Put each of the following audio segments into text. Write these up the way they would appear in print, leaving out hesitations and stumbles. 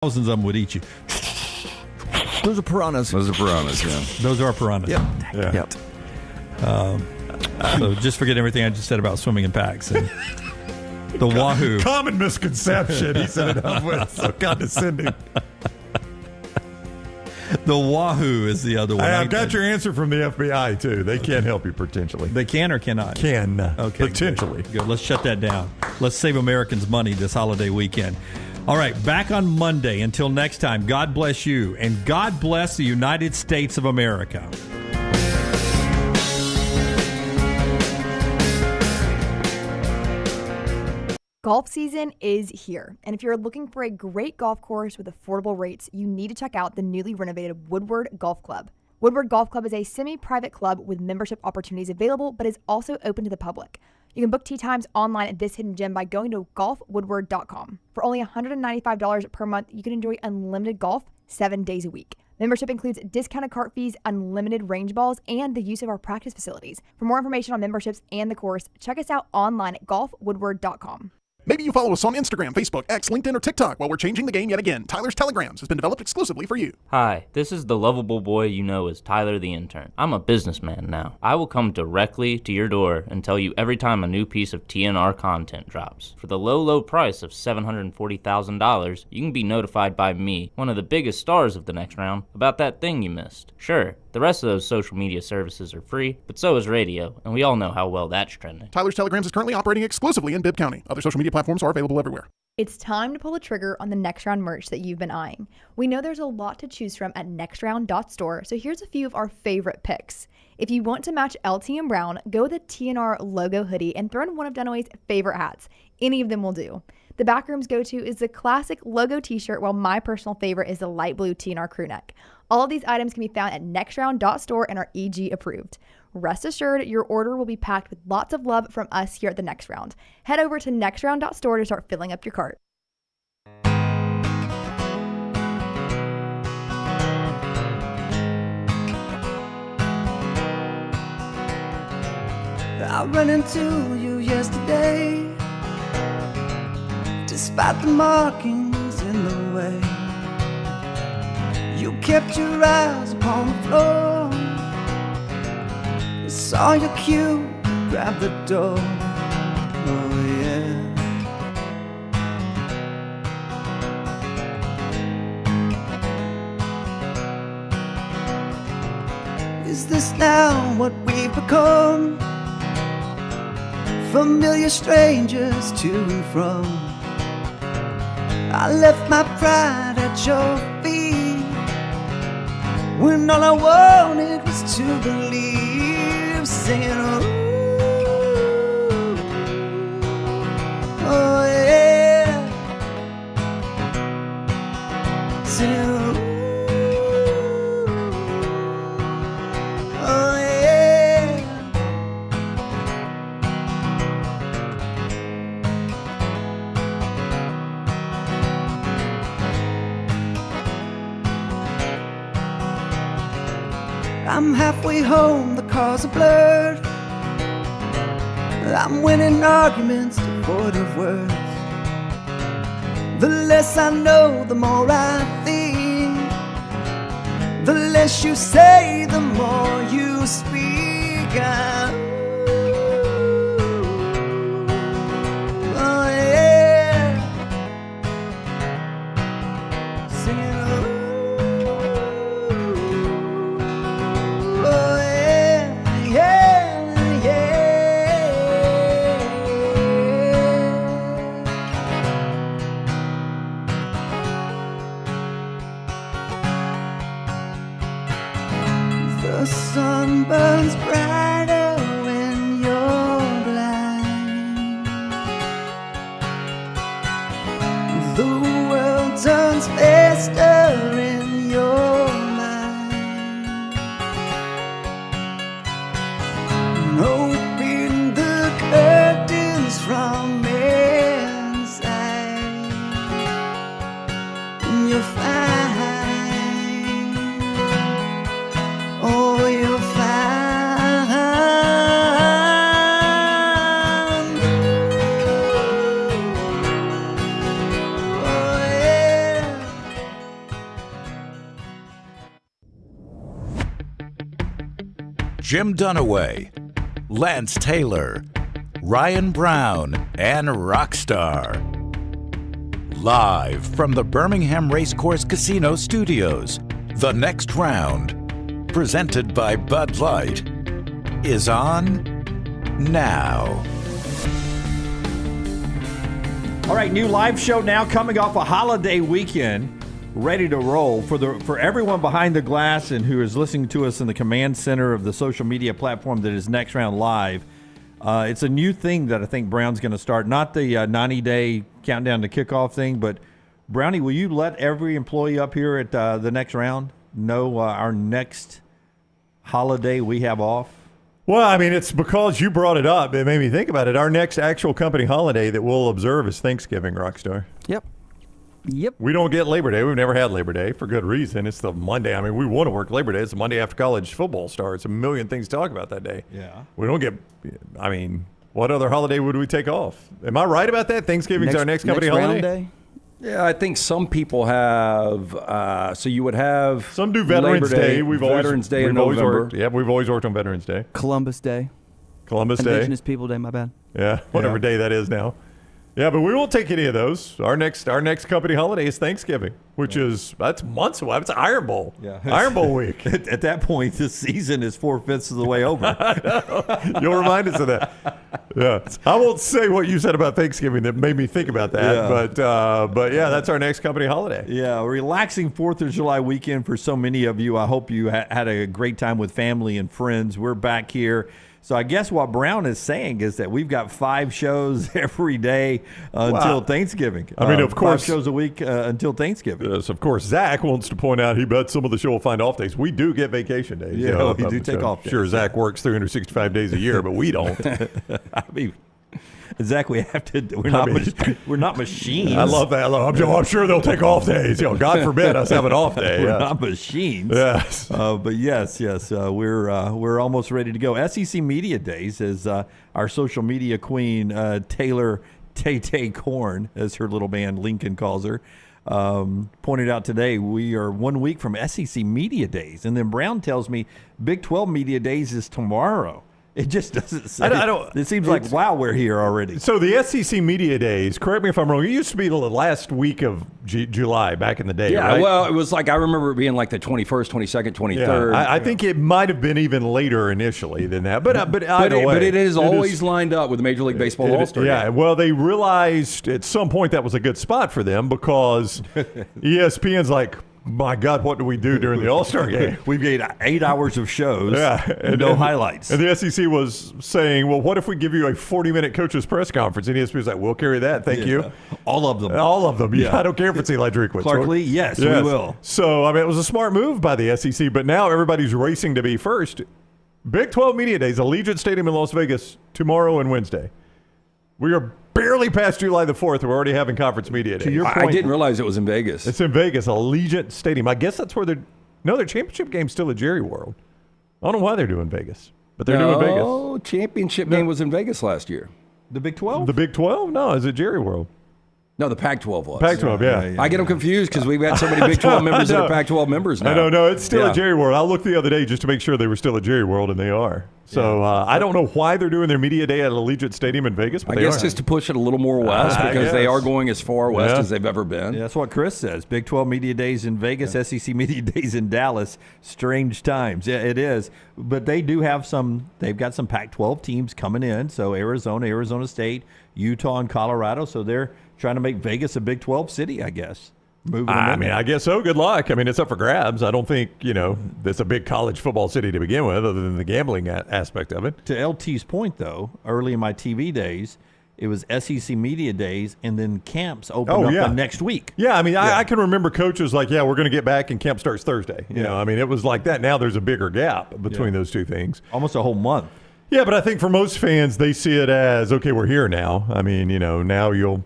Thousands of them would eat you. Those are piranhas. Those are piranhas, yeah. Those are piranhas. Yep. Yeah. Yep. So just forget everything I just said about swimming in packs. And the wahoo. Common misconception he set it up with. So condescending. The wahoo is the other one. I've got your answer from the FBI, too. They can help you potentially. They can or cannot? Can. Okay. Potentially. Good. Let's shut that down. Let's save Americans money this holiday weekend. All right, back on Monday. Until next time, God bless you, and God bless the United States of America. Golf season is here, and if you're looking for a great golf course with affordable rates, you need to check out the newly renovated Woodward Golf Club. Woodward Golf Club is a semi-private club with membership opportunities available, but is also open to the public. You can book tee times online at this hidden gem by going to golfwoodward.com. For only $195 per month, you can enjoy unlimited golf 7 days a week. Membership includes discounted cart fees, unlimited range balls, and the use of our practice facilities. For more information on memberships and the course, check us out online at golfwoodward.com. Maybe you follow us on Instagram, Facebook, X, LinkedIn, or TikTok while we're changing the game yet again. Tyler's Telegrams has been developed exclusively for you. Hi, this is the lovable boy you know as Tyler the Intern. I'm a businessman now. I will come directly to your door and tell you every time a new piece of TNR content drops. For the low, low price of $740,000, you can be notified by me, one of the biggest stars of the next round, about that thing you missed. Sure, the rest of those social media services are free, but so is radio, and we all know how well that's trending. Tyler's Telegrams is currently operating exclusively in Bibb County. Other social media platforms are available everywhere. It's time to pull the trigger on the Next Round merch that you've been eyeing. We know there's a lot to choose from at nextround.store, so here's a few of our favorite picks. If you want to match LT and Brown, go with the TNR logo hoodie and throw in one of Dunaway's favorite hats. Any of them will do. The Backroom's go-to is the classic logo t-shirt, while my personal favorite is the light blue TNR crew neck. All of these items can be found at nextround.store and are EG approved. Rest assured, your order will be packed with lots of love from us here at the Next Round. Head over to nextround.store to start filling up your cart. I ran into you yesterday, despite the markings in the way. You kept your eyes upon the floor, saw your cue, grabbed the door. Oh yeah. Is this now what we've become? Familiar strangers to and from. I left my pride at your feet when all I wanted was to believe, singing ooh, oh yeah, singing ooh, oh yeah. I'm halfway home, the cars are blurred. I'm winning arguments devoid of words. The less I know, the more I think. The less you say, the more you speak. Oh yeah, singing oh yeah, yeah, yeah. The sun burns brighter when you're blind. The world turns faster in your mind. Open the curtains from inside, and you'll find, oh, you'll find, oh yeah. Jim Dunaway, Lance Taylor, Ryan Brown, and Rockstar. Live from the Birmingham Racecourse Casino Studios, the next round, presented by Bud Light, is on now. All right, new live show now coming off a holiday weekend. Ready to roll for everyone behind the glass and who is listening to us in the command center of the social media platform that is Next Round Live. It's a new thing that I think Brown's going to start. Not the 90-day countdown to kickoff thing, but Brownie, will you let every employee up here at the Next Round know our next holiday we have off? Well, I mean, it's because you brought it up. It made me think about it. Our next actual company holiday that we'll observe is Thanksgiving, Rockstar. Yep. We don't get Labor Day. We've never had Labor Day for good reason. It's the Monday. I mean, we want to work Labor Day. It's the Monday after college football starts. A million things to talk about that day. Yeah. We don't get, I mean, what other holiday would we take off? Am I right about that? Thanksgiving's our next company holiday? Day? Yeah, I think some people have. So you would have some do Veterans Day. Veterans Day in November. We've always worked on Veterans Day. Columbus Day. Indigenous People Day. My bad. Yeah, whatever day that is now. Yeah, but we won't take any of those. Our next company holiday is Thanksgiving, which is that's months away. It's Iron Bowl. Yeah. Iron Bowl week. At that point, this season is 4/5 of the way over. You'll remind us of that. Yeah, I won't say what you said about Thanksgiving that made me think about that. Yeah. But yeah, that's our next company holiday. Yeah, relaxing 4th of July weekend for so many of you. I hope you had a great time with family and friends. We're back here. So I guess what Brown is saying is that we've got 5 shows every day until Thanksgiving. I mean, of course. 5 shows a week until Thanksgiving. Yes, of course. Zach wants to point out he bets some of the show will find off days. We do get vacation days. Yeah, we do take off days. Sure, Zach works 365 days a year, but we don't. I mean, Zach, we have to. We're not machines. I love that. I'm sure they'll take off days. God forbid us have an off day. We're not machines. Yes. But yes. We're almost ready to go. SEC Media Days, as our social media queen Taylor Tay Korn, as her little band Lincoln calls her, pointed out today. We are 1 week from SEC Media Days, and then Brown tells me Big 12 Media Days is tomorrow. It just doesn't say. It seems like, wow, we're here already. So the SEC Media Days, correct me if I'm wrong, it used to be the last week of July back in the day, yeah, right? Well, it was like, I remember it being like the 21st, 22nd, 23rd. Yeah, I think it might have been even later initially than that. But it is always lined up with the Major League Baseball All-Star Yeah, game. well, they realized at some point that was a good spot for them because ESPN's like, my God, what do we do during the All-Star game? We've got 8 hours of shows and no highlights. And the SEC was saying, well, what if we give you a 40-minute coach's press conference? And ESPN was like, we'll carry that. Thank you. All of them. All of them. Yeah. I don't care if it's Eli Drinkwitz. Clark Lee, yes, we will. So, I mean, it was a smart move by the SEC, but now everybody's racing to be first. Big 12 Media Days, Allegiant Stadium in Las Vegas, tomorrow and Wednesday. We are barely past July the 4th. We're already having conference media days. To your point, I didn't realize it was in Vegas. It's in Vegas, Allegiant Stadium. I guess that's where their championship game's still at Jerry World. I don't know why they're doing Vegas, but they're doing Vegas. Oh, championship game was in Vegas last year. The Big 12? The Big 12? No, it's at Jerry World. No, the Pac-12 was. Pac-12, yeah. I get them confused because we've got so many Big 12 members that are Pac-12 members now. No, it's still at Jerry World. I looked the other day just to make sure they were still at Jerry World, and they are. So I don't know why they're doing their media day at Allegiant Stadium in Vegas, but I guess just to push it a little more west because they are going as far west as they've ever been. Yeah, that's what Chris says. Big 12 Media Days in Vegas, SEC Media Days in Dallas. Strange times. Yeah, it is. But they do have they've got some Pac-12 teams coming in. So Arizona State, Utah, and Colorado. So they're trying to make Vegas a Big 12 city, I guess. I guess so. Good luck. I mean, it's up for grabs. I don't think, it's a big college football city to begin with, other than the gambling aspect of it. To LT's point, though, early in my TV days, it was SEC Media Days, and then camps opened up the next week. Yeah, I mean, I can remember coaches like, we're going to get back, and camp starts Thursday. You know, I mean, it was like that. Now there's a bigger gap between those two things. Almost a whole month. Yeah, but I think for most fans, they see it as, okay, we're here now. I mean, now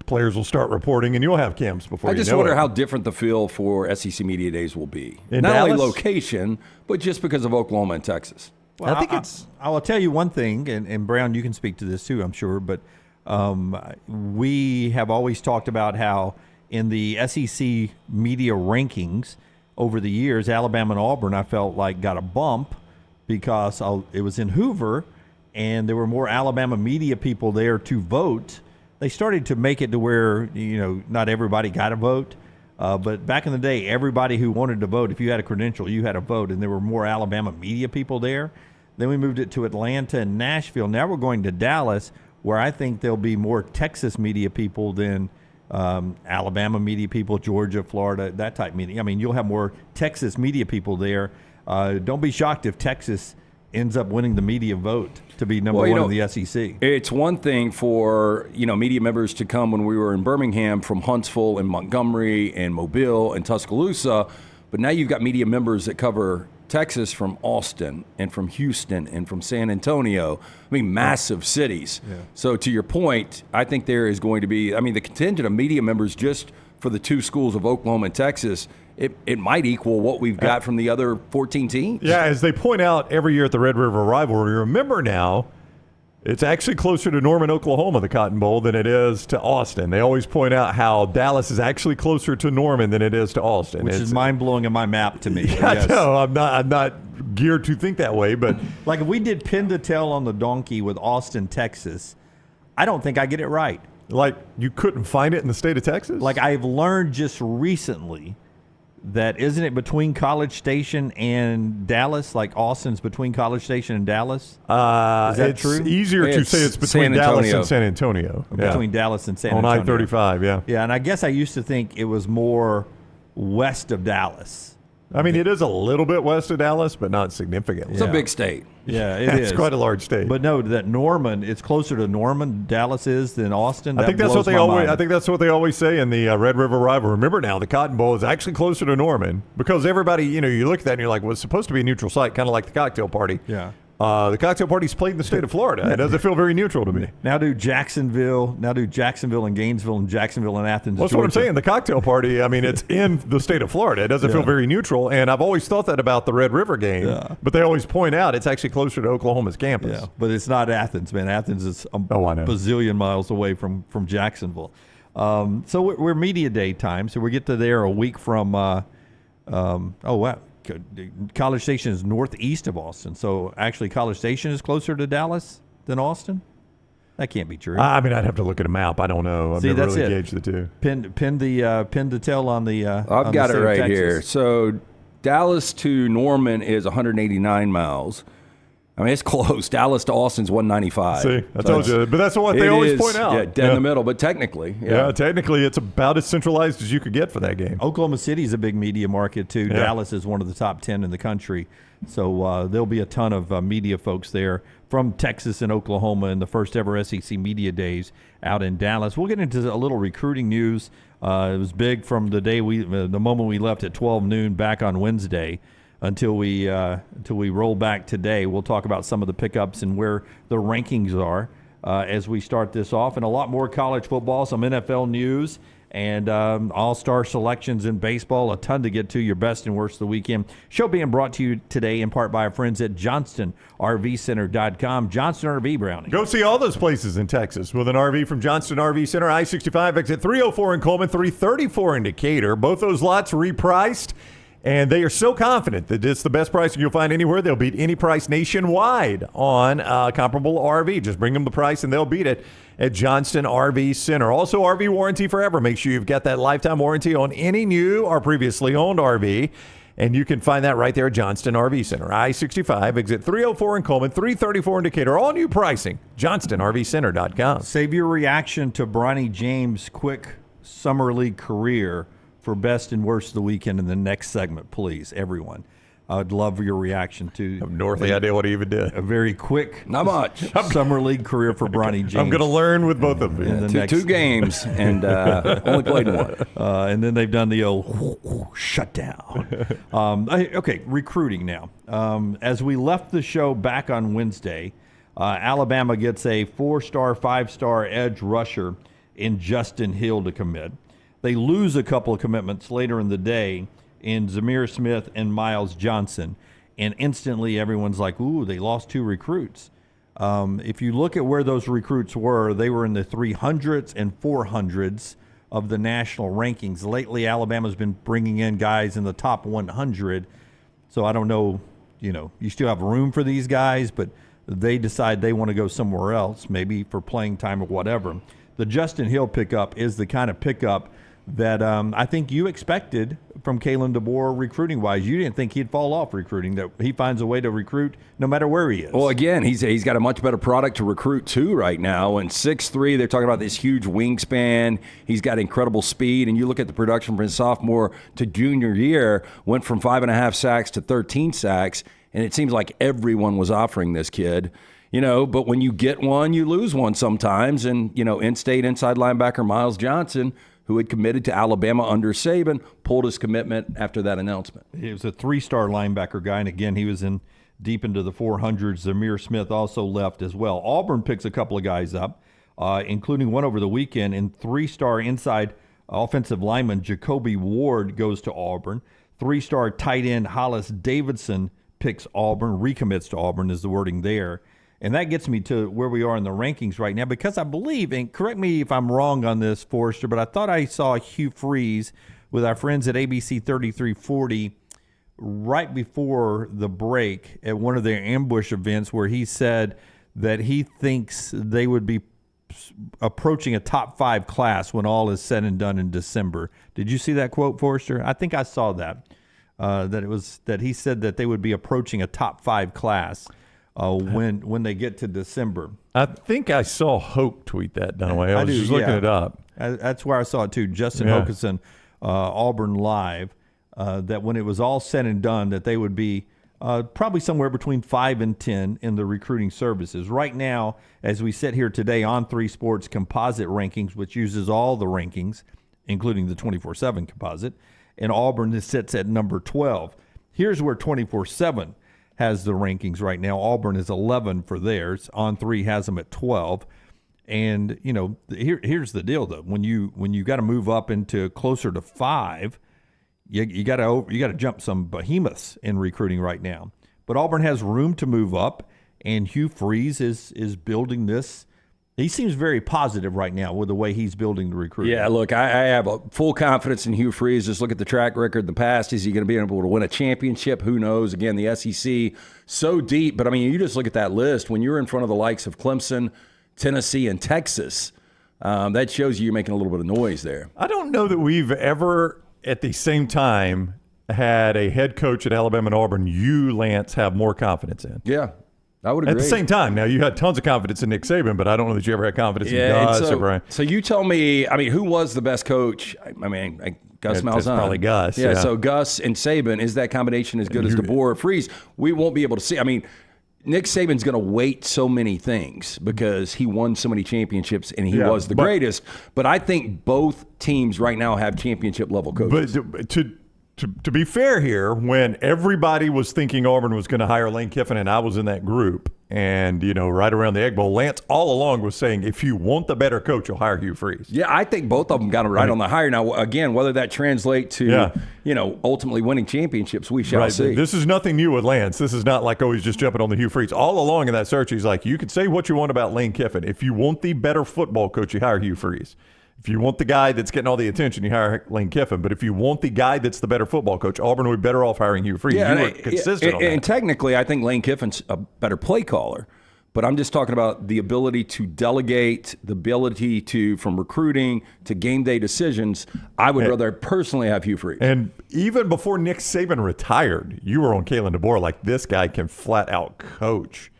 players will start reporting, and you'll have camps before you know it. I just wonder how different the feel for SEC Media Days will be. In Not Dallas? only location, but just because of Oklahoma and Texas. Well, I think I will tell you one thing, and Brown, you can speak to this too, I'm sure, but we have always talked about how in the SEC media rankings over the years, Alabama and Auburn, I felt like got a bump because it was in Hoover, and there were more Alabama media people there to vote. They started to make it to where, not everybody got a vote. But back in the day, everybody who wanted to vote, if you had a credential, you had a vote, and there were more Alabama media people there. Then we moved it to Atlanta and Nashville. Now we're going to Dallas, where I think there'll be more Texas media people than Alabama media people, Georgia, Florida, that type media. I mean, you'll have more Texas media people there. Don't be shocked if Texas ends up winning the media vote to be number one in the SEC. It's one thing for, media members to come when we were in Birmingham from Huntsville and Montgomery and Mobile and Tuscaloosa, but now you've got media members that cover Texas from Austin and from Houston and from San Antonio. I mean, massive cities. Yeah. So to your point, I think there is going to be, the contingent of media members just for the two schools of Oklahoma and Texas, it might equal what we've got from the other 14 teams. Yeah, as they point out every year at the Red River rivalry, remember now, it's actually closer to Norman, Oklahoma, the Cotton Bowl, than it is to Austin. They always point out how Dallas is actually closer to Norman than it is to Austin. Which is mind-blowing in my map to me. Yeah, yes. No, I'm not geared to think that way. But like if we did pin to tail on the donkey with Austin, Texas, I don't think I get it right. Like you couldn't find it in the state of Texas? Like I've learned just recently that isn't it between College Station and Dallas? Like Austin's between College Station and Dallas? Is that true? It's easier to say it's between Dallas and San Antonio. Yeah. Between Dallas and San Antonio. On I-35, yeah. Yeah, and I guess I used to think it was more west of Dallas. I mean, it is a little bit west of Dallas, but not significantly. It's a big state. Yeah, it is. It's quite a large state. But no, that Norman, it's closer to Norman, Dallas is, than Austin. I think that's what they always. I think that's what they always say in the Red River rivalry. Remember now, the Cotton Bowl is actually closer to Norman because everybody, you look at that and you're like, well, it's supposed to be a neutral site, kind of like the cocktail party. Yeah. The cocktail party's played in the state of Florida. It doesn't feel very neutral to me. Now do Jacksonville and Gainesville and Jacksonville and Athens. Well, that's what I'm saying. The cocktail party, it's in the state of Florida. It doesn't feel very neutral. And I've always thought that about the Red River game. Yeah. But they always point out it's actually closer to Oklahoma's campus. Yeah, but it's not Athens, man. Athens is a bazillion miles away from Jacksonville. So we're media day time. So we get to there a week from, College Station is northeast of Austin. So actually College Station is closer to Dallas than Austin? That can't be true. I'd have to look at a map. I don't know. I've never really gauged the two. Pin the tail on the I've got it right here. So Dallas to Norman is 189 miles. It's close. Dallas to Austin's 195. See, I told you. But that's what they always point out. Yeah, dead in the middle. But technically. Yeah, technically it's about as centralized as you could get for that game. Oklahoma City is a big media market, too. Yeah. Dallas is one of the top 10 in the country. So there'll be a ton of media folks there from Texas and Oklahoma in the first ever SEC Media Days out in Dallas. We'll get into a little recruiting news. It was big from the moment we left at 12 noon back on Wednesday. Until we roll back today. We'll talk about some of the pickups and where the rankings are as we start this off. And a lot more college football, some NFL news, and all-star selections in baseball. A ton to get to, your best and worst of the weekend. Show being brought to you today in part by our friends at JohnstonRVCenter.com. Johnston RV, Brownie. Go see all those places in Texas with an RV from Johnston RV Center. I-65 exit 304 in Coleman, 334 in Decatur. Both those lots repriced. And they are so confident that it's the best pricing you'll find anywhere. They'll beat any price nationwide on a comparable RV. Just bring them the price and they'll beat it at Johnston RV Center. Also, RV warranty forever. Make sure you've got that lifetime warranty on any new or previously owned RV. And you can find that right there at Johnston RV Center. I-65, exit 304 in Coleman, 334 in Decatur. All new pricing, JohnstonRVCenter.com. Save your reaction to Bronny James' quick summer league career for best and worst of the weekend in the next segment, please, everyone. I'd love your reaction to. I have no idea what he even did. A very quick, not much, summer league career for Bronny James. I'm going to learn with both of them. Two games and only played one. And then they've done the old shutdown. Okay, recruiting now. As we left the show back on Wednesday, Alabama gets a 4-star, 5-star edge rusher in Justin Hill to commit. They lose a couple of commitments later in the day in Zamir Smith and Miles Johnson, and instantly everyone's like, ooh, they lost 2 recruits. If you look at where those recruits were, they were in the 300s and 400s of the national rankings. Lately, Alabama's been bringing in guys in the top 100, so I don't know you still have room for these guys, but they decide they want to go somewhere else, maybe for playing time or whatever. The Justin Hill pickup is the kind of pickup that I think you expected from Kalen DeBoer recruiting-wise. You didn't think he'd fall off recruiting, that he finds a way to recruit no matter where he is. Well, again, he's got a much better product to recruit to right now. And 6'3", they're talking about this huge wingspan. He's got incredible speed. And you look at the production from his sophomore to junior year, went from 5.5 sacks to 13 sacks. And it seems like everyone was offering this kid. But when you get one, you lose one sometimes. And, in-state inside linebacker Miles Johnson, who had committed to Alabama under Saban, pulled his commitment after that announcement. He was a 3-star linebacker guy, and again, he was in deep into the 400s. Zamir Smith also left as well. Auburn picks a couple of guys up, including one over the weekend, and 3-star inside offensive lineman Jacoby Ward goes to Auburn. 3-star tight end Hollis Davidson picks Auburn, recommits to Auburn is the wording there. And that gets me to where we are in the rankings right now, because I believe, and correct me if I'm wrong on this, Forrester, but I thought I saw Hugh Freeze with our friends at ABC 3340 right before the break at one of their ambush events, where he said that he thinks they would be approaching a top 5 class when all is said and done in December. Did you see that quote, Forrester? I think I saw that, that he said that they would be approaching a top 5 class when they get to December. I think I saw Hoke tweet that, Dunaway. I was just looking it up. That's where I saw it too. Justin Hokeson, Auburn Live, that when it was all said and done, that they would be probably somewhere between 5 and 10 in the recruiting services. Right now, as we sit here today on 3 Sports Composite Rankings, which uses all the rankings, including the 24/7 composite, and Auburn sits at number 12. Here's where 24/7 has the rankings right now. Auburn is 11 for theirs. On3 has them at 12. And, here's the deal, though. When you got to move up into closer to 5, you got to jump some behemoths in recruiting right now. But Auburn has room to move up, and Hugh Freeze is building this. He seems very positive right now with the way he's building the recruiting. Yeah, look, I have a full confidence in Hugh Freeze. Just look at the track record in the past. Is he going to be able to win a championship? Who knows? Again, the SEC, so deep. But, you just look at that list. When you're in front of the likes of Clemson, Tennessee, and Texas, that shows you're making a little bit of noise there. I don't know that we've ever, at the same time, had a head coach at Alabama and Auburn you, Lance, have more confidence in. Yeah. I would agree. At the same time, now you had tons of confidence in Nick Saban, but I don't know that you ever had confidence in Gus or Brian. So you tell me, who was the best coach? Gus Malzahn. It's probably Gus. Yeah, so Gus and Saban, is that combination as good as DeBoer Freeze? We won't be able to see. Nick Saban's going to weight so many things because he won so many championships and he was the greatest. But I think both teams right now have championship level coaches. But to be fair here, when everybody was thinking Auburn was going to hire Lane Kiffin, and I was in that group, and, right around the Egg Bowl, Lance all along was saying, if you want the better coach, you'll hire Hugh Freeze. Yeah, I think both of them got it right on the hire. Now, again, whether that translates to, ultimately winning championships, we shall see. This is nothing new with Lance. This is not like, he's just jumping on the Hugh Freeze. All along in that search, he's like, you can say what you want about Lane Kiffin. If you want the better football coach, you hire Hugh Freeze. If you want the guy that's getting all the attention, you hire Lane Kiffin. But if you want the guy that's the better football coach, Auburn would be better off hiring Hugh Freeze. You were consistent on that. And technically, I think Lane Kiffin's a better play caller. But I'm just talking about the ability to delegate, the ability to, from recruiting to game day decisions. I would rather personally have Hugh Freeze. And even before Nick Saban retired, you were on Kalen DeBoer like, this guy can flat out coach.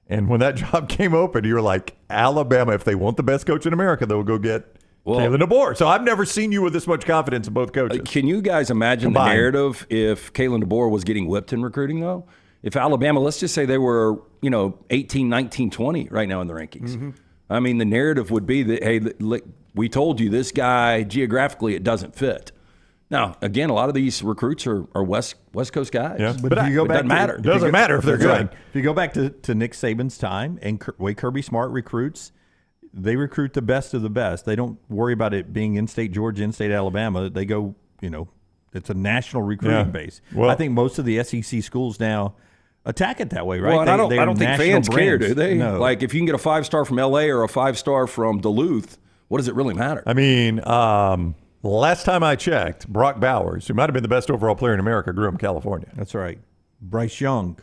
And when that job came open, you were like, Alabama, if they want the best coach in America, they'll go get Kalen DeBoer. So I've never seen you with this much confidence in both coaches. Can you guys imagine the narrative if Kalen DeBoer was getting whipped in recruiting, though? If Alabama, let's just say they were, 18, 19, 20 right now in the rankings. Mm-hmm. The narrative would be that, hey, we told you this guy, geographically, it doesn't fit. Now, again, a lot of these recruits are West Coast guys. Yeah. But if you go back, it doesn't matter. It doesn't matter if they're good. If you go back to Nick Saban's time and way Kirby Smart recruits, they recruit the best of the best. They don't worry about it being in-state Georgia, in-state Alabama. They go, it's a national recruiting base. Well, I think most of the SEC schools now attack it that way, right? Well, I don't think fans care, do they? No. Like, if you can get a 5-star from L.A. or a 5-star from Duluth, what does it really matter? Last time I checked, Brock Bowers, who might have been the best overall player in America, grew up in California. That's right. Bryce Young,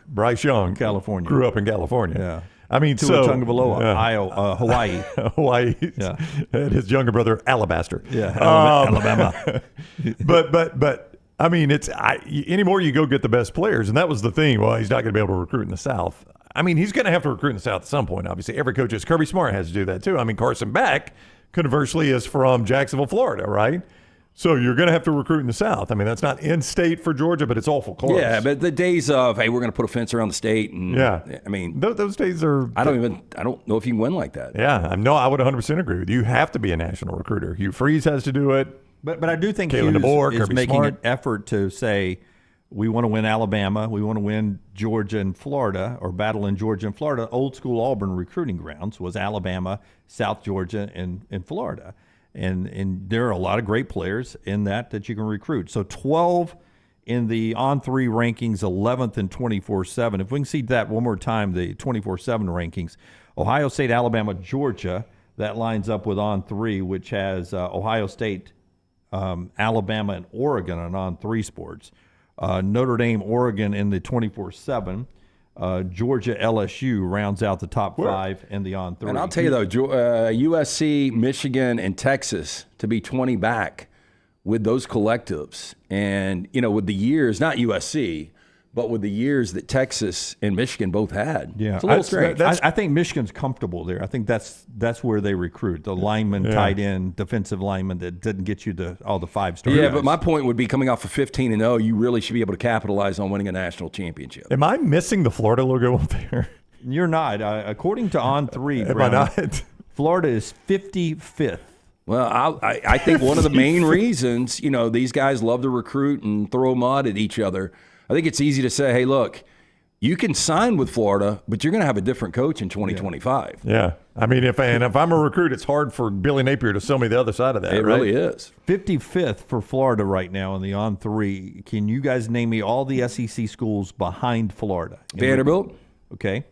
California, grew up in California. Yeah. I mean, Tua Tagovailoa, Hawaii. Hawaii. Yeah. And his younger brother, Alabaster. Yeah, Alabama. but I mean, anymore you go get the best players, and that was the thing. Well, he's not going to be able to recruit in the South. I mean, he's going to have to recruit in the South at some point, obviously. Every coach is. Kirby Smart has to do that, too. I mean, Carson Beck, conversely, is from Jacksonville, Florida, right? So you're going to have to recruit in the South. I mean, that's not in state for Georgia, but it's awful close. Yeah, but the days of, hey, we're going to put a fence around the state. And, yeah. I mean, those days are. I don't know if you can win like that. Yeah. No, I would 100% agree with you. You have to be a national recruiter. Hugh Freeze has to do it. But I do think Kalen Hughes DeBoer, is Kirby making Smart. an effort to say, we want to win Alabama, we want to win Georgia and Florida, or battle in Georgia and Florida. Old school Auburn recruiting grounds was Alabama, South Georgia, and Florida. And there are a lot of great players in that you can recruit. So 12 in the On3 rankings, 11th in 24/7. If we can see that one more time, the 24/7 rankings, Ohio State, Alabama, Georgia, that lines up with On3, which has Ohio State, Alabama, and Oregon on On3 Sports. Notre Dame, Oregon in the 24/7. Georgia, LSU rounds out the top 5 in the On3. And I'll tell you, though, USC, Michigan, and Texas to be 20 back with those collectives. And, with the years, not USC, but with the years that Texas and Michigan both had. Yeah, it's a little strange. I think Michigan's comfortable there. I think that's where they recruit the lineman, tight end, defensive lineman that didn't get you all the 5-star guys. But my point would be, coming off of 15-0, you really should be able to capitalize on winning a national championship. Am I missing the Florida logo up there? You're not. According to On3, Am I not? Florida is 55th. Well, I think one of the main reasons, these guys love to recruit and throw mud at each other. I think it's easy to say, hey, look, you can sign with Florida, but you're going to have a different coach in 2025. Yeah. I mean, if I'm a recruit, it's hard for Billy Napier to sell me the other side of that. It really is. 55th for Florida right now in the On3. Can you guys name me all the SEC schools behind Florida? Vanderbilt. Okay.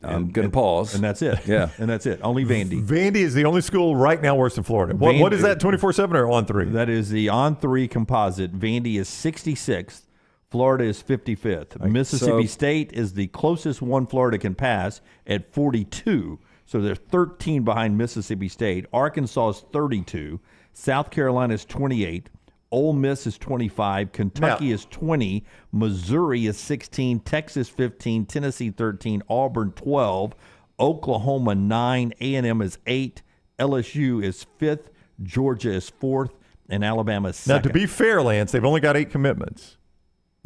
I'm going to pause. And that's it. Yeah. And that's it. Only Vandy. Vandy is the only school right now worse than Florida. What is that, 24/7 or On3? That is the On3 composite. Vandy is 66th. Florida is 55th. Mississippi State is the closest one Florida can pass at 42. So they're 13 behind Mississippi State. Arkansas is 32. South Carolina is 28. Ole Miss is 25. Kentucky is 20. Missouri is 16. Texas 15. Tennessee 13. Auburn 12. Oklahoma 9. A&M is 8. LSU is 5th. Georgia is 4th. And Alabama is 2nd. Now, to be fair, Lance, they've only got 8 commitments.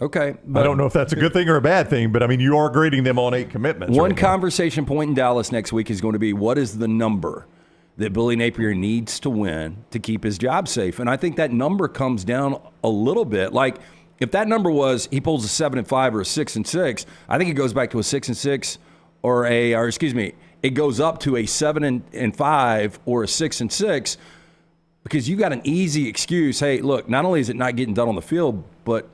Okay. I don't know if that's a good thing or a bad thing, but I mean, you are grading them on 8 commitments. One conversation point in Dallas next week is going to be, what is the number that Billy Napier needs to win to keep his job safe? And I think that number comes down a little bit. Like, if that number was he pulls a 7-5 or a 6-6, I think it goes back to a 6-6 it goes up to a 7-5 or a 6-6, because you got an easy excuse. Hey, look, not only is it not getting done on the field, but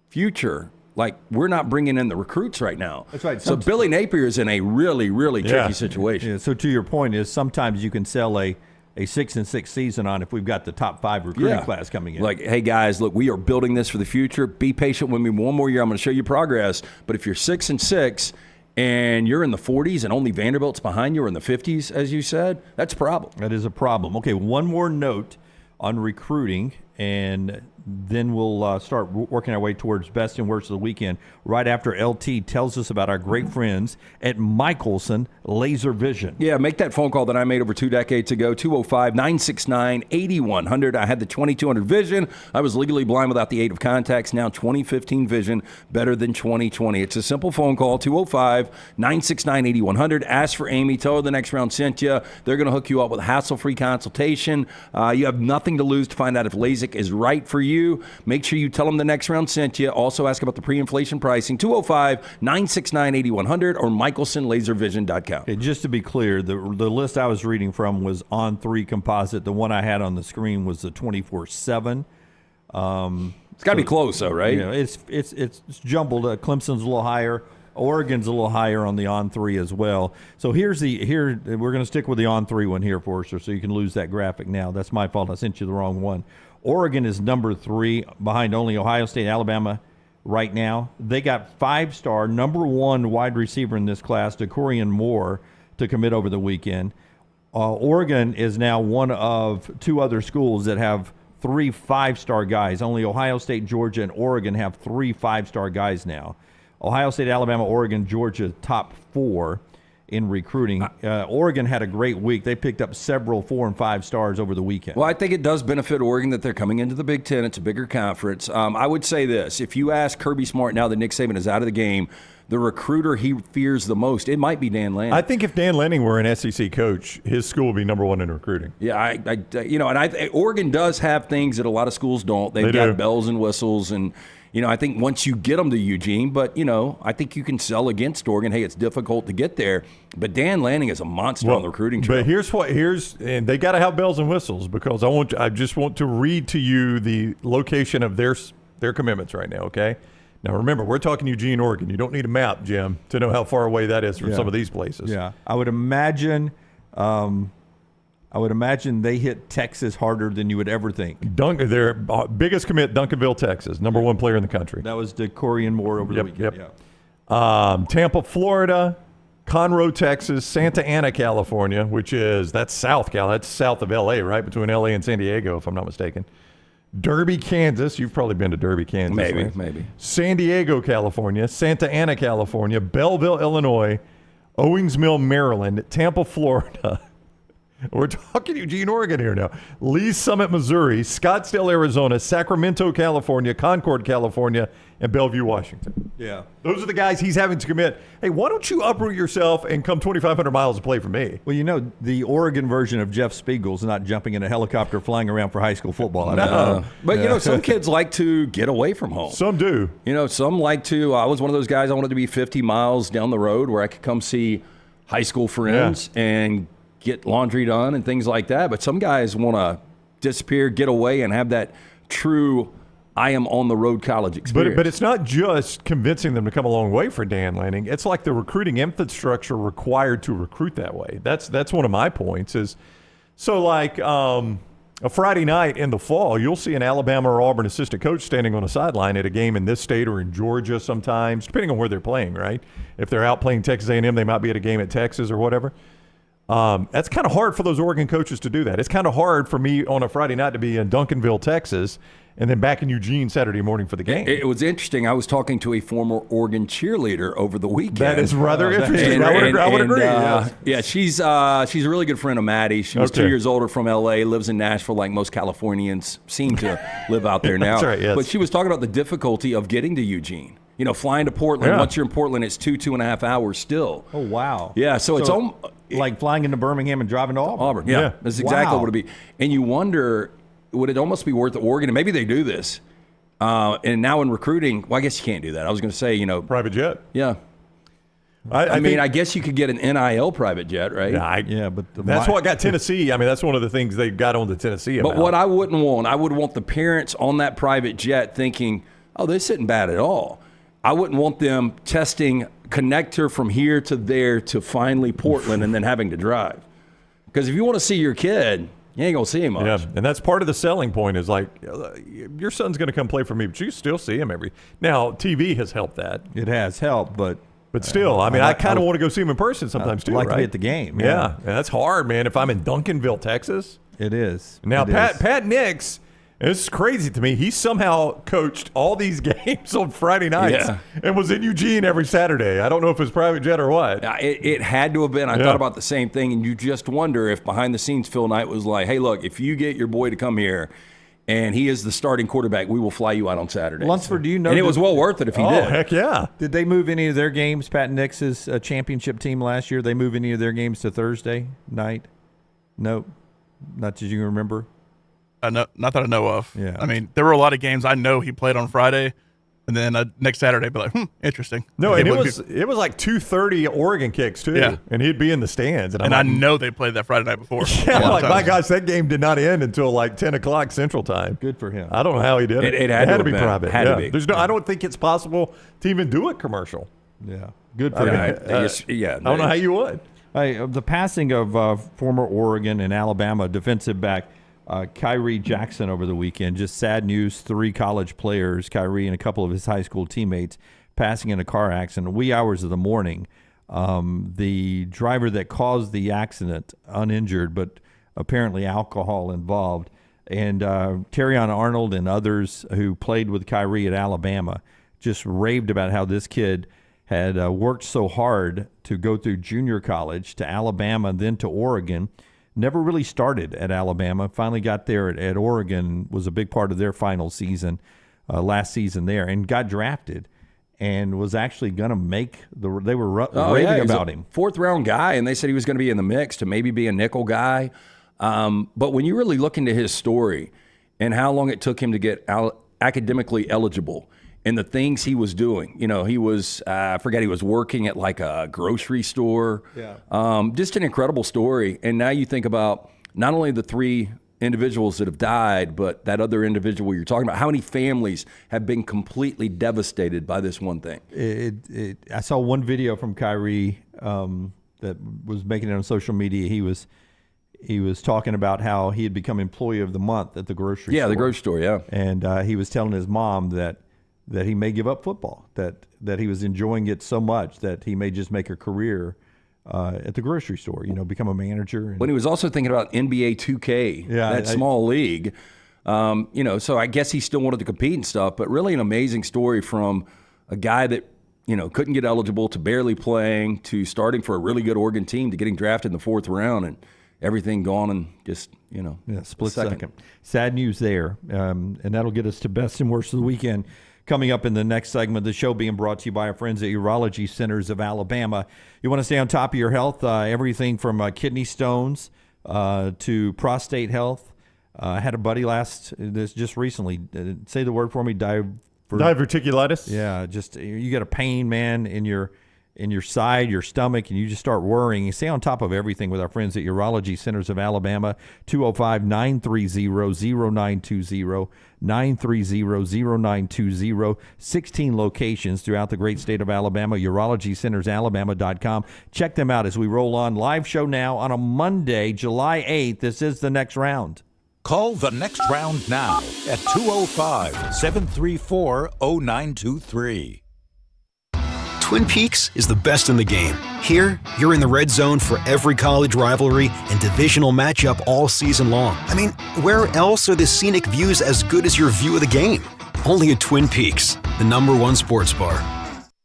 future, like, we're not bringing in the recruits right now. That's right. So Billy Napier is in a really, really tricky situation. Yeah. So to your point is, sometimes you can sell a 6-6 season on if we've got the top 5 recruiting class coming in. Like, hey guys, look, we are building this for the future. Be patient with me one more year. I'm going to show you progress. But if you're 6-6 and you're in the 40s and only Vanderbilt's behind you, or in the 50s, as you said, that's a problem. That is a problem. Okay, one more note on recruiting, and then we'll start working our way towards best and worst of the weekend right after LT tells us about our great friends at Michelson Laser Vision. Yeah, make that phone call that I made over 2 decades ago, 205-969-8100. I had the 2200 vision. I was legally blind without the aid of contacts. Now 2015 vision, better than 2020. It's a simple phone call, 205-969-8100. Ask for Amy. Tell her the next round sent you. They're going to hook you up with a hassle-free consultation. You have nothing to lose to find out if LASIK is right for you. Make sure you tell them the next round sent you. Also ask about the pre-inflation pricing, 205-969-8100 or michelsonlaservision.com. Okay, just to be clear, the list I was reading from was On3 composite. The one I had on the screen was the 24/7. It's got to be close, though, right? Yeah, it's jumbled. Clemson's a little higher. Oregon's a little higher on the On3 as well. So here we're going to stick with the On3 one here, Forrester, so you can lose that graphic now. That's my fault. I sent you the wrong one. Oregon is number 3, behind only Ohio State, Alabama, right now. They got 5-star, number 1 wide receiver in this class, Decorian Moore, to commit over the weekend. Oregon is now one of 2 other schools that have 3 5-star guys. Only Ohio State, Georgia, and Oregon have 3 5-star guys now. Ohio State, Alabama, Oregon, Georgia, top 4 in recruiting. Oregon had a great week. They picked up several 4 and 5 stars over the weekend. Well, I think it does benefit Oregon that they're coming into the Big Ten. It's a bigger conference. I would say this. If you ask Kirby Smart now that Nick Saban is out of the game, the recruiter he fears the most, it might be Dan Lanning. I think if Dan Lanning were an SEC coach, his school would be number 1 in recruiting. Yeah, Oregon does have things that a lot of schools don't. They've got bells and whistles, and I think once you get them to Eugene, but I think you can sell against Oregon. Hey, it's difficult to get there, but Dan Lanning is a monster on the recruiting trail. But and they got to have bells and whistles, because I just want to read to you the location of their commitments right now. Okay. Now, remember, we're talking Eugene, Oregon. You don't need a map, Jim, to know how far away that is from some of these places. Yeah, I would imagine they hit Texas harder than you would ever think. Their biggest commit, Duncanville, Texas, number 1 player in the country. That was Decorian Moore over the weekend. Yep. Tampa, Florida, Conroe, Texas, Santa Ana, California, that's South Cal. That's south of L.A., right, between L.A. and San Diego, if I'm not mistaken. Derby, Kansas. You've probably been to Derby, Kansas. Maybe. San Diego, California. Santa Ana, California. Belleville, Illinois. Owings Mill, Maryland. Tampa, Florida. We're talking Eugene, Oregon here now. Lee's Summit, Missouri. Scottsdale, Arizona. Sacramento, California. Concord, California. And Bellevue, Washington. Yeah. Those are the guys he's having to commit. Hey, why don't you uproot yourself and come 2,500 miles to play for me? Well, the Oregon version of Jeff Spiegel's not jumping in a helicopter flying around for high school football. But, some kids like to get away from home. Some do. Some like to. I was one of those guys, I wanted to be 50 miles down the road where I could come see high school friends and get laundry done and things like that. But some guys want to disappear, get away, and have that true I am on the road college experience. But it's not just convincing them to come a long way for Dan Lanning. It's like the recruiting infrastructure required to recruit that way. That's one of my points. A Friday night in the fall, you'll see an Alabama or Auburn assistant coach standing on a sideline at a game in this state or in Georgia sometimes, depending on where they're playing, right? If they're out playing Texas A&M, they might be at a game at Texas or whatever. That's kind of hard for those Oregon coaches to do that. It's kind of hard for me on a Friday night to be in Duncanville, Texas, and then back in Eugene Saturday morning for the game. It was interesting. I was talking to a former Oregon cheerleader over the weekend. That is rather interesting. I would agree. Yeah, she's a really good friend of Maddie. She was 2 years older, from L.A., lives in Nashville like most Californians seem to live out there now. That's right, yes. But she was talking about the difficulty of getting to Eugene. Flying to Portland. Yeah. Once you're in Portland, it's 2.5 hours still. Oh, wow. Yeah, so it's like flying into Birmingham and driving to Auburn. Yeah. That's exactly what it'd be. And you wonder, would it almost be worth it, Oregon? And maybe they do this. And now in recruiting, well, I guess you can't do that. I was going to say, private jet. Yeah. I guess you could get an NIL private jet, right? But that's what got Tennessee. That's one of the things they got on to Tennessee about. But what I wouldn't want, I would want the parents on that private jet thinking, oh, this isn't bad at all. I wouldn't want them testing connector from here to there to finally Portland and then having to drive. Because if you want to see your kid, you ain't going to see him much. Yeah, and that's part of the selling point is like, your son's going to come play for me, but you still see him Now, TV has helped that. It has helped, but still, I kind of want to go see him in person sometimes too, like right? to be at the game. Yeah, and that's hard, man. If I'm in Duncanville, Texas. It is. Now, Pat Nix, this is crazy to me. He somehow coached all these games on Friday nights and was in Eugene every Saturday. I don't know if it was private jet or what. It had to have been. I thought about the same thing, and you just wonder if behind the scenes Phil Knight was like, hey, look, if you get your boy to come here and he is the starting quarterback, we will fly you out on Saturday. Lunceford, do you know? And it was well worth it if he did. Oh, heck yeah. Did they move any of their games, Pat Nix's championship team last year, they move any of their games to Thursday night? Nope. Not that you can remember? Not that I know of. Yeah. There were a lot of games I know he played on Friday, and then next Saturday, be like, interesting. No, and it was like 2:30 Oregon kicks too. Yeah. And he'd be in the stands. And I know they played that Friday night before. Yeah, my gosh, that game did not end until like 10 o'clock Central Time. Good for him. I don't know how he did it. It had to be been. private. Had to be. There's I don't think it's possible to even do it commercial. Yeah. Good for him. I don't know how you would. The passing of former Oregon and Alabama defensive back Khyree Jackson over the weekend. Just sad news, 3 college players, Khyree and a couple of his high school teammates, passing in a car accident in the wee hours of the morning. The driver that caused the accident, uninjured, but apparently alcohol involved. And Terrion Arnold and others who played with Khyree at Alabama just raved about how this kid had worked so hard to go through junior college to Alabama, then to Oregon. Never really started at Alabama. Finally got there at Oregon, was a big part of their final season, last season there, and got drafted and was actually going to make the – they were raving about him. 4th-round guy, and they said he was going to be in the mix to maybe be a nickel guy. But when you really look into his story and how long it took him to get academically eligible and the things he was doing, he was, I forget, he was working at like a grocery store. Yeah. Just an incredible story. And now you think about not only the 3 individuals that have died, but that other individual you're talking about, how many families have been completely devastated by this one thing. I saw one video from Khyree that was making it on social media. He was talking about how he had become employee of the month at the grocery store. Yeah, the grocery store, yeah. And he was telling his mom that he may give up football, that he was enjoying it so much that he may just make a career at the grocery store, become a manager. When he was also thinking about NBA 2K, that small league. So I guess he still wanted to compete and stuff, but really an amazing story from a guy that, couldn't get eligible to barely playing to starting for a really good Oregon team to getting drafted in the 4th round and everything gone in just, split second. Sad news there. And that'll get us to best and worst of the weekend. Coming up in the next segment of the show, being brought to you by our friends at Urology Centers of Alabama. You want to stay on top of your health, everything from kidney stones to prostate health. I had a buddy just recently, say the word for me, diverticulitis. Yeah, just you get a pain, man, in your side, your stomach, and you just start worrying. You stay on top of everything with our friends at Urology Centers of Alabama, 205-930-0920, 930-0920, 16 locations throughout the great state of Alabama, urologycentersalabama.com. Check them out as we roll on. Live show now on a Monday, July 8th. This is The Next Round. Call The Next Round now at 205-734-0923. Twin Peaks is the best in the game. Here, you're in the red zone for every college rivalry and divisional matchup all season long. I mean, where else are the scenic views as good as your view of the game? Only at Twin Peaks, the #1 sports bar.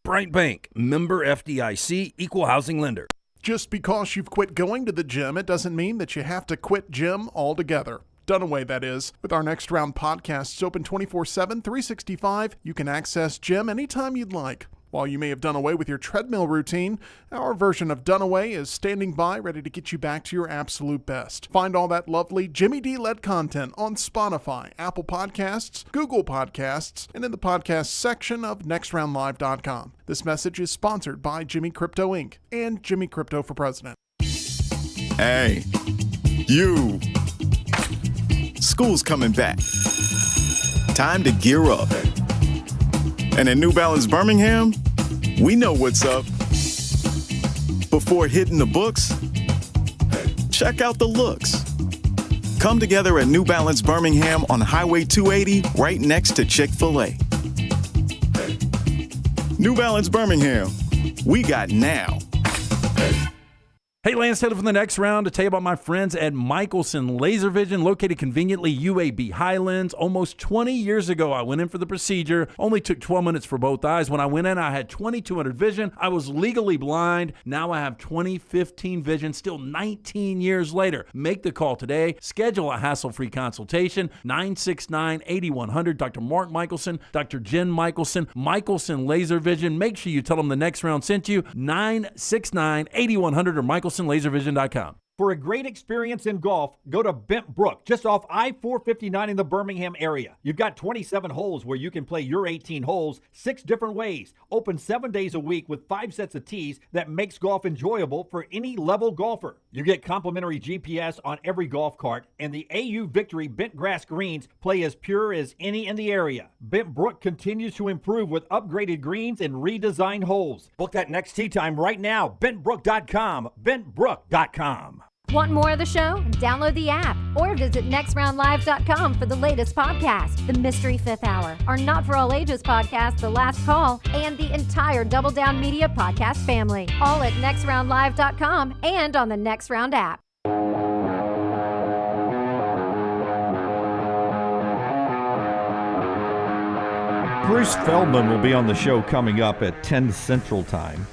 Bright Bank, member FDIC, equal housing lender. Just because you've quit going to the gym, it doesn't mean that you have to quit gym altogether. Dunaway, that is. With our Next Round podcasts open 24/7, 365, you can access gym anytime you'd like. While you may have done away with your treadmill routine, our version of Dunaway is standing by ready to get you back to your absolute best. Find all that lovely Jimmy D-led content on Spotify, Apple Podcasts, Google Podcasts, and in the podcast section of nextroundlive.com. This message is sponsored by Jimmy Crypto Inc. and Jimmy Crypto for President. Hey, you. School's coming back. Time to gear up. And at New Balance Birmingham, we know what's up. Before hitting the books, check out the looks. Come together at New Balance Birmingham on Highway 280, right next to Chick-fil-A. New Balance Birmingham, we got now. Hey, Lance Taylor from The Next Round to tell you about my friends at Michelson Laser Vision, located conveniently UAB Highlands. Almost 20 years ago, I went in for the procedure. Only took 12 minutes for both eyes. When I went in, I had 2200 vision. I was legally blind. Now I have 20/15 vision, still 19 years later. Make the call today. Schedule a hassle-free consultation. 969-8100. Dr. Mark Michelson, Dr. Jen Michelson, Michelson Laser Vision. Make sure you tell them The Next Round sent you. 969-8100 or MichelsonLaserVision.com. For a great experience in golf, go to Bent Brook, just off I-459 in the Birmingham area. You've got 27 holes where you can play your 18 holes 6 different ways. Open 7 days a week with 5 sets of tees that makes golf enjoyable for any level golfer. You get complimentary GPS on every golf cart, and the AU Victory bent grass greens play as pure as any in the area. Bent Brook continues to improve with upgraded greens and redesigned holes. Book that next tee time right now. BentBrook.com. BentBrook.com. Want more of the show? Download the app or visit nextroundlive.com for the latest podcast, The Mystery Fifth Hour, our Not For All Ages podcast, The Last Call, and the entire Double Down Media podcast family. All at nextroundlive.com and on the Next Round app. Bruce Feldman will be on the show coming up at 10 Central Time,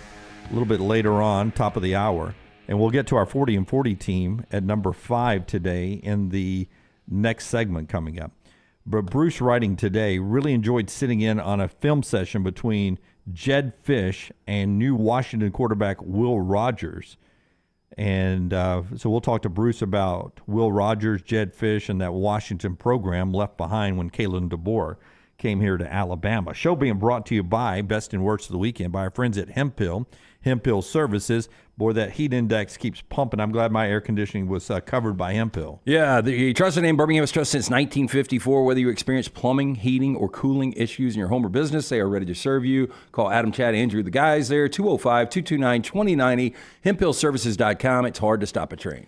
a little bit later on, top of the hour. And we'll get to our 40 and 40 team at number 5 today in the next segment coming up. But Bruce writing today, really enjoyed sitting in on a film session between Jedd Fisch and new Washington quarterback Will Rogers. And so we'll talk to Bruce about Will Rogers, Jedd Fisch, and that Washington program left behind when Kalen DeBoer came here to Alabama. Show being brought to you by Best and Worst of the Weekend by our friends at Hemp Hill Services. Boy, that heat index keeps pumping. I'm glad my air conditioning was covered by Hemp Hill. Yeah, the trusted name Birmingham has trusted since 1954. Whether you experience plumbing, heating, or cooling issues in your home or business, they are ready to serve you. Call Adam, Chad, Andrew, the guys there, 205-229-2090, hemphillservices.com. It's hard to stop a train.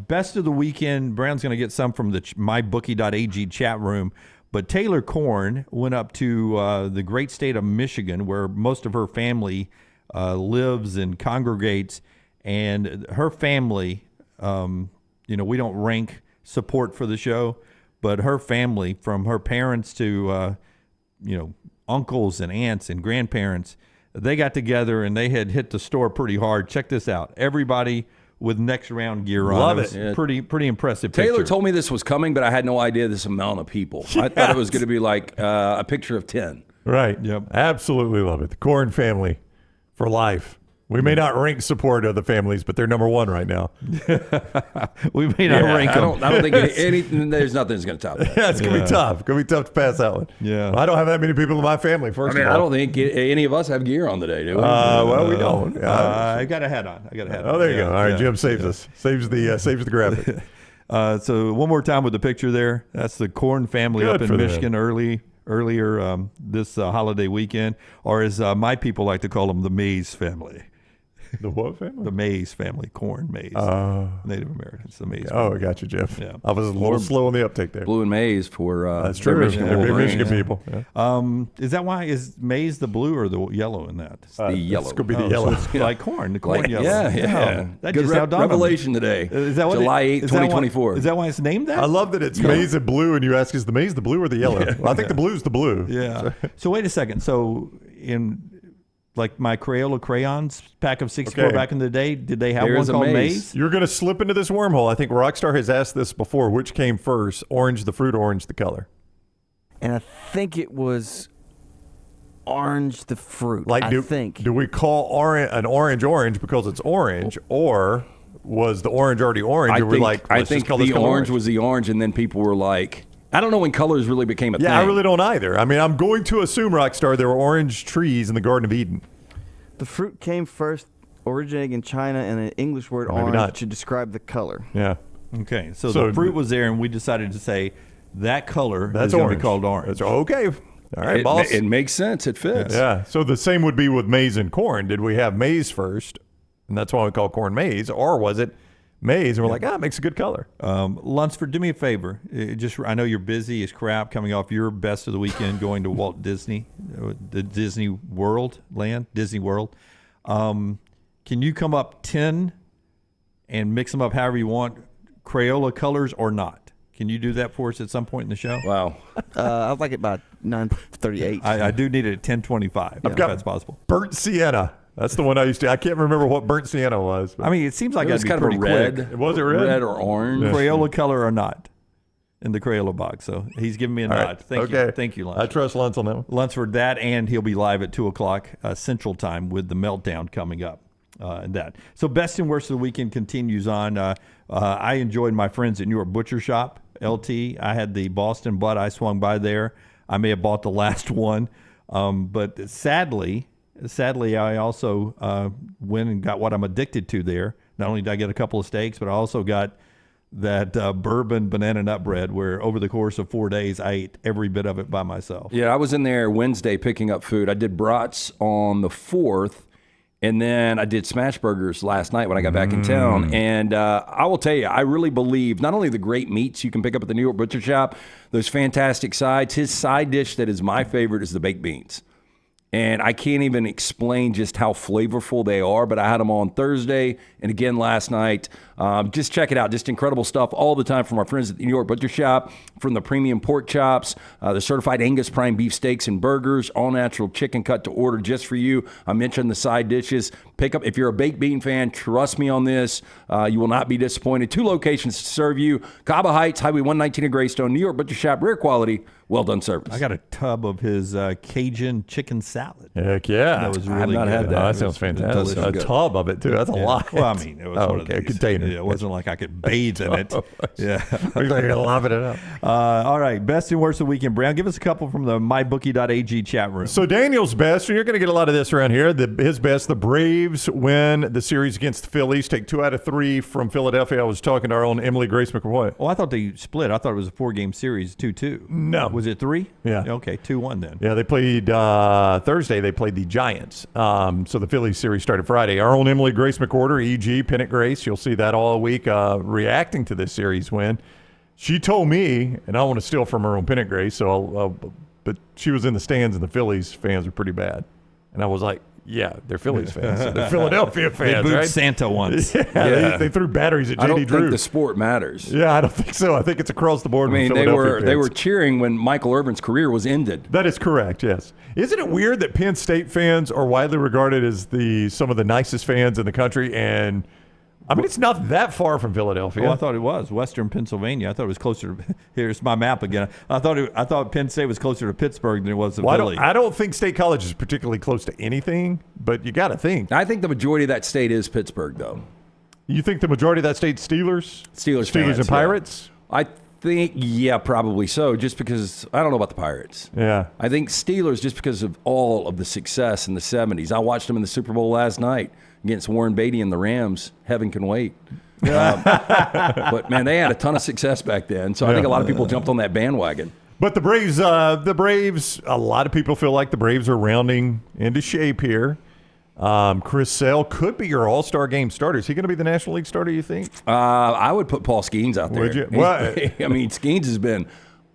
Best of the weekend. Brown's going to get some from the mybookie.ag chat room. But Taylor Korn went up to the great state of Michigan, where most of her family lives and congregates, and her family, we don't rank support for the show, but her family, from her parents to, uncles and aunts and grandparents, they got together and they had hit the store pretty hard. Check this out. Everybody with next round gear on. Love it. Was pretty impressive Taylor picture. told me this was coming, but I had no idea this amount of people. I thought it was going to be like a picture of 10. Right. Yep. Absolutely love it. The Korn family for life. We may not rank support of the families, but they're number one right now. We may not rank them. I don't think there's nothing that's going to top that. Yeah, it's going to be tough. It's going to be tough to pass that one. Yeah. Well, I don't have that many people in my family, first of all. I don't think any of us have gear on today, do we? Well, we don't. I got a hat on. Oh, there you go. All right, Jim saves us. Saves the graphic. So one more time with the picture there. That's the Korn family Good up for in them. Michigan earlier this holiday weekend, or as my people like to call them, the Mays family. The what family? The Mays family, Korn Mays. Native Americans, the Mays Oh, family. I got you, Jeff. Yeah. I was a little slow on the uptake there. Blue and maize for That's true. Michigan They're big Wolverines. Michigan people. Yeah. Is that why? Is Mays the blue or the yellow in that? The yellow. It's going to be the Oh, yellow. So it's like corn, the corn Like, yellow. yeah. That Good just outdone them. revelation today. Is that what July 8, is that why- 2024. Is that why it's named that? I love that it's maize and blue, and you ask, is the maize the blue or the yellow? Well, I think the blue's the blue. Yeah. So wait a second. So in like my Crayola crayons pack of 64 Okay. back in the day, did they have There's one a called maze. Maze? You're going to slip into this wormhole. I think Rockstar has asked this before. Which came first, orange the fruit, orange the color? And I think it was orange the fruit. Do we call an orange because it's orange, or was the orange already orange? and we're like, I let's think just call this the color orange was the orange, and then people were like, I don't know when colors really became a thing. Yeah, I really don't either. I mean, I'm going to assume, Rockstar, there were orange trees in the Garden of Eden. The fruit came first, originating in China, and an English word Maybe orange not. to describe the color. Yeah. Okay. So So- the fruit was there, and we decided to say that color That's is going to orange. be called orange. That's okay. All right, It, boss. it makes sense. It fits. Yeah. So the same would be with maize and corn. Did we have maize first, and that's why we call corn maize, or was it maize, and we're like, it makes a good color? Lunceford, do me a favor. I know you're busy as crap coming off your best of the weekend going to Walt Disney, the Disney World. Can you come up 10 and mix them up however you want, Crayola colors or not? Can you do that for us at some point in the show? Wow. I'd like it by 9:38. I do need it at 10:25 if got that's possible. Burnt sienna. That's the one I used to. I can't remember what burnt sienna was. I mean, it seems like It was that'd be kind of pretty a red. quick. Was it red? Red or orange. Yeah. Crayola color or not in the Crayola box. So he's giving me a All nod. right. Thank you. Thank you, I Lunceford. trust Luntz on that one. Lunceford, that, and he'll be live at 2 o'clock Central Time with the Meltdown coming up. And that. So best and worst of the weekend continues on. I enjoyed my friends at New York Butcher Shop, LT. I had the Boston butt. I swung by there. I may have bought the last one. But sadly, I also went and got what I'm addicted to there. Not only did I get a couple of steaks, but I also got that bourbon banana nut bread where over the course of 4 days, I ate every bit of it by myself. Yeah, I was in there Wednesday picking up food. I did brats on the 4th, And then I did smash burgers last night when I got back in town. And I will tell you, I really believe not only the great meats you can pick up at the New York Butcher Shop, those fantastic sides, his side dish that is my favorite is the baked beans. And I can't even explain just how flavorful they are, but I had them on Thursday and again last night. Just check it out. Just incredible stuff all the time from our friends at the New York Butcher Shop, from the premium pork chops, the certified Angus prime beef steaks and burgers, all natural chicken cut to order just for you. I mentioned the side dishes. Pick up, if you're a baked bean fan, trust me on this. You will not be disappointed. 2 locations to serve you. Cabo Heights, Highway 119 in Greystone, New York Butcher Shop, rare quality, well done service. I got a tub of his Cajun chicken salad. Heck yeah. That was I have really not good. had that. That sounds fantastic. A tub of it, too. That's a lot. Well, I mean, it was one of a these. container. It wasn't like I could bathe in it. Yeah. You're lobbing it up. All right. Best and worst of the weekend. Brown, give us a couple from the mybookie.ag chat room. So Daniel's best, and you're going to get a lot of this around here. His best, the Braves win the series against the Phillies, take 2 out of 3 from Philadelphia. I was talking to our own Emily Grace McWhorter. Oh, I thought they split. I thought it was a 4-game series, 2-2. No. Was it 3? Yeah. Okay, 2-1 then. Yeah, they played Thursday. They played the Giants. So the Phillies series started Friday. Our own Emily Grace McWhorter, EG, Pennant Grace. You'll see that all week reacting to this series win. She told me, and I want to steal from her own Pennant Grace, but she was in the stands and the Phillies fans were pretty bad. And I was like, yeah, they're Phillies fans. So they're Philadelphia fans, They booed right? Santa once. Yeah. They threw batteries at I J.D. don't Drew. think the sport matters. Yeah, I don't think so. I think it's across the board. I mean, with they Philadelphia were fans. cheering when Michael Irvin's career was ended. That is correct, yes. Isn't it weird that Penn State fans are widely regarded as some of the nicest fans in the country? And I mean, it's not that far from Philadelphia. Oh, I thought it was Western Pennsylvania. I thought it was closer to. Here's my map again. I thought Penn State was closer to Pittsburgh than it was to Philly. I don't think State College is particularly close to anything, but you got to think. I think the majority of that state is Pittsburgh, though. You think the majority of that state Steelers? Steelers fans, and Pirates? Yeah. I think, yeah, probably so, just because I don't know about the Pirates. Yeah. I think Steelers just because of all of the success in the 70s. I watched them in the Super Bowl last night against Warren Beatty and the Rams. Heaven can wait. But, man, they had a ton of success back then, so I think a lot of people jumped on that bandwagon. But the Braves, a lot of people feel like the Braves are rounding into shape here. Chris Sale could be your All-Star game starter. Is he going to be the National League starter, you think? I would put Paul Skeens out there. Would you? Well, I mean, Skeens has been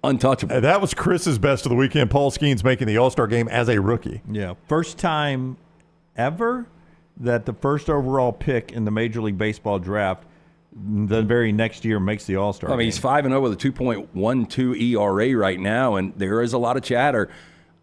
untouchable. That was Chris's best of the weekend. Paul Skeens making the All-Star game as a rookie. Yeah. First time ever that the first overall pick in the Major League Baseball draft the very next year makes the All-Star I mean, game. he's 5-0 with a 2.12 ERA right now, and there is a lot of chatter.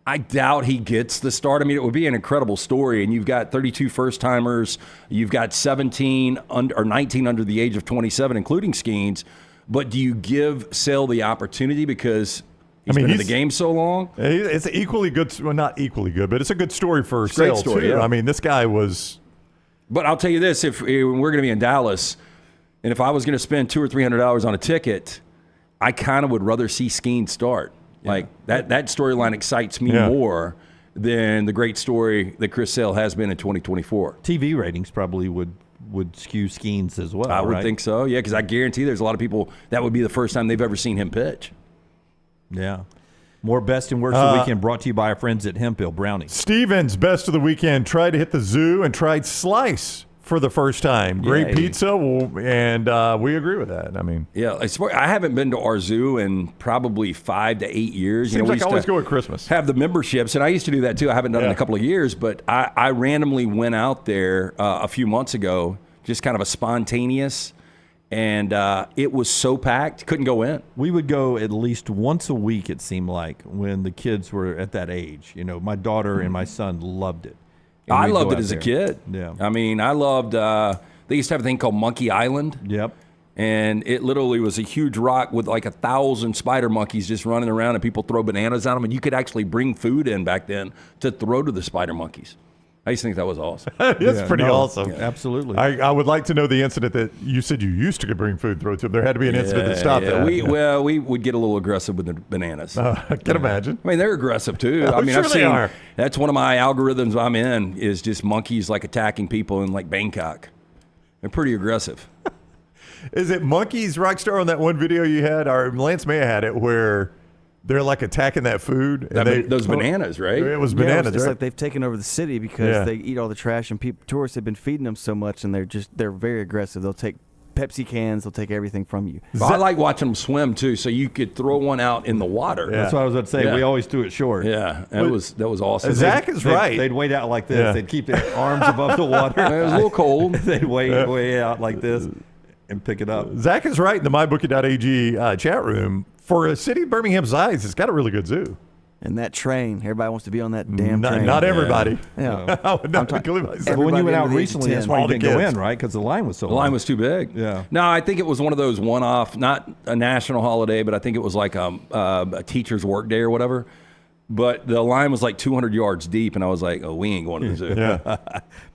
I doubt he gets the start. I mean, it would be an incredible story, and you've got 32 first-timers. You've got 19 under the age of 27, including Skeens. But do you give Sale the opportunity because he's been in the game so long? It's equally good. Well, not equally good, but it's a good story for Sale, great story, too. yeah. I mean, this guy was... But I'll tell you this, if we're going to be in Dallas, and if I was going to spend $200 or $300 on a ticket, I kind of would rather see Skeens start. Yeah. Like, that storyline excites me more than the great story that Chris Sale has been in 2024. TV ratings probably would skew Skeens as well, I would right? think so, yeah, because I guarantee there's a lot of people that would be the first time they've ever seen him pitch. Yeah. More best and worst of the weekend brought to you by our friends at Hemphill Brownie. Stevens, best of the weekend, tried to hit the zoo and tried Slice for the first time. Great pizza, and we agree with that. I mean, yeah, I haven't been to our zoo in probably 5 to 8 years. Seems like I always go at Christmas. Have the memberships, and I used to do that too. I haven't done it in a couple of years, but I randomly went out there a few months ago, just kind of a spontaneous. And it was so packed, couldn't go in. We would go at least once a week, it seemed like, when the kids were at that age. You know, my daughter and my son loved it. And I we'd loved go it out as a there. kid. Yeah. I mean, I loved, they used to have a thing called Monkey Island. Yep. And it literally was a huge rock with like 1,000 spider monkeys just running around, and people throw bananas at them. And you could actually bring food in back then to throw to the spider monkeys. I used to think that was awesome. That's pretty awesome. Yeah, absolutely. I would like to know the incident that you said you used to bring food through to them. There had to be an incident that stopped that. We would get a little aggressive with the bananas. I can imagine. I mean, they're aggressive too. Oh, I mean, sure I've they seen, are. That's one of my algorithms I'm in is just monkeys like attacking people in like Bangkok. They're pretty aggressive. Is it monkeys, Rockstar, on that one video you had? Or Lance may have had it where they're like attacking that food. Those bananas, right? It was bananas. It's right? like they've taken over the city because they eat all the trash, and tourists have been feeding them so much, and they're very aggressive. They'll take Pepsi cans, they'll take everything from you. I like watching them swim too, so you could throw one out in the water. That's what I was going to say. We always do it short. Yeah, that was awesome. Zach is right. They'd wait out like this. Yeah. They'd keep their arms above the water. It was a little cold. They'd way out like this and pick it up. Zach is right in the mybookie.ag chat room. For a city of Birmingham size, it's got a really good zoo. And that train, everybody wants to be on that damn train. Not everybody. Yeah. I would not include myself. But when you went out recently, that's why you didn't go kids. in, right? Because the line was so long. The line was too big. Yeah. No, I think it was one of those one-off, not a national holiday, but I think it was like a teacher's work day or whatever. But the line was like 200 yards deep, and I was like, oh, we ain't going to the zoo. Yeah.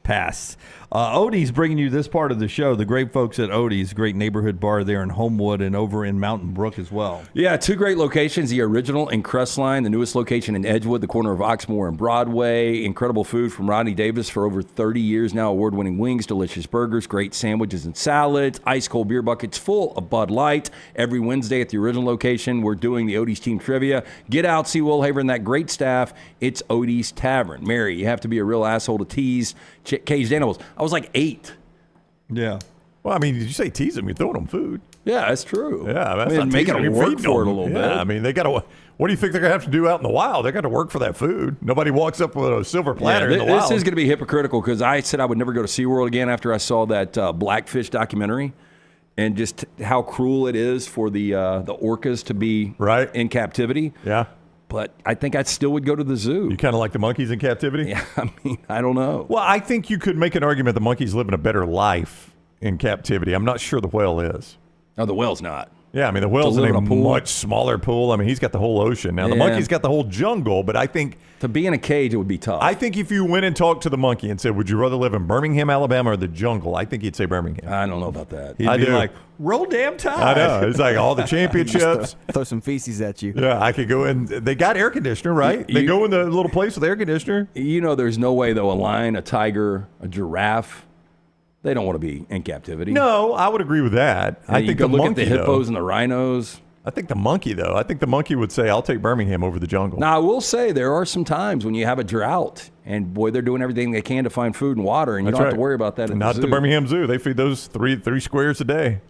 Pass. Odie's bringing you this part of the show. The great folks at Odie's, great neighborhood bar there in Homewood and over in Mountain Brook as well. Yeah, two great locations, the original in Crestline, the newest location in Edgewood, the corner of Oxmoor and Broadway. Incredible food from Rodney Davis for over 30 years now. Award-winning wings, delicious burgers, great sandwiches and salads, ice-cold beer buckets full of Bud Light. Every Wednesday at the original location, we're doing the Odie's Team Trivia. Get out, see Will Haver and that great staff. It's Odie's Tavern. Mary, you have to be a real asshole to tease caged animals. I was like 8. Yeah. Well, I mean, did you say tease them? You're throwing them food. Yeah, that's true. Yeah, I mean, making them work for it a little bit. I mean, they got to. What do you think they're gonna have to do out in the wild? They got to work for that food. Nobody walks up with a silver platter in the wild. This is going to be hypocritical because I said I would never go to SeaWorld again after I saw that Blackfish documentary, and just how cruel it is for the orcas to be in captivity. Yeah. But I think I still would go to the zoo. You kind of like the monkeys in captivity? Yeah, I mean, I don't know. Well, I think you could make an argument the monkeys living a better life in captivity. I'm not sure the whale is. No, the whale's not. Yeah, I mean, the whale's in a much smaller pool. I mean, he's got the whole ocean. Now, the monkey's got the whole jungle, but I think... To be in a cage, it would be tough. I think if you went and talked to the monkey and said, would you rather live in Birmingham, Alabama, or the jungle? I think he'd say Birmingham. I don't know about that. He'd be like, roll damn tide. I know. It's like all the championships. Throw some feces at you. Yeah, I could go in. They got air conditioner, right? They go in the little place with air conditioner. You know, there's no way, though, a lion, a tiger, a giraffe... They don't want to be in captivity. No, I would agree with that. I think the look monkey, at the hippos and the rhinos. I think the monkey, though. I think the monkey would say, I'll take Birmingham over the jungle. Now, I will say there are some times when you have a drought, and boy, they're doing everything they can to find food and water, and you don't have to worry about that at Not the zoo. the Birmingham Zoo. They feed those three squares a day.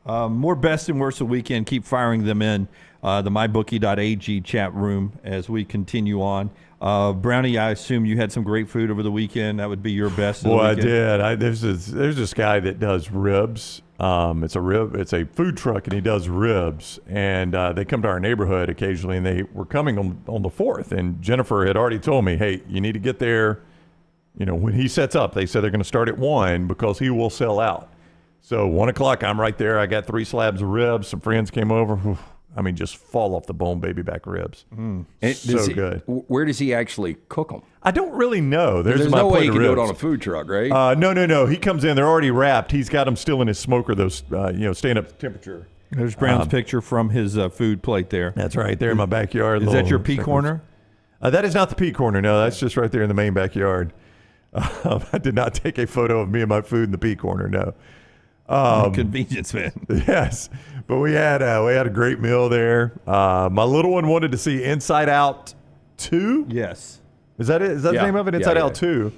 More best and worst of the weekend. Keep firing them in the mybookie.ag chat room as we continue on. Brownie, I assume you had some great food over the weekend. That would be your best. Well, I did. There's this guy that does ribs. It's a food truck, and he does ribs. And they come to our neighborhood occasionally, and they were coming on the 4th. And Jennifer had already told me, hey, you need to get there. You know, when he sets up, they said they're going to start at 1 because he will sell out. So 1 o'clock, I'm right there. I got 3 slabs of ribs. Some friends came over. I mean, just fall off the bone, baby back ribs. So good. Where does he actually cook them? I don't really know. There's no way he can do it on a food truck, right? No. He comes in. They're already wrapped. He's got them still in his smoker, those, staying up to temperature. There's Brown's picture from his food plate there. That's right there in my backyard. Is that your pea corner? That is not the pea corner. No, that's just right there in the main backyard. I did not take a photo of me and my food in the pea corner, no. Convenience, man. Yes, but we had a great meal there. My little one wanted to see Inside Out 2. Yes, is that it? Is that the name of it? Inside Out 2.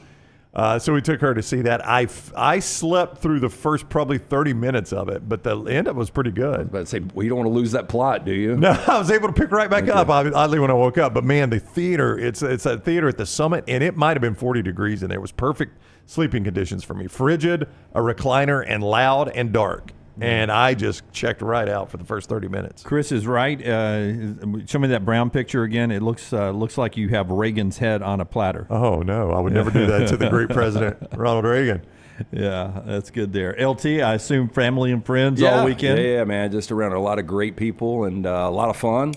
So we took her to see that. I slept through the first probably 30 minutes of it, but the end up was pretty good. But say, well, you don't want to lose that plot, do you? No, I was able to pick right back up. Oddly, when I woke up, but man, the theater. It's a theater at the Summit, and it might have been 40 degrees in there. It was perfect sleeping conditions for me. Frigid, a recliner, and loud and dark. And I just checked right out for the first 30 minutes. Chris is right. Show me that brown picture again. It looks like you have Reagan's head on a platter. Oh, no. I would never do that to the great president, Ronald Reagan. Yeah, that's good there. LT, I assume family and friends all weekend? Yeah, man. Just around a lot of great people and a lot of fun.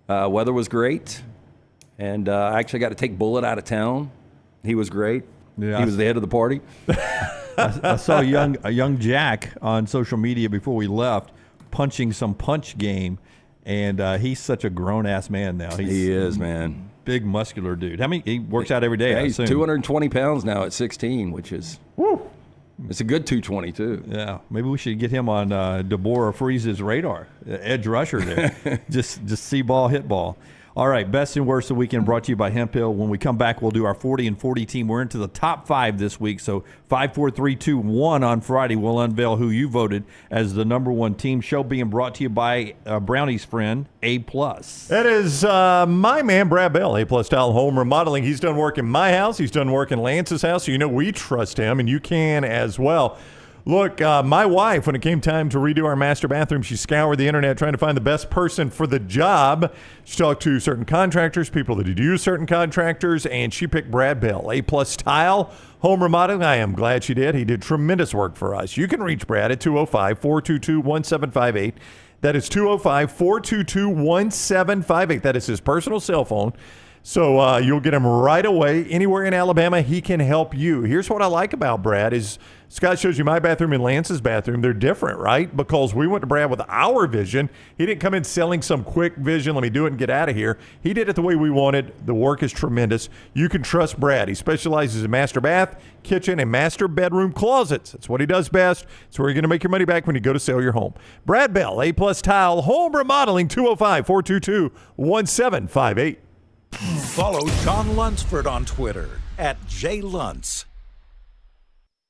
Weather was great. And I actually got to take Bullet out of town. He was great. Yeah, he was the head of the party. I saw a young Jack on social media before we left punching some punch game, and he's such a grown-ass man now. He is, man. Big, muscular dude. He works out every day, I he's assume. 220 pounds now at 16, which is... Woo. It's a good 220 too. Yeah, maybe we should get him on Deborah Freeze's radar, edge rusher there. just see ball, hit ball. All right, best and worst of the weekend brought to you by Hemp Hill. When we come back, we'll do our 40 and 40 team. We're into the top 5 this week, so 5, 4, 3, 2, 1 on Friday. We'll unveil who you voted as the number 1 team. Show being brought to you by Brownie's friend, A+. That is my man, Brad Bell, A+ Tile Home Remodeling. He's done work in my house. He's done work in Lance's house, so you know we trust him, and you can as well. Look, my wife, when it came time to redo our master bathroom, she scoured the internet trying to find the best person for the job. She talked to certain contractors, people that had used certain contractors, and she picked Brad Bell, A+ Tile Home Remodeling. I am glad she did. He did tremendous work for us. You can reach Brad at 205-422-1758. That is 205-422-1758. That is his personal cell phone. So you'll get him right away. Anywhere in Alabama, he can help you. Here's what I like about Brad is Scott shows you my bathroom and Lance's bathroom. They're different, right? Because we went to Brad with our vision. He didn't come in selling some quick vision. Let me do it and get out of here. He did it the way we wanted. The work is tremendous. You can trust Brad. He specializes in master bath, kitchen, and master bedroom closets. That's what he does best. It's where you're going to make your money back when you go to sell your home. Brad Bell, A+ Tile Home Remodeling, 205-422-1758. Follow Jon Lunceford on Twitter at jlunce.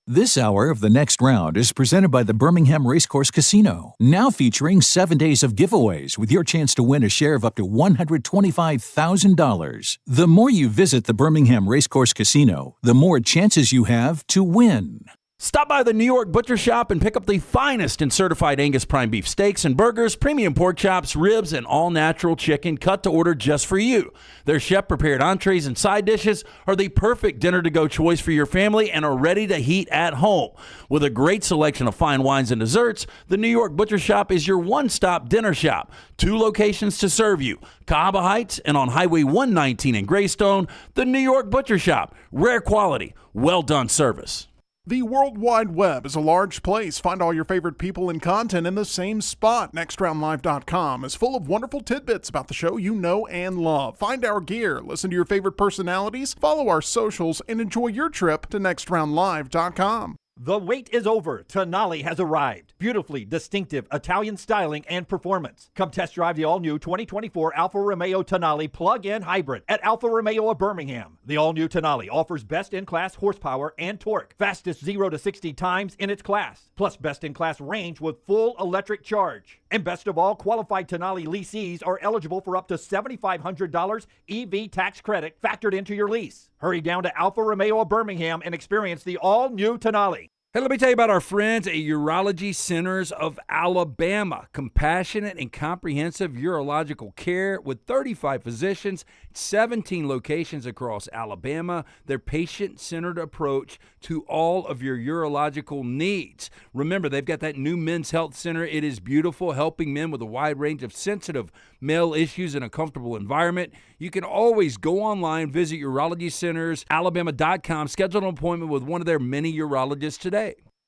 This hour of The Next Round is presented by the Birmingham Racecourse Casino, now featuring 7 days of giveaways with your chance to win a share of up to $125,000. The more you visit the Birmingham Racecourse Casino, the more chances you have to win. Stop by the New York Butcher Shop and pick up the finest in certified Angus prime beef steaks and burgers, premium pork chops, ribs, and all-natural chicken cut to order just for you. Their chef-prepared entrees and side dishes are the perfect dinner-to-go choice for your family and are ready to heat at home. With a great selection of fine wines and desserts, the New York Butcher Shop is your one-stop dinner shop. 2 locations to serve you, Cahaba Heights and on Highway 119 in Greystone. The New York Butcher Shop, rare quality, well-done service. The World Wide Web is a large place. Find all your favorite people and content in the same spot. NextRoundLive.com is full of wonderful tidbits about the show you know and love. Find our gear, listen to your favorite personalities, follow our socials, and enjoy your trip to NextRoundLive.com. The wait is over. Tonali has arrived. Beautifully distinctive Italian styling and performance. Come test drive the all-new 2024 Alfa Romeo Tonali plug-in hybrid at Alfa Romeo of Birmingham. The all-new Tonali offers best-in-class horsepower and torque, fastest 0 to 60 times in its class, plus best-in-class range with full electric charge. And best of all, qualified Tonali leasees are eligible for up to $7,500 EV tax credit factored into your lease. Hurry down to Alfa Romeo of Birmingham and experience the all-new Tonali. Hey, let me tell you about our friends at Urology Centers of Alabama. Compassionate and comprehensive urological care with 35 physicians, 17 locations across Alabama. Their patient-centered approach to all of your urological needs. Remember, they've got that new men's health center. It is beautiful, helping men with a wide range of sensitive male issues in a comfortable environment. You can always go online, visit urologycentersalabama.com, schedule an appointment with one of their many urologists today.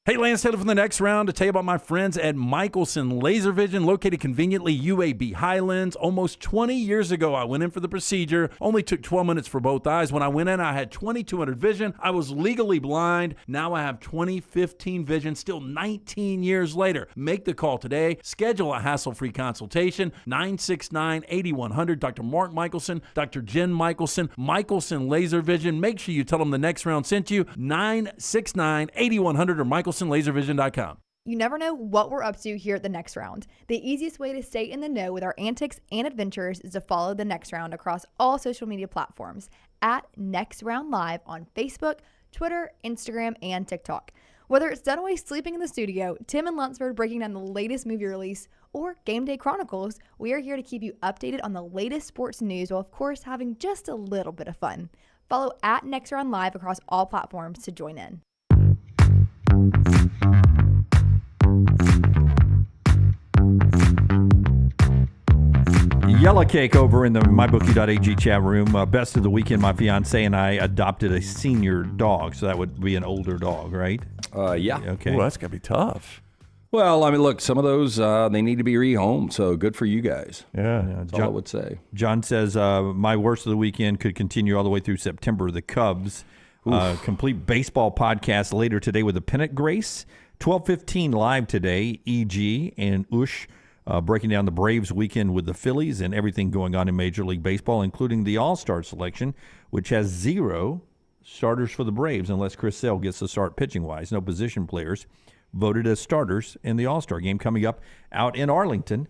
Hey, Lance Taylor from The Next Round to tell you about my friends at Michelson Laser Vision, located conveniently UAB Highlands. Almost 20 years ago, I went in for the procedure. Only took 12 minutes for both eyes. When I went in, I had 2200 vision. I was legally blind. Now I have 20/15 vision, still 19 years later. Make the call today. Schedule a hassle-free consultation. 969-8100. Dr. Mark Michelson, Dr. Jen Michelson, Michelson Laser Vision. Make sure you tell them The Next Round sent you. 969-8100 or MichelsonLaserVision.com. You never know what we're up to here at The Next Round. The easiest way to stay in the know with our antics and adventures is to follow The Next Round across all social media platforms at Next Round Live on Facebook, Twitter, Instagram, and TikTok. Whether it's Dunaway sleeping in the studio, Tim and Lunceford breaking down the latest movie release, or Game Day Chronicles, we are here to keep you updated on the latest sports news while, of course, having just a little bit of fun. Follow at Next Round Live across all platforms to join in. Yellow Cake over in the mybookie.ag chat room. Best of the weekend, my fiance and I adopted a senior dog, so that would be an older dog, right? Yeah. Okay. Ooh, that's going to be tough. Well, I mean, look, some of those, they need to be rehomed, so good for you guys. Yeah. That's all I would say. John says, my worst of the weekend could continue all the way through September. The Cubs Complete baseball podcast later today with the Pennant Grace. 12:15 live today, EG and Ush breaking down the Braves weekend with the Phillies and everything going on in Major League Baseball, including the All-Star selection, which has 0 starters for the Braves unless Chris Sale gets to start pitching-wise. No position players voted as starters in the All-Star game coming up out in Arlington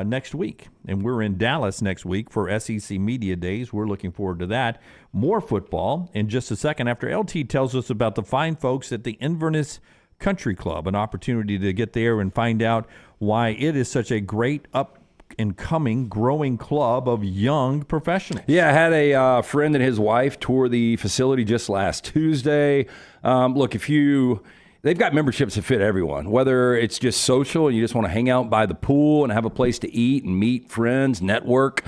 next week. And we're in Dallas next week for SEC Media Days. We're looking forward to that. More football in just a second after LT tells us about the fine folks at the Inverness Country Club, an opportunity to get there and find out why it is such a great up-and-coming, growing club of young professionals. Yeah, I had a friend and his wife tour the facility just last Tuesday. Look, they've got memberships that fit everyone, whether it's just social and you just want to hang out by the pool and have a place to eat and meet friends, network.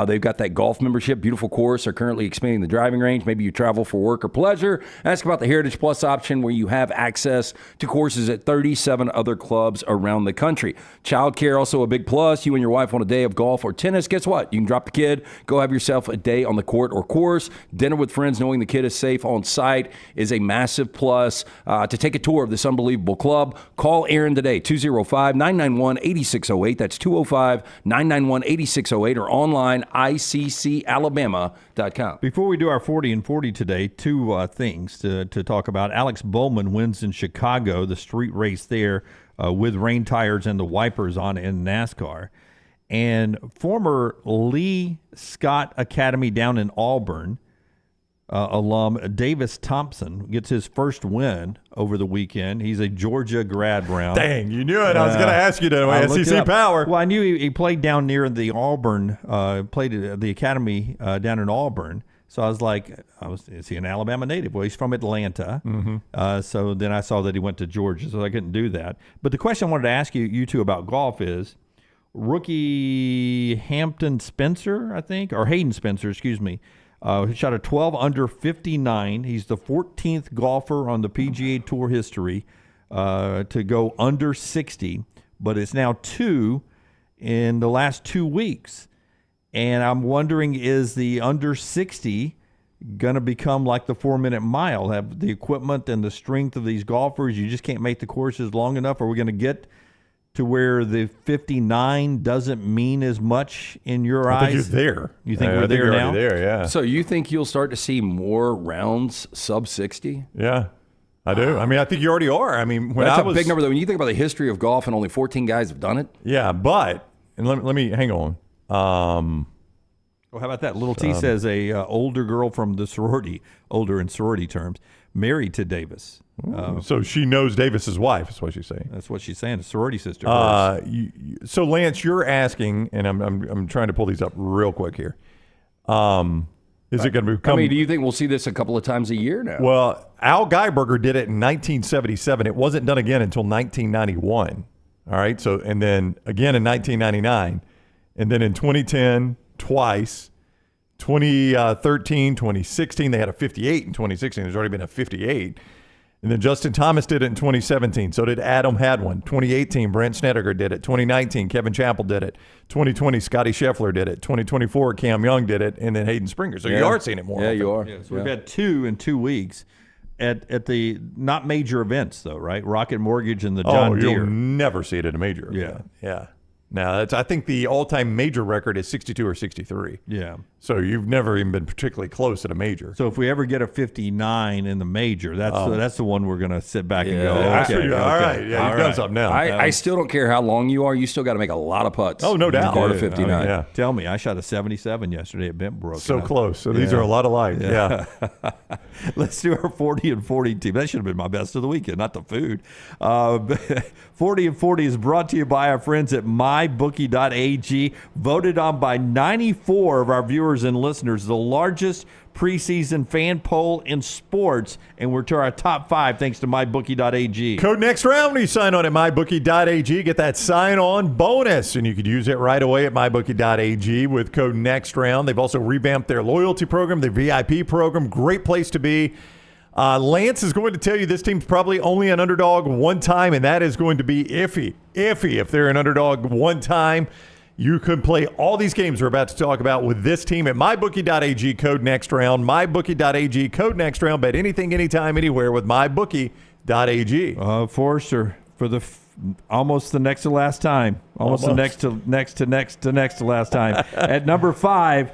They've got that golf membership, beautiful course. They're currently expanding the driving range. Maybe you travel for work or pleasure. Ask about the Heritage Plus option where you have access to courses at 37 other clubs around the country. Childcare, also a big plus. You and your wife want a day of golf or tennis. Guess what? You can drop the kid, go have yourself a day on the court or course. Dinner with friends, knowing the kid is safe on site is a massive plus. To take a tour of this unbelievable club, call Aaron today, 205-991-8608. That's 205-991-8608 or online, iccalabama.com. Before we do our 40 and 40 today, two things to talk about. Alex Bowman wins in Chicago, the street race there with rain tires and the wipers on in NASCAR. And former Lee Scott Academy down in Auburn alum Davis Thompson gets his first win over the weekend. He's a Georgia grad, Brown. Dang, you knew it. I was going to ask you that. SEC Power. Well, I knew he played down near the Auburn, played at the academy down in Auburn. So I was like, is he an Alabama native? Well, he's from Atlanta. Mm-hmm. So then I saw that he went to Georgia, so I couldn't do that. But the question I wanted to ask you two about golf is, rookie Hayden Spencer, excuse me, shot a 12 under 59. He's the 14th golfer on the PGA Tour history to go under 60, but it's now 2 in the last 2 weeks. And I'm wondering, is the under 60 going to become like the 4-minute mile? Have the equipment and the strength of these golfers, you just can't make the courses long enough? Are we going to get to where the 59 doesn't mean as much in your eyes? I think you're there. You think we're there now? There, yeah. So you think you'll start to see more rounds sub 60? Yeah, I do. I mean, I think you already are. I mean, that's a big number, though. When you think about the history of golf and only 14 guys have done it. Yeah, but, and let me hang on. Well, how about that? Little T says a older girl from the sorority, older in sorority terms, married to Davis. So she knows Davis's wife, is what she's saying. That's what she's saying. A sorority sister. So Lance, you're asking, and I'm trying to pull these up real quick here. Is it going to become? I mean, do you think we'll see this a couple of times a year now? Well, Al Geiberger did it in 1977. It wasn't done again until 1991. All right. So, and then again in 1999, and then in 2010 twice. 2013, 2016, they had a 58 in 2016. There's already been a 58. And then Justin Thomas did it in 2017. So did Adam Hadwin. 2018, Brent Snedeker did it. 2019, Kevin Chappell did it. 2020, Scotty Scheffler did it. 2024, Cam Young did it. And then Hayden Springer. So you are seeing it more. Yeah, often. you are. Yeah, so we've had 2 in 2 weeks at the not major events, though, right? Rocket Mortgage and the John Deere. You'll never see it at a major event. Yeah. Now, I think the all-time major record is 62 or 63. Yeah. So you've never even been particularly close at a major. So if we ever get a 59 in the major, that's the one we're going to sit back and go, okay. All right. Yeah, you've done something now. I still don't care how long you are. You still got to make a lot do putts. Oh, no doubt. To 59. Yeah. Tell me, I shot a 77 yesterday at Bentbrook. So close. So these are a lot alike. Yeah. Let's do our 40 and 40 team. That should have been my best of the weekend, not the food. 40 and 40 is brought to you by our friends at mybookie.ag, voted on by 94 of our viewers and listeners, the largest preseason fan poll in sports, and we're to our top 5 thanks to mybookie.ag. Code next round when you sign on at mybookie.ag. Get that sign-on bonus, and you could use it right away at mybookie.ag with code next round. They've also revamped their loyalty program, their VIP program. Great place to be. Lance is going to tell you this team's probably only an underdog one time, and that is going to be iffy if they're an underdog one time. You can play all these games we're about to talk about with this team at mybookie.ag, code next round. Mybookie.ag, code next round. Bet anything, anytime, anywhere with mybookie.ag. Forster, for almost the next to last time. Almost the next to last time. At number 5,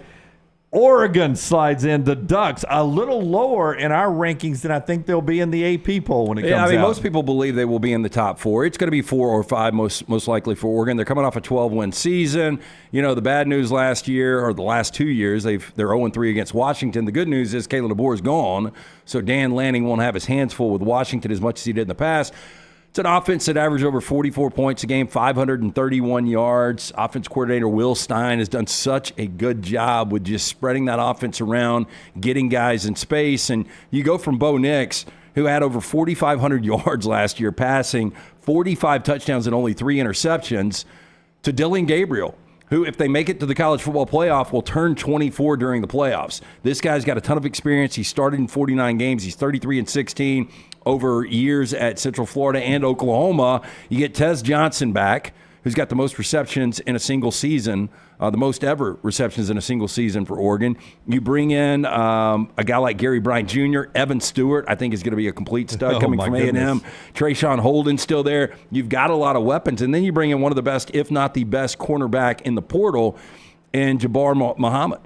Oregon slides in. The Ducks a little lower in our rankings than I think they'll be in the AP poll when it comes out. I mean, most people believe they will be in the top 4. It's going to be 4 or 5 most likely for Oregon. They're coming off a 12-win season. You know, the bad news last year, or the last 2 years, they're 0-3 against Washington. The good news is Kalen DeBoer is gone, so Dan Lanning won't have his hands full with Washington as much as he did in the past. It's an offense that averaged over 44 points a game, 531 yards. Offense coordinator Will Stein has done such a good job with just spreading that offense around, getting guys in space. And you go from Bo Nix, who had over 4,500 yards last year passing, 45 touchdowns and only 3 interceptions, to Dillon Gabriel, who, if they make it to the college football playoff, will turn 24 during the playoffs. This guy's got a ton of experience. He started in 49 games. He's 33-16 over years at Central Florida and Oklahoma. You get Tez Johnson back, who's got the most receptions in a single season, the most ever receptions in a single season for Oregon. You bring in a guy like Gary Bryant Jr., Evan Stewart, I think is going to be a complete stud coming from A&M. Trayshawn Holden's still there. You've got a lot of weapons. And then you bring in one of the best, if not the best, cornerback in the portal in Jabbar Muhammad.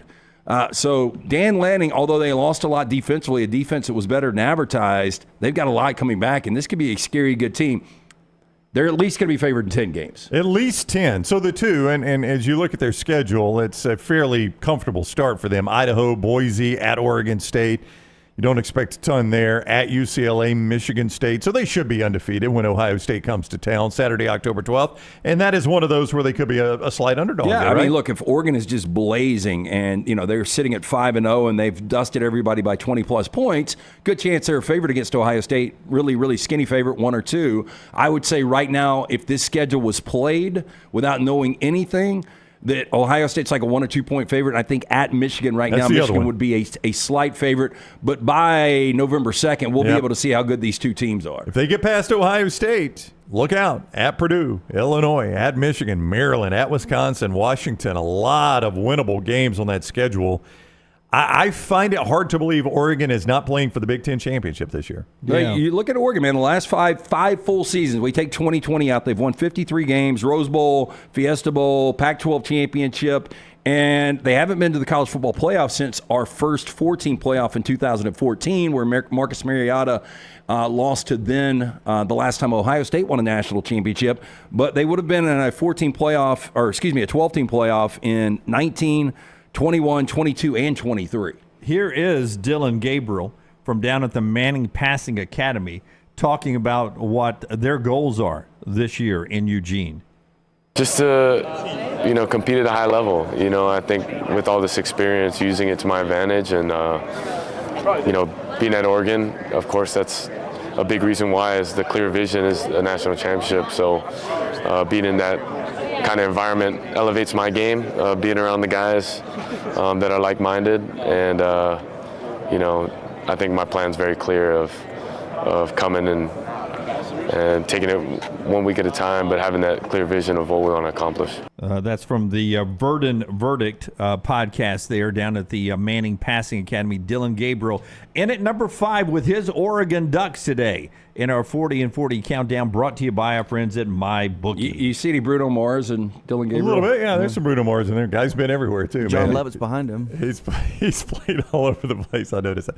So Dan Lanning, although they lost a lot defensively, a defense that was better than advertised, they've got a lot coming back, and this could be a scary good team. They're at least going to be favored in 10 games. At least 10. So the 2, and as you look at their schedule, it's a fairly comfortable start for them. Idaho, Boise, at Oregon State. You don't expect a ton there. At UCLA, Michigan State. So they should be undefeated when Ohio State comes to town Saturday, October 12th. And that is one of those where they could be a slight underdog. Yeah, there, I right? mean, look, if Oregon is just blazing and, you know, they're sitting at 5-0 and they've dusted everybody by 20-plus points, good chance they're a favorite against Ohio State, really, really skinny favorite, 1 or 2. I would say right now, if this schedule was played without knowing anything, that Ohio State's like a 1 or 2 point favorite. And I think at Michigan right now, Michigan would be a slight favorite. But by November 2nd, we'll be able to see how good these two teams are. If they get past Ohio State, look out. At Purdue, Illinois, at Michigan, Maryland, at Wisconsin, Washington, a lot of winnable games on that schedule. I find it hard to believe Oregon is not playing for the Big Ten championship this year. Yeah. You look at Oregon, man, the last five full seasons, we take 2020 out, they've won 53 games, Rose Bowl, Fiesta Bowl, Pac-12 championship, and they haven't been to the college football playoff since our first 14 playoff in 2014, where Marcus Mariota lost to then the last time Ohio State won a national championship. But they would have been in a 12-team playoff in 19, 21, 22, and 23. Here is Dillon Gabriel from down at the Manning Passing Academy talking about what their goals are this year in Eugene. Just to, compete at a high level. I think with all this experience, using it to my advantage and, being at Oregon, of course, that's a big reason why is the clear vision is a national championship. So being in that kind of environment elevates my game, being around the guys that are like-minded. And, I think my plan's very clear of coming and taking it 1 week at a time, but having that clear vision of what we want to accomplish. That's from the Verdon Verdict podcast there down at the Manning Passing Academy. Dillon Gabriel in at number 5 with his Oregon Ducks today in our 40 and 40 countdown, brought to you by our friends at MyBookie. You see any Bruno Mars and Dillon Gabriel? A little bit, yeah. There's some Bruno Mars in there. Guy's been everywhere, too. John man. Lovett's behind him. He's played all over the place. I noticed that.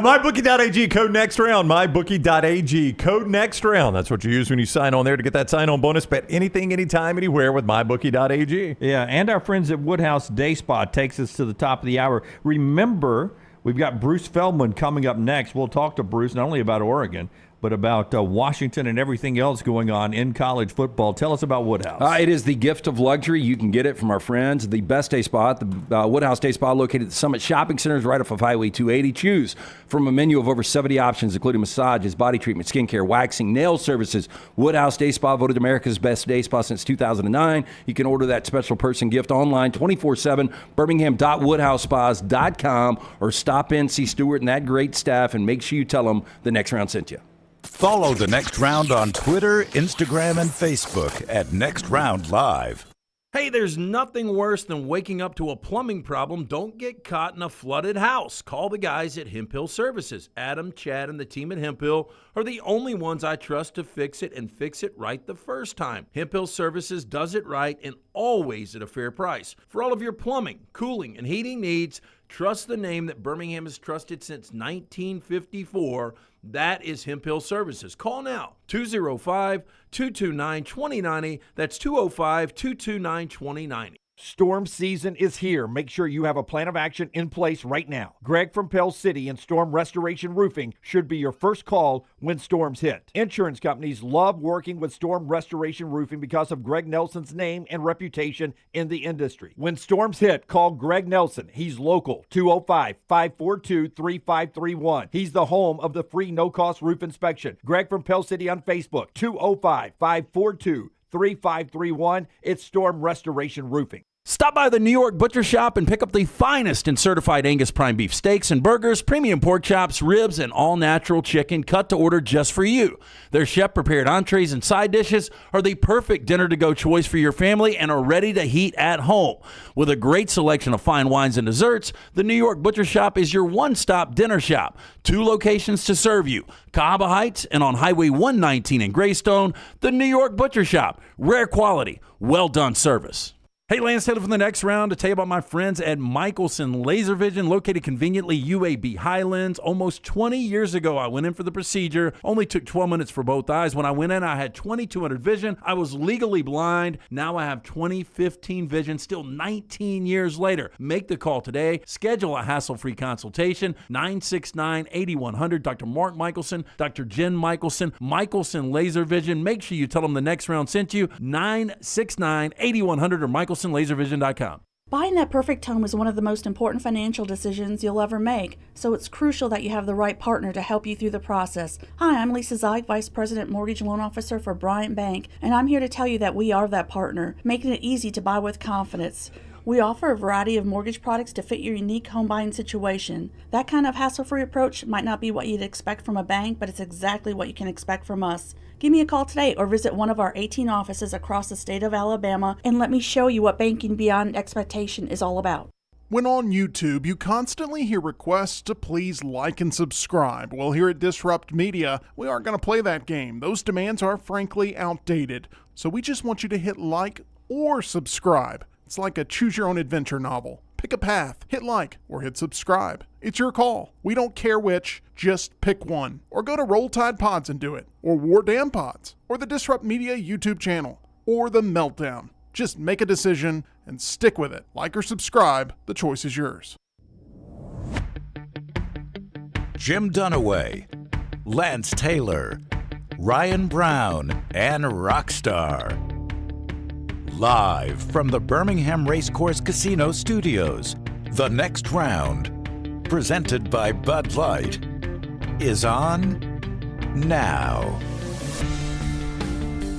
MyBookie.ag, code next round. MyBookie.ag, code next round. That's what you use when you sign on there to get that sign-on bonus. Bet anything, anytime, anywhere with MyBookie.ag. Yeah, and our friends at Woodhouse Day Spa takes us to the top of the hour. Remember, we've got Bruce Feldman coming up next. We'll talk to Bruce not only about Oregon, but about Washington and everything else going on in college football. Tell us about Woodhouse. It is the gift of luxury. You can get it from our friends. The best day spa, the Woodhouse Day Spa, located at the Summit Shopping Center, is right off of Highway 280. Choose from a menu of over 70 options, including massages, body treatment, skincare, waxing, nail services. Woodhouse Day Spa, voted America's best day spa since 2009. You can order that special person gift online 24/7, birmingham.woodhousespas.com, or stop in, see Stuart and that great staff, and make sure you tell them the next round sent you. Follow The Next Round on Twitter, Instagram, and Facebook at Next Round Live. Hey, there's nothing worse than waking up to a plumbing problem. Don't get caught in a flooded house. Call the guys at Hemp Hill Services. Adam, Chad, and the team at Hemp Hill are the only ones I trust to fix it and fix it right the first time. Hemp Hill Services does it right and always at a fair price. For all of your plumbing, cooling, and heating needs, trust the name that Birmingham has trusted since 1954. That is Hemp Hill Services. Call now, 205-229-2090. That's 205-229-2090. Storm season is here. Make sure you have a plan of action in place right now. Greg from Pell City and Storm Restoration Roofing should be your first call when storms hit. Insurance companies love working with Storm Restoration Roofing because of Greg Nelson's name and reputation in the industry. When storms hit, call Greg Nelson. He's local, 205-542-3531. He's the home of the free no-cost roof inspection. Greg from Pell City on Facebook, 205-542-3531. It's Storm Restoration Roofing. Stop by the New York Butcher Shop and pick up the finest in certified Angus prime beef steaks and burgers, premium pork chops, ribs, and all-natural chicken cut to order just for you. Their chef-prepared entrees and side dishes are the perfect dinner-to-go choice for your family and are ready to heat at home. With a great selection of fine wines and desserts, the New York Butcher Shop is your one-stop dinner shop. 2 locations to serve you, Cahaba Heights and on Highway 119 in Greystone. The New York Butcher Shop. Rare quality, well-done service. Hey, Lance Taylor from the next round to tell you about my friends at Michelson Laser Vision, located conveniently UAB Highlands. Almost 20 years ago, I went in for the procedure. Only took 12 minutes for both eyes. When I went in, I had 2200 vision. I was legally blind. Now I have 20/15 vision, still 19 years later. Make the call today. Schedule a hassle-free consultation. 969-8100. Dr. Mark Michelson, Dr. Jen Michelson, Michelson Laser Vision. Make sure you tell them the next round sent you. 969-8100 or MichelsonLaserVision.com. Buying that perfect home is one of the most important financial decisions you'll ever make, so it's crucial that you have the right partner to help you through the process. Hi, I'm Lisa Zeig, Vice President Mortgage Loan Officer for Bryant Bank, and I'm here to tell you that we are that partner, making it easy to buy with confidence. We offer a variety of mortgage products to fit your unique home buying situation. That kind of hassle-free approach might not be what you'd expect from a bank, but it's exactly what you can expect from us. Give me a call today or visit one of our 18 offices across the state of Alabama and let me show you what banking beyond expectation is all about. When on YouTube, you constantly hear requests to please like and subscribe. Well, here at Disrupt Media, we aren't going to play that game. Those demands are frankly outdated. So we just want you to hit like or subscribe. It's like a choose-your-own-adventure novel. Pick a path, hit like, or hit subscribe. It's your call. We don't care which, just pick one. Or go to Roll Tide Pods and do it. Or War Damn Pods. Or the Disrupt Media YouTube channel. Or the Meltdown. Just make a decision and stick with it. Like or subscribe, the choice is yours. Jim Dunaway, Lance Taylor, Ryan Brown, and Rockstar. Live from the Birmingham Racecourse Casino Studios, the next round, presented by Bud Light, is on now.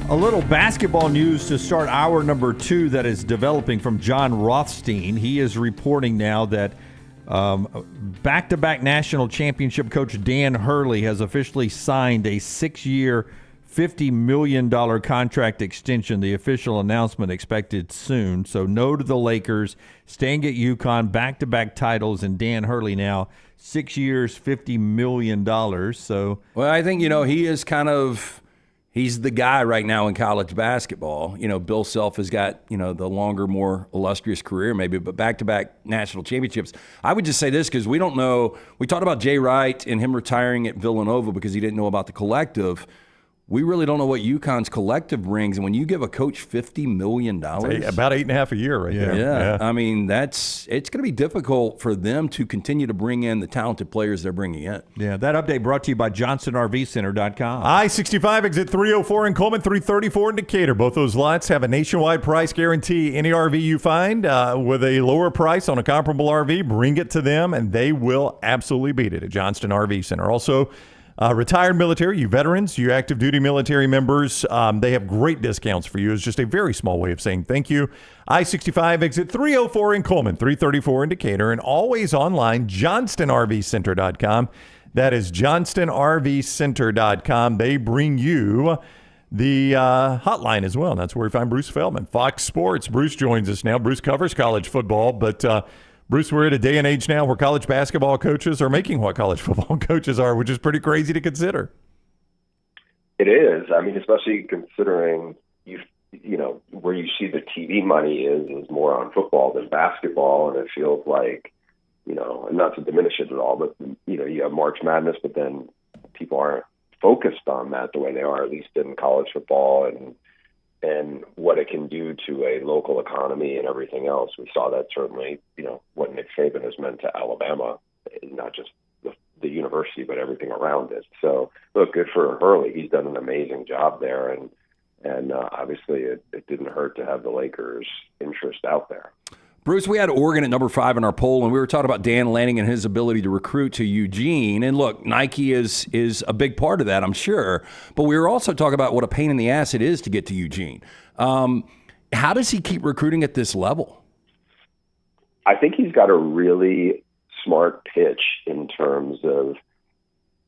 A little basketball news to start hour number 2 that is developing from John Rothstein. He is reporting now that back-to-back national championship coach Dan Hurley has officially signed a 6-year, $50 million contract extension. The official announcement expected soon. So no to the Lakers, staying at UConn, back-to-back titles, and Dan Hurley now 6 years, $50 million. So, well, I think, he is he's the guy right now in college basketball. Bill Self has got, the longer, more illustrious career maybe, but back-to-back national championships. I would just say this because we don't know. We talked about Jay Wright and him retiring at Villanova because he didn't know about the collective. We really don't know what UConn's collective brings. And when you give a coach $50 million. About $8.5 a year right there. Yeah. I mean, it's going to be difficult for them to continue to bring in the talented players they're bringing in. Yeah, that update brought to you by JohnsonRVCenter.com. I-65 exit 304 in Coleman, 334 in Decatur. Both those lots have a nationwide price guarantee. Any RV you find with a lower price on a comparable RV, bring it to them, and they will absolutely beat it at Johnston RV Center. Also, retired military, you veterans, you active duty military members, they have great discounts for you. It's just a very small way of saying thank you. I-65 exit 304 in Coleman, 334 in Decatur, and always online, JohnstonRVCenter.com. That is JohnstonRVCenter.com. They bring you the hotline as well. And that's where we find Bruce Feldman. Fox Sports. Bruce joins us now. Bruce covers college football, but Bruce, we're at a day and age now where college basketball coaches are making what college football coaches are, which is pretty crazy to consider. It is. I mean, especially considering you know where you see the TV money is more on football than basketball, and it feels like, you know, and not to diminish it at all, but you know, you have March Madness, but then people aren't focused on that the way they are, at least in college football, and what it can do to a local economy and everything else. We saw that certainly, you know, what Nick Saban has meant to Alabama, not just the university, but everything around it. So, look, good for Hurley. He's done an amazing job there, and obviously it didn't hurt to have the Lakers' interest out there. Bruce, we had Oregon at number 5 in our poll, and we were talking about Dan Lanning and his ability to recruit to Eugene. And look, Nike is a big part of that, I'm sure. But we were also talking about what a pain in the ass it is to get to Eugene. How does he keep recruiting at this level? I think he's got a really smart pitch in terms of,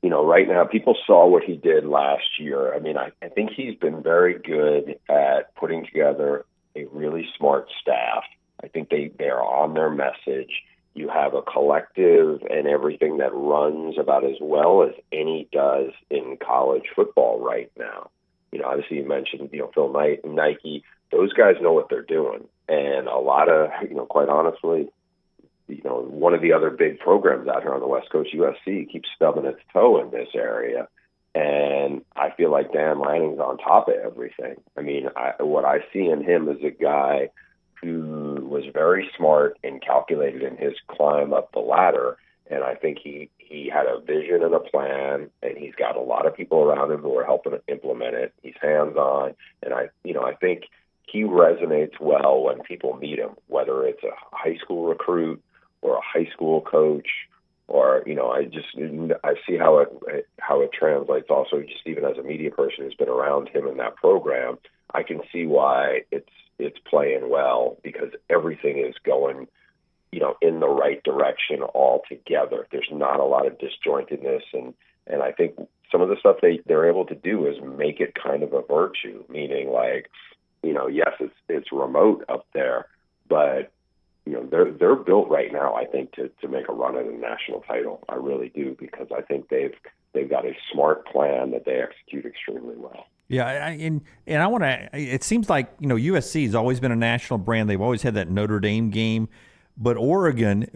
you know, right now people saw what he did last year. I mean, I think he's been very good at putting together a really smart staff. I think they are on their message. You have a collective and everything that runs about as well as any does in college football right now. You know, obviously you mentioned, you know, Phil Knight and Nike. Those guys know what they're doing. And a lot of, you know, quite honestly, you know, one of the other big programs out here on the West Coast, USC, keeps stubbing its toe in this area. And I feel like Dan Lanning's on top of everything. I mean, what I see in him is a guy who was very smart and calculated in his climb up the ladder. And I think he had a vision and a plan, and he's got a lot of people around him who are helping to implement it. He's hands-on. And I think he resonates well when people meet him, whether it's a high school recruit or a high school coach, or, you know, I see how it translates also just even as a media person who's been around him in that program. I can see why it's playing well, because everything is going, you know, in the right direction altogether. There's not a lot of disjointedness, and I think some of the stuff they're able to do is make it kind of a virtue, meaning like, you know, yes, it's remote up there, but you know, they're built right now, I think, to make a run at a national title. I really do, because I think they've got a smart plan that they execute extremely well. Yeah, and I want to. It seems like, you know, USC has always been a national brand. They've always had that Notre Dame game, but Oregon,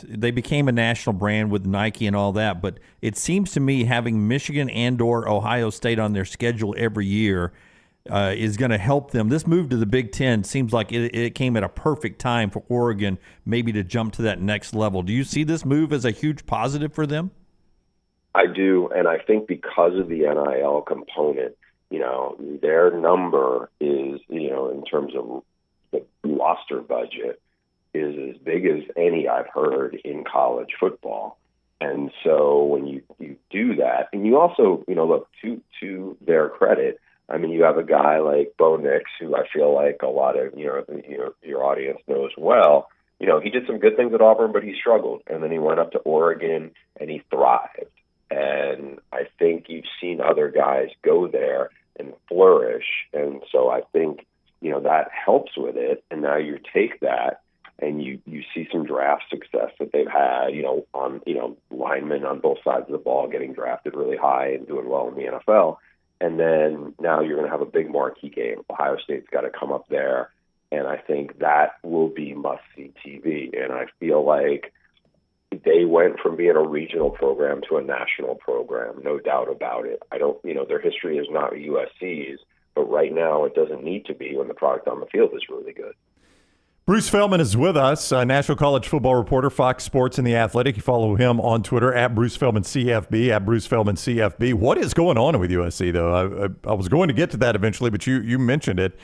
they became a national brand with Nike and all that. But it seems to me having Michigan and/or Ohio State on their schedule every year is going to help them. This move to the Big Ten seems like it came at a perfect time for Oregon, maybe to jump to that next level. Do you see this move as a huge positive for them? I do, and I think because of the NIL component, you know, their number is, you know, in terms of the roster budget, is as big as any I've heard in college football. And so when you do that, and you also, you know, look, to their credit, I mean, you have a guy like Bo Nix, who I feel like a lot of your audience knows well. You know, he did some good things at Auburn, but he struggled. And then he went up to Oregon, and he thrived. And I think you've seen other guys go there and flourish. And so I think, you know, that helps with it. And now you take that and you see some draft success that they've had, you know, on, you know, linemen on both sides of the ball getting drafted really high and doing well in the NFL. And then now you're going to have a big marquee game. Ohio State's got to come up there. And I think that will be must-see TV. And I feel like they went from being a regional program to a national program, no doubt about it. I don't, you know, their history is not USC's, but right now it doesn't need to be when the product on the field is really good. Bruce Feldman is with us, national college football reporter, Fox Sports and The Athletic. You follow him on Twitter, at Bruce Feldman CFB, at Bruce Feldman CFB. What is going on with USC, though? I was going to get to that eventually, but you mentioned it.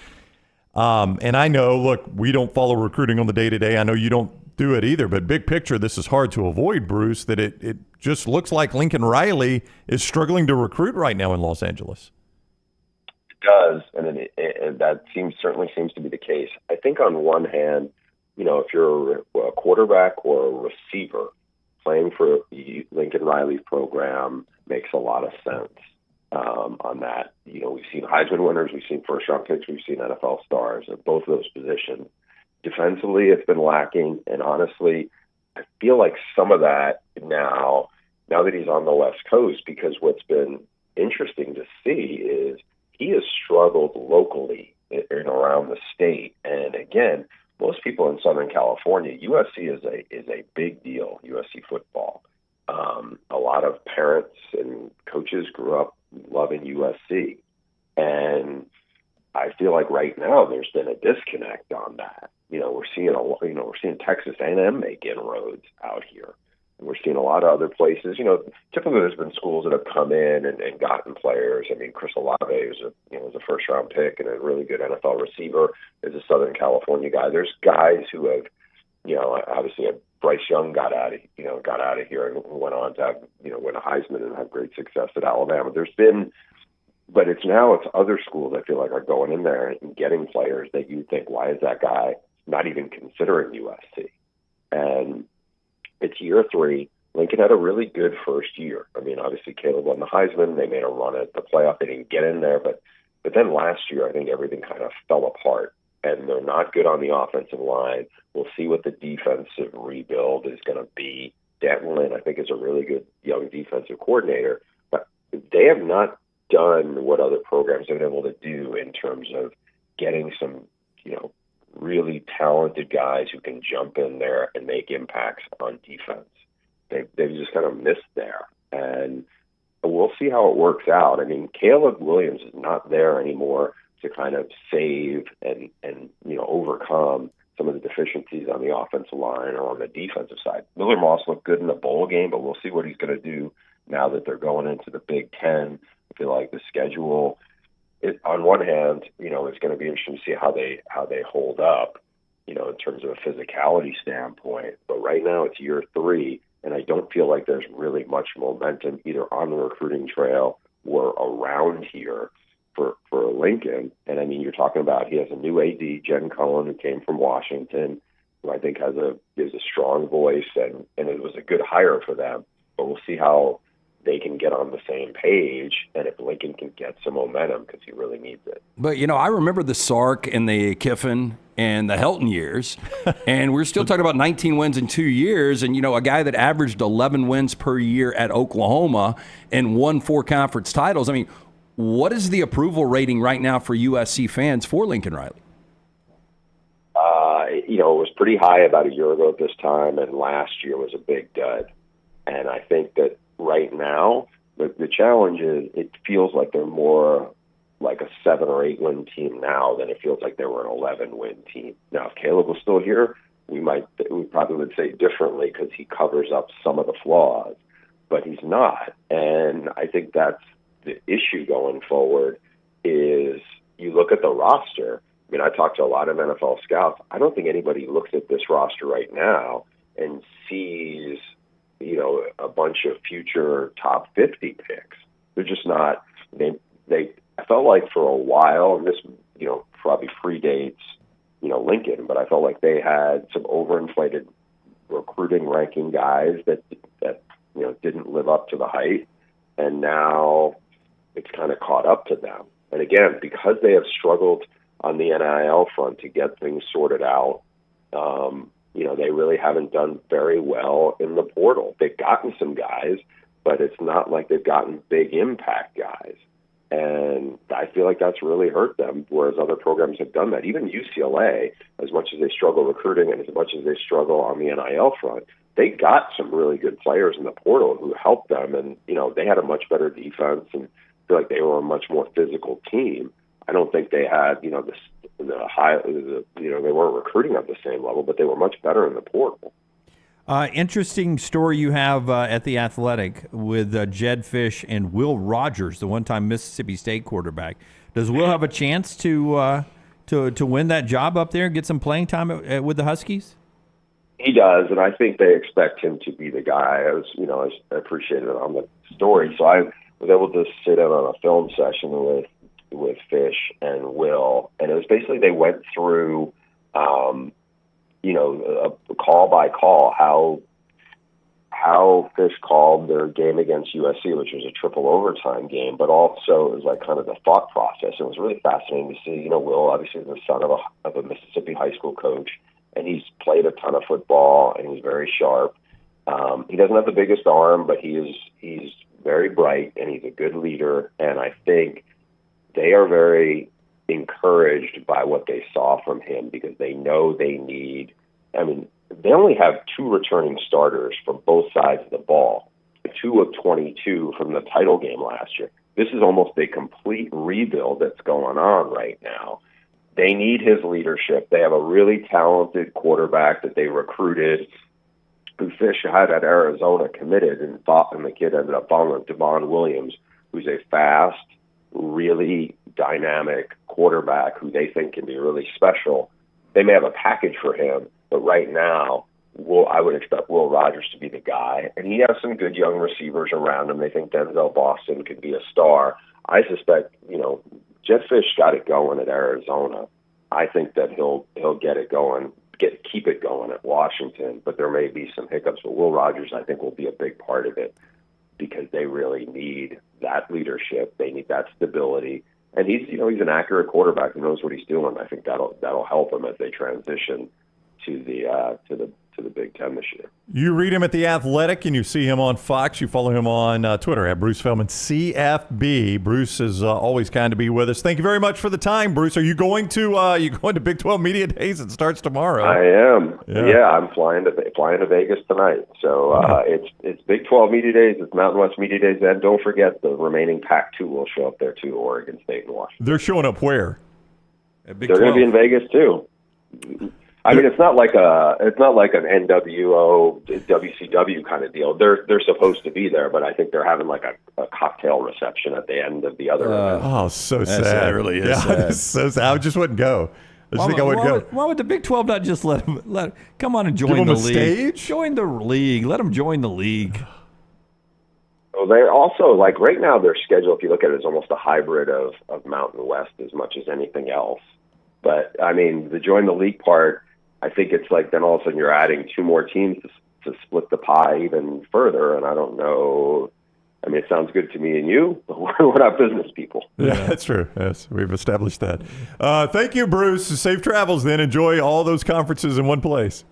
And I know, look, we don't follow recruiting on the day-to-day. I know you don't do it either, but big picture, this is hard to avoid, Bruce, that it just looks like Lincoln Riley is struggling to recruit right now in Los Angeles. Does, and that certainly seems to be the case. I think on one hand, you know, if you're a quarterback or a receiver, playing for Lincoln Riley's program makes a lot of sense. on that. You know, we've seen Heisman winners, we've seen first-round picks, we've seen NFL stars at both of those positions. Defensively, it's been lacking, and honestly, I feel like some of that now that he's on the West Coast, because what's been interesting to see is he has struggled locally in around the state. And again, most people in Southern California, USC is a big deal, USC football. A lot of parents and coaches grew up loving USC. And I feel like right now there's been a disconnect on that. You know, we're seeing Texas A&M make inroads out here. And we're seeing a lot of other places. You know, typically there's been schools that have come in and gotten players. I mean, Chris Olave was a first-round pick and a really good NFL receiver. Is a Southern California guy. There's guys who have, you know, obviously Bryce Young got out of here and went on to have, win a Heisman and have great success at Alabama. But it's other schools I feel like are going in there and getting players that you think, why is that guy not even considering USC? And it's year 3. Lincoln had a really good first year. I mean, obviously Caleb won the Heisman. They made a run at the playoff. They didn't get in there, but then last year I think everything kind of fell apart, and they're not good on the offensive line. We'll see what the defensive rebuild is going to be. Danton Lynn, I think, is a really good young defensive coordinator, but they have not done what other programs have been able to do in terms of getting some, really talented guys who can jump in there and make impacts on defense. They've just kind of missed there, and we'll see how it works out. I mean, Caleb Williams is not there anymore to kind of save and overcome some of the deficiencies on the offensive line or on the defensive side. Miller Moss looked good in the bowl game, but we'll see what he's going to do now that they're going into the Big Ten. I feel like the schedule, on one hand, it's going to be interesting to see how they hold up, in terms of a physicality standpoint. But right now it's year 3, and I don't feel like there's really much momentum either on the recruiting trail or around here for Lincoln. And I mean, you're talking about, he has a new AD, Jen Cullen, who came from Washington, who I think is a strong voice, and it was a good hire for them. But we'll see how they can get on the same page, and if Lincoln can get some momentum, because he really needs it. But, I remember the Sark and the Kiffin and the Helton years, and we're still talking about 19 wins in 2 years, and, a guy that averaged 11 wins per year at Oklahoma and won 4 conference titles. I mean, what is the approval rating right now for USC fans for Lincoln Riley? It was pretty high about a year ago at this time, and last year was a big dud. And I think that right now, the challenge is it feels like they're more like a 7 or 8 win team now than it feels like they were an 11 win team. Now, if Caleb was still here, we probably would say differently because he covers up some of the flaws, but he's not. And I think that's the issue going forward is you look at the roster. I mean, I talked to a lot of NFL scouts. I don't think anybody looks at this roster right now and sees, a bunch of future top 50 picks. They're just not. I felt like for a while, and this, probably predates, Lincoln, but I felt like they had some overinflated recruiting ranking guys that didn't live up to the height, and now it's kind of caught up to them. And again, because they have struggled on the NIL front to get things sorted out, they really haven't done very well in the portal. They've gotten some guys, but it's not like they've gotten big impact guys. And I feel like that's really hurt them, whereas other programs have done that. Even UCLA, as much as they struggle recruiting and as much as they struggle on the NIL front, they got some really good players in the portal who helped them. And, they had a much better defense, and I feel like they were a much more physical team. I don't think they had, they weren't recruiting at the same level, but they were much better in the portal. Interesting story you have at The Athletic with Jed Fish and Will Rogers, the one-time Mississippi State quarterback. Does Will have a chance to win that job up there and get some playing time with the Huskies? He does, and I think they expect him to be the guy. I appreciated it on the story, so I was able to sit in on a film session with Fish and Will, and it was basically they went through, a call by call how how Fish called their game against USC, which was a triple overtime game, but also it was like kind of the thought process. It was really fascinating to see. Will obviously is the son of a Mississippi high school coach, and he's played a ton of football, and he's very sharp. He doesn't have the biggest arm, but he's very bright, and he's a good leader. And I think they are very encouraged by what they saw from him because they know they need. I mean, they only have 2 returning starters from both sides of the ball, 2 of 22 from the title game last year. This is almost a complete rebuild that's going on right now. They need his leadership. They have a really talented quarterback that they recruited, who Fish had at Arizona committed, and the kid ended up following Devon Williams, who's a fast, really dynamic quarterback who they think can be really special. They may have a package for him, but right now, I would expect Will Rogers to be the guy. And he has some good young receivers around him. They think Denzel Boston could be a star. I suspect, Jedd Fisch got it going at Arizona. I think that he'll get it going, keep it going at Washington, but there may be some hiccups. But Will Rogers, I think, will be a big part of it because they really need that leadership. They need that stability. And he's an accurate quarterback who knows what he's doing. I think that'll help him as they transition to the Big Ten this year. You read him at The Athletic, and you see him on Fox. You follow him on Twitter at Bruce Feldman, CFB. Bruce is always kind to be with us. Thank you very much for the time, Bruce. Are you going to Big 12 Media Days? It starts tomorrow. I am. Yeah, I'm flying to Vegas tonight. So it's Big 12 Media Days. It's Mountain West Media Days. And don't forget, the remaining Pac-2 will show up there too, Oregon State and Washington. They're showing up where? They're going to be in Vegas too. I mean, it's not like an NWO, WCW kind of deal. They're supposed to be there, but I think they're having like a cocktail reception at the end of the other event. Oh, so sad. It really is sad. So sad. I just wouldn't go. I think I would go. Why would the Big 12 not just let them come on and join the league? Stage? Join the league. Let them join the league. Well, they're also, like, right now their schedule, if you look at it, is almost a hybrid of Mountain West as much as anything else. But, I mean, the join the league part, I think it's like then all of a sudden you're adding 2 more teams to split the pie even further, and I don't know. I mean, it sounds good to me and you, but we're not business people. Yeah, that's true. Yes, we've established that. Thank you, Bruce. Safe travels then. Enjoy all those conferences in one place.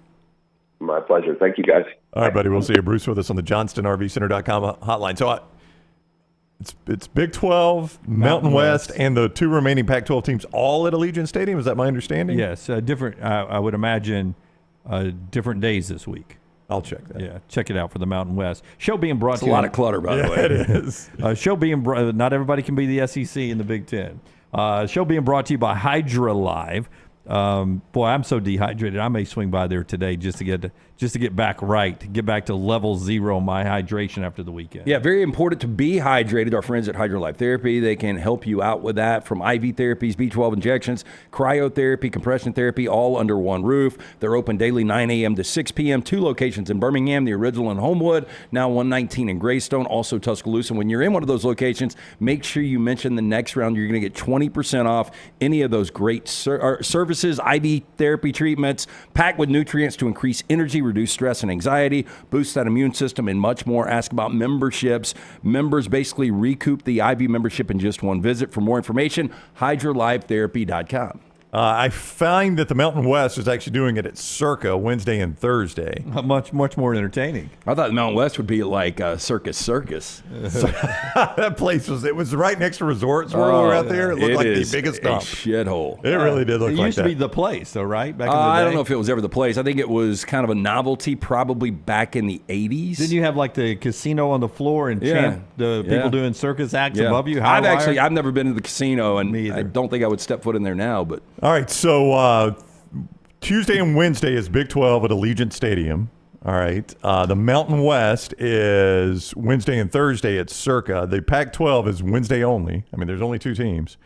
My pleasure. Thank you, guys. All right, buddy. We'll see you. Bruce with us on the JohnstonRVCenter.com hotline. So it's Big 12, Mountain West, and the 2 remaining Pac-12 teams all at Allegiant Stadium. Is that my understanding? Yes. Different. I would imagine different days this week. I'll check that. Yeah, check it out for the Mountain West. Show being brought to you. A lot of clutter, by the way. It is. Show being not everybody can be the SEC in the Big Ten. Show being brought to you by Hydra Live. Boy, I'm so dehydrated. I may swing by there today just to get back right, get back to level 0 my hydration after the weekend. Yeah, very important to be hydrated. Our friends at Hydro Life Therapy, they can help you out with that, from IV therapies, B12 injections, cryotherapy, compression therapy, all under one roof. They're open daily 9 a.m. to 6 p.m. 2 locations in Birmingham, the original in Homewood, now 119 in Greystone, also Tuscaloosa. When you're in one of those locations, make sure you mention the next round. You're going to get 20% off any of those great services, IV therapy treatments, packed with nutrients to increase energy, reduce stress and anxiety, boost that immune system, and much more. Ask about memberships. Members basically recoup the IV membership in just one visit. For more information, hydrolivetherapy.com. I find that the Mountain West is actually doing it at Circa Wednesday and Thursday. Much more entertaining. I thought Mountain West would be like Circus. That place was right next to Resorts World. We were out there. It looked like the biggest dump. Shithole. It really did look like that. It used to be the place, though, right? Back in the day. I don't know if it was ever the place. I think it was kind of a novelty, probably back in the 80s. Didn't you have like the casino on the floor and the people doing circus acts above you? I've never been to the casino, and I don't think I would step foot in there now. But all right, so Tuesday and Wednesday is Big 12 at Allegiant Stadium. All right. The Mountain West is Wednesday and Thursday at Circa. The Pac-12 is Wednesday only. I mean, there's only 2 teams.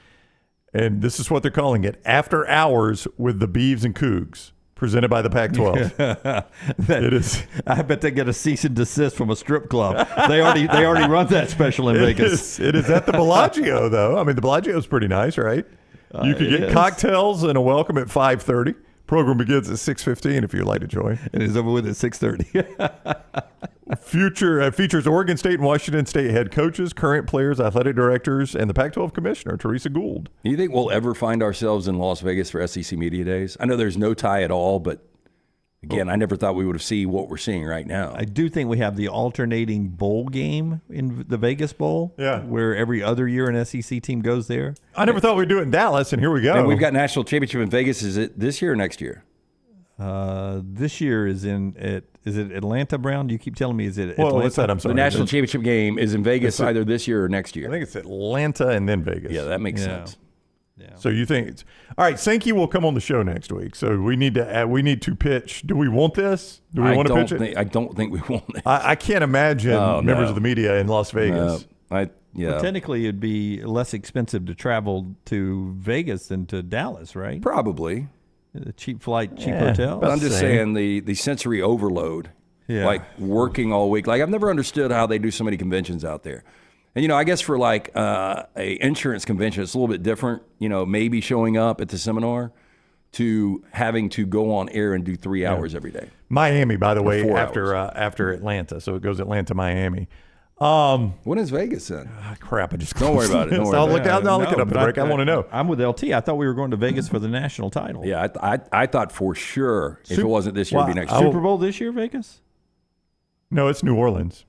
And this is what they're calling it, After Hours with the Beavs and Cougs, presented by the Pac-12. It is. I bet they get a cease and desist from a strip club. They already run that special in Vegas. It is at the Bellagio, though. I mean, the Bellagio is pretty nice, right? You can get cocktails and a welcome at 5:30. Program begins at 6:15 if you'd like to join. It is over with at 6:30. Features Oregon State and Washington State head coaches, current players, athletic directors, and the Pac-12 commissioner, Teresa Gould. Do you think we'll ever find ourselves in Las Vegas for SEC Media Days? I know there's no tie at all, but again, I never thought we would have seen what we're seeing right now. I do think we have the alternating bowl game in the Vegas Bowl, where every other year an SEC team goes there. I never thought we'd do it in Dallas, and here we go. And we've got national championship in Vegas. Is it this year or next year? This year is is it Atlanta, Brown? Do you keep telling me is it Atlanta? What's that? I'm sorry. The national championship game is in Vegas either this year or next year. I think it's Atlanta and then Vegas. Yeah, that makes sense. Yeah. So you think all right? Sankey will come on the show next week. So we need to pitch. Do we want this? Do we want to pitch it? I don't think we want it. I can't imagine members of the media in Las Vegas. Well, technically, it'd be less expensive to travel to Vegas than to Dallas, right? Probably. A cheap flight, cheap hotel. But I'm just saying the sensory overload, like working all week. Like I've never understood how they do so many conventions out there. And, I guess for like a insurance convention, it's a little bit different, maybe showing up at the seminar to having to go on air and do 3 hours every day. Miami, by the way, after Atlanta. So it goes Atlanta, Miami. When is Vegas then? Crap, I just don't worry about it. Don't worry I'll about look it up, Rick. I want to know. I'm with LT. I thought we were going to Vegas for the national title. Yeah, I thought for sure if it wasn't this year, it'd be next year. Super Bowl this year, Vegas? No, it's New Orleans.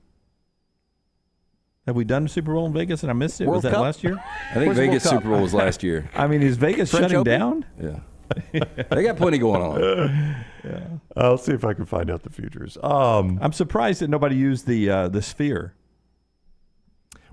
Have we done Super Bowl in Vegas and I missed it? World was that Cup? last year? I think Vegas Super Bowl was last year. I mean, is Vegas shutting down? Yeah. They got plenty going on. I'll see if I can find out the futures. I'm surprised that nobody used the Sphere.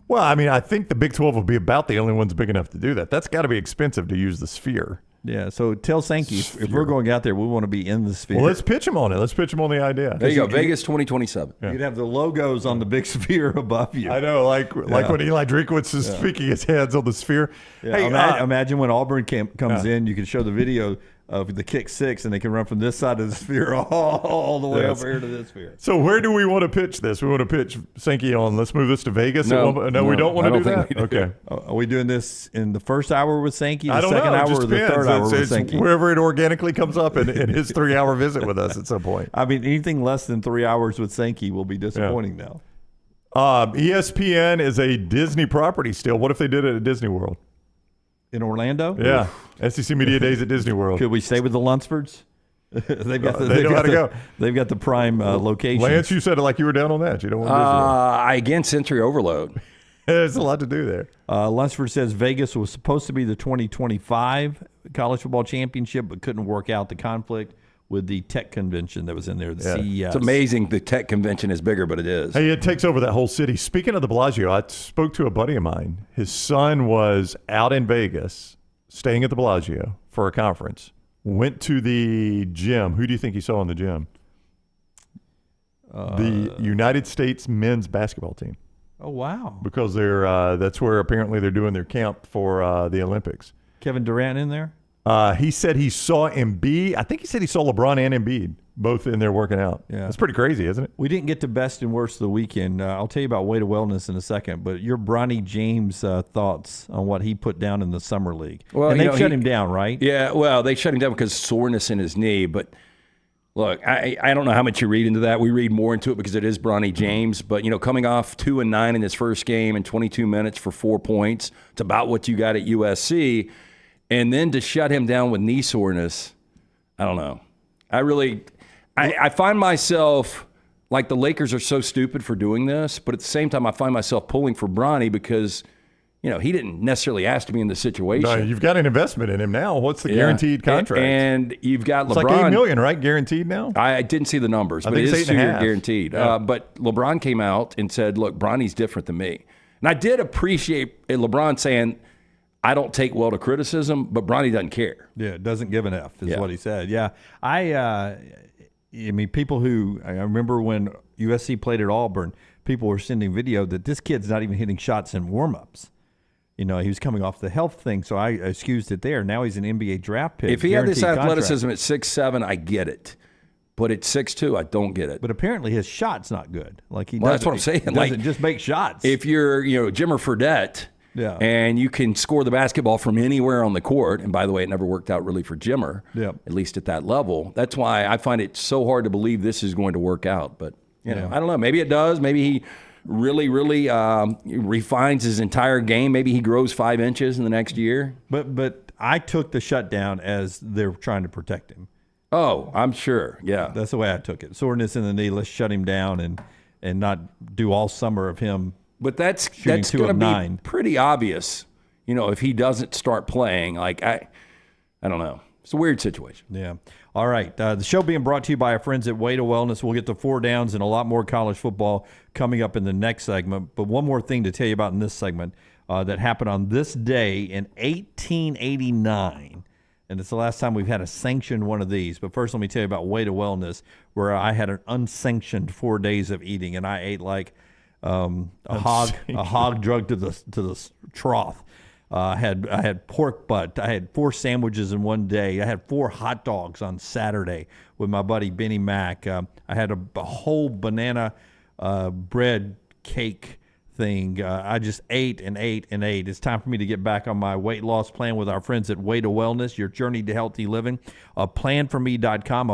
Well, I mean, I think the Big 12 will be about the only ones big enough to do that. That's got to be expensive to use the Sphere. Yeah, so tell Sankey, if we're going out there, we want to be in the Sphere. Well, let's pitch him on it. Let's pitch him on the idea. There you go, Vegas 2027. You'd have the logos on the big Sphere above you. I know, like when Eli Drinkwitz is speaking his heads on the Sphere. Yeah, hey, imagine when Auburn comes in, you can show the video of the kick six, and they can run from this side of the Sphere all the way over here to this Sphere. So where do we want to pitch this? We want to pitch Sankey on, let's move this to Vegas? No, we don't want to do that? Okay. Are we doing this in the first hour with Sankey, I the don't second know. hour, Just or the depends. third hour with It's Sankey? wherever it organically comes up in his 3-hour visit with us at some point. I mean, anything less than 3 hours with Sankey will be disappointing now. ESPN is a Disney property still. What if they did it at Disney World? In Orlando? Yeah. SEC Media Days at Disney World. Could we stay with the Lunsfords? They know how to go. They've got the prime location. Lance, you said it like you were down on that. You don't want Disney World. Again, sensory overload. There's a lot to do there. Lunsford says Vegas was supposed to be the 2025 college football championship, but couldn't work out the conflict with the tech convention that was in there, the CES. It's amazing the tech convention is bigger, but it is. Hey, it takes over that whole city. Speaking of the Bellagio, I spoke to a buddy of mine. His son was out in Vegas, staying at the Bellagio for a conference. Went to the gym. Who do you think he saw in the gym? The United States men's basketball team. Oh, wow. Because that's where apparently they're doing their camp for the Olympics. Kevin Durant in there? He said he saw Embiid. I think he said he saw LeBron and Embiid both in there working out. Yeah. That's pretty crazy, isn't it? We didn't get to best and worst of the weekend. I'll tell you about Way to Wellness in a second, but your Bronny James thoughts on what he put down in the Summer League. Well, and they shut him down, right? Yeah, well, they shut him down because of soreness in his knee. But look, I don't know how much you read into that. We read more into it because it is Bronny James. But, coming off 2-9 in his first game in 22 minutes for 4 points, it's about what you got at USC. And then to shut him down with knee soreness, I don't know. I find myself, like the Lakers are so stupid for doing this, but at the same time I find myself pulling for Bronny because, he didn't necessarily ask to be in the situation. No, you've got an investment in him now. What's the guaranteed contract? And you've got it's LeBron. Like $8 million, right? Guaranteed now? I didn't see the numbers, but it is 2-year guaranteed. Yeah. But LeBron came out and said, look, Bronny's different than me. And I did appreciate LeBron saying, I don't take well to criticism, but Bronny doesn't care. Yeah, doesn't give an F is what he said. Yeah, I mean, people I remember when USC played at Auburn, people were sending video that this kid's not even hitting shots in warm-ups. He was coming off the health thing, so I excused it there. Now he's an NBA draft pick. If he had this athleticism at 6'7", I get it. But at 6'2", I don't get it. But apparently his shot's not good. Like that's what I'm saying. He doesn't just make shots. If you're, Jimmer Fredette, and you can score the basketball from anywhere on the court, and by the way, it never worked out really for Jimmer, at least at that level. That's why I find it so hard to believe this is going to work out. But You know, I don't know. Maybe it does. Maybe he really refines his entire game. Maybe he grows 5 inches in the next year. But I took the shutdown as they're trying to protect him. Oh, I'm sure. Yeah. That's the way I took it. Soreness in the knee, let's shut him down and not do all summer of him. But that's going to be pretty obvious, you know, if he doesn't start playing. Like, I don't know. It's a weird situation. Yeah. All right. The show being brought to you by our friends at Way to Wellness. We'll get to 4 downs and a lot more college football coming up in the next segment. But one more thing to tell you about in this segment that happened on this day in 1889. And it's the last time we've had a sanctioned one of these. But first, let me tell you about Way to Wellness, where I had an unsanctioned 4 days of eating, and I ate like a hog drugged to the trough. I had pork butt. I had 4 sandwiches in one day. I had 4 hot dogs on Saturday with my buddy Benny Mack. I had a whole banana bread cake thing. I just ate and ate and ate. It's time for me to get back on my weight loss plan with our friends at Way to Wellness, your journey to healthy living. Planforme.com.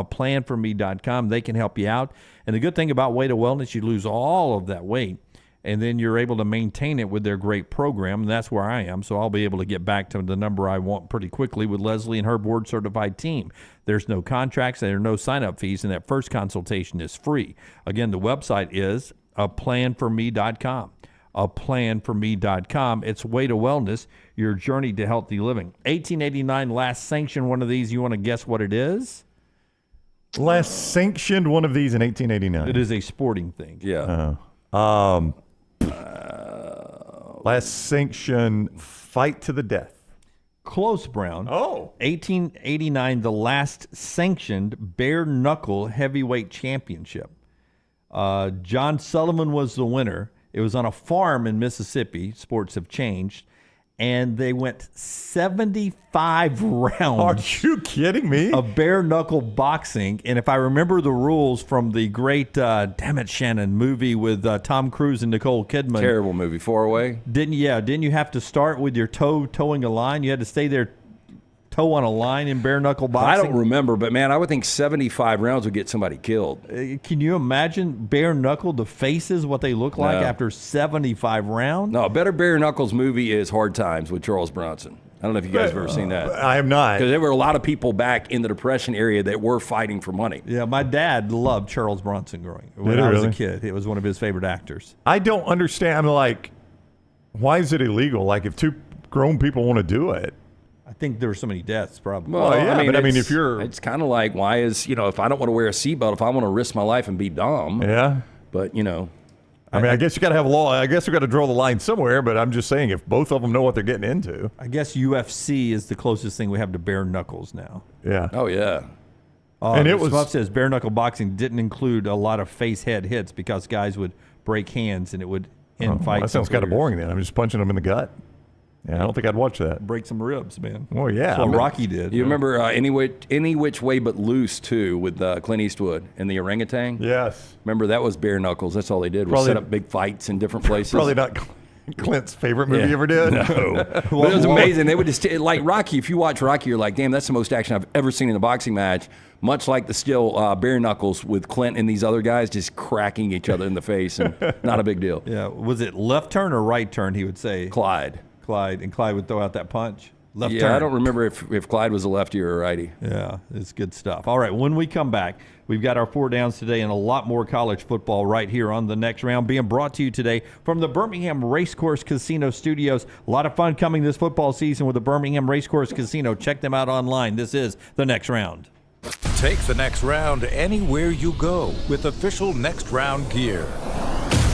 They can help you out. And the good thing about Way to Wellness, you lose all of that weight, and then you're able to maintain it with their great program, and that's where I am. So I'll be able to get back to the number I want pretty quickly with Leslie and her board-certified team. There's no contracts, there are no sign-up fees, and that first consultation is free. Again, the website is planforme.com. Planforme.com. It's Way to Wellness, your journey to healthy living. 1889, last sanctioned one of these. You want to guess what it is? Last sanctioned one of these in 1889. It is a sporting thing. Yeah. Last sanctioned fight to the death. Close, Brown. Oh. 1889, the last sanctioned bare knuckle heavyweight championship. John Sullivan was the winner. It was on a farm in Mississippi. Sports have changed. And they went 75 rounds. Are you kidding me? Of bare knuckle boxing. And if I remember the rules from the great, damn it, Shannon, movie with Tom Cruise and Nicole Kidman. Terrible movie, 4-Away. Didn't you have to start with your towing a line? You had to stay there, toe on a line in bare knuckle boxing? I don't remember, but man, I would think 75 rounds would get somebody killed. Can you imagine bare knuckle, the faces, what they look like after 75 rounds? No, a better bare knuckles movie is Hard Times with Charles Bronson. I don't know if you guys have ever seen that. I have not. Because there were a lot of people back in the Depression area that were fighting for money. Yeah, my dad loved Charles Bronson when I was a kid. It was one of his favorite actors. I don't understand. I'm like, why is it illegal? Like, if 2 grown people want to do it. I think there were so many deaths, probably. Well, yeah, but I mean, if you're... It's kind of like, why is, if I don't want to wear a seatbelt, if I want to risk my life and be dumb. Yeah. But, I mean, I guess you got to have a law. I guess we got to draw the line somewhere, but I'm just saying if both of them know what they're getting into. I guess UFC is the closest thing we have to bare knuckles now. Yeah. Oh, yeah. And it was... Smuff says bare knuckle boxing didn't include a lot of face-head hits because guys would break hands and it would end fights. That sounds kind of boring then. I'm just punching them in the gut. Yeah, I don't think I'd watch that. Break some ribs, man. Oh, yeah. That's what Rocky did. You remember Any Which Way But Loose, too, with Clint Eastwood and the orangutan? Yes. Remember, that was bare knuckles. That's all they did was set up big fights in different places. Probably not Clint's favorite movie ever did. No. But it was amazing. They would just, like Rocky, if you watch Rocky, you're like, damn, that's the most action I've ever seen in a boxing match. Much like the still bare knuckles with Clint and these other guys just cracking each other in the face, and not a big deal. Yeah. Was it left turn or right turn, he would say? Clyde, and Clyde would throw out that punch. Left turn. I don't remember if Clyde was a lefty or a righty. Yeah, it's good stuff. All right, when we come back, we've got our 4 downs today and a lot more college football right here on The Next Round, being brought to you today from the Birmingham Racecourse Casino Studios. A lot of fun coming this football season with the Birmingham Racecourse Casino. Check them out online. This is The Next Round. Take The Next Round anywhere you go with official Next Round gear.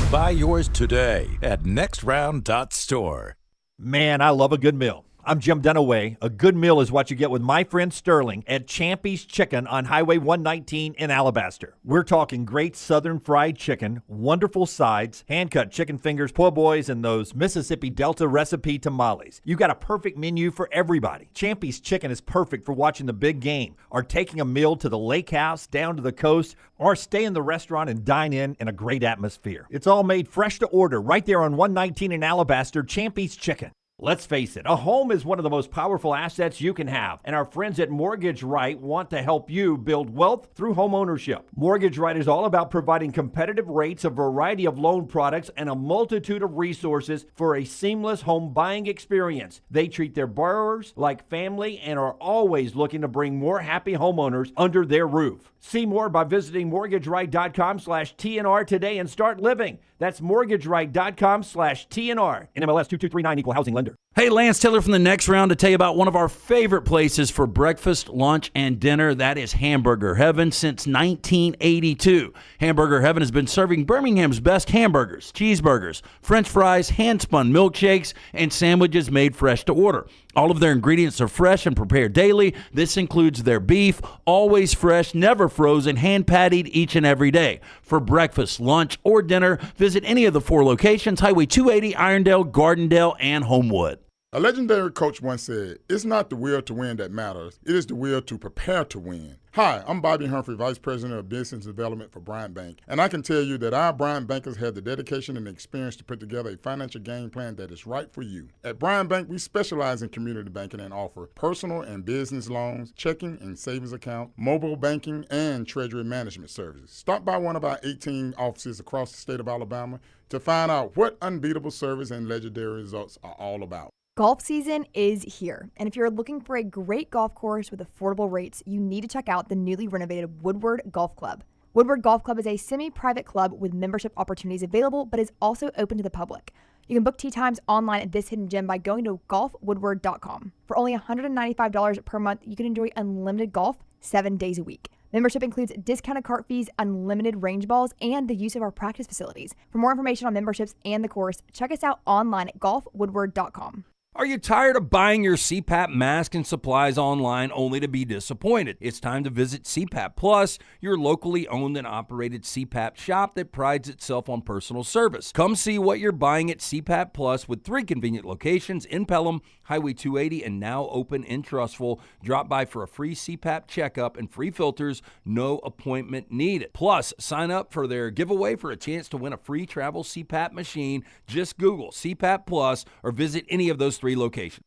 Buy yours today at nextround.store. Man, I love a good meal. I'm Jim Dunaway. A good meal is what you get with my friend Sterling at Champy's Chicken on Highway 119 in Alabaster. We're talking great southern fried chicken, wonderful sides, hand-cut chicken fingers, po' boys, and those Mississippi Delta recipe tamales. You got a perfect menu for everybody. Champy's Chicken is perfect for watching the big game or taking a meal to the lake house, down to the coast, or stay in the restaurant and dine in a great atmosphere. It's all made fresh to order right there on 119 in Alabaster, Champy's Chicken. Let's face it, a home is one of the most powerful assets you can have, and our friends at Mortgage Right want to help you build wealth through home ownership. Mortgage Right is all about providing competitive rates, a variety of loan products, and a multitude of resources for a seamless home buying experience. They treat their borrowers like family and are always looking to bring more happy homeowners under their roof. See more by visiting mortgageright.com/TNR today and start living. That's mortgageright.com/TNR. NMLS 2239, equal housing lender. Hey, Lance Taylor from the next round to tell you about one of our favorite places for breakfast, lunch, and dinner. That is Hamburger Heaven since 1982. Hamburger Heaven has been serving Birmingham's best hamburgers, cheeseburgers, French fries, hand-spun milkshakes, and sandwiches made fresh to order. All of their ingredients are fresh and prepared daily. This includes their beef, always fresh, never frozen, hand-pattied each and every day. For breakfast, lunch, or dinner, visit any of the 4 locations: Highway 280, Irondale, Gardendale, and Homewood. A legendary coach once said, "It's not the will to win that matters. It is the will to prepare to win." Hi, I'm Bobby Humphrey, Vice President of Business Development for Bryant Bank, and I can tell you that our Bryant bankers have the dedication and experience to put together a financial game plan that is right for you. At Bryant Bank, we specialize in community banking and offer personal and business loans, checking and savings account, mobile banking, and treasury management services. Stop by one of our 18 offices across the state of Alabama to find out what unbeatable service and legendary results are all about. Golf season is here, and if you're looking for a great golf course with affordable rates, you need to check out the newly renovated Woodward Golf Club. Woodward Golf Club is a semi-private club with membership opportunities available, but is also open to the public. You can book tee times online at this hidden gem by going to golfwoodward.com. For only $195 per month, you can enjoy unlimited golf 7 days a week. Membership includes discounted cart fees, unlimited range balls, and the use of our practice facilities. For more information on memberships and the course, check us out online at golfwoodward.com. Are you tired of buying your CPAP mask and supplies online only to be disappointed? It's time to visit CPAP Plus, your locally owned and operated CPAP shop that prides itself on personal service. Come see what you're buying at CPAP Plus with 3 convenient locations in Pelham, Highway 280, and now open in Trustful. Drop by for a free CPAP checkup and free filters, no appointment needed. Plus, sign up for their giveaway for a chance to win a free travel CPAP machine. Just Google CPAP Plus or visit any of those 3 locations.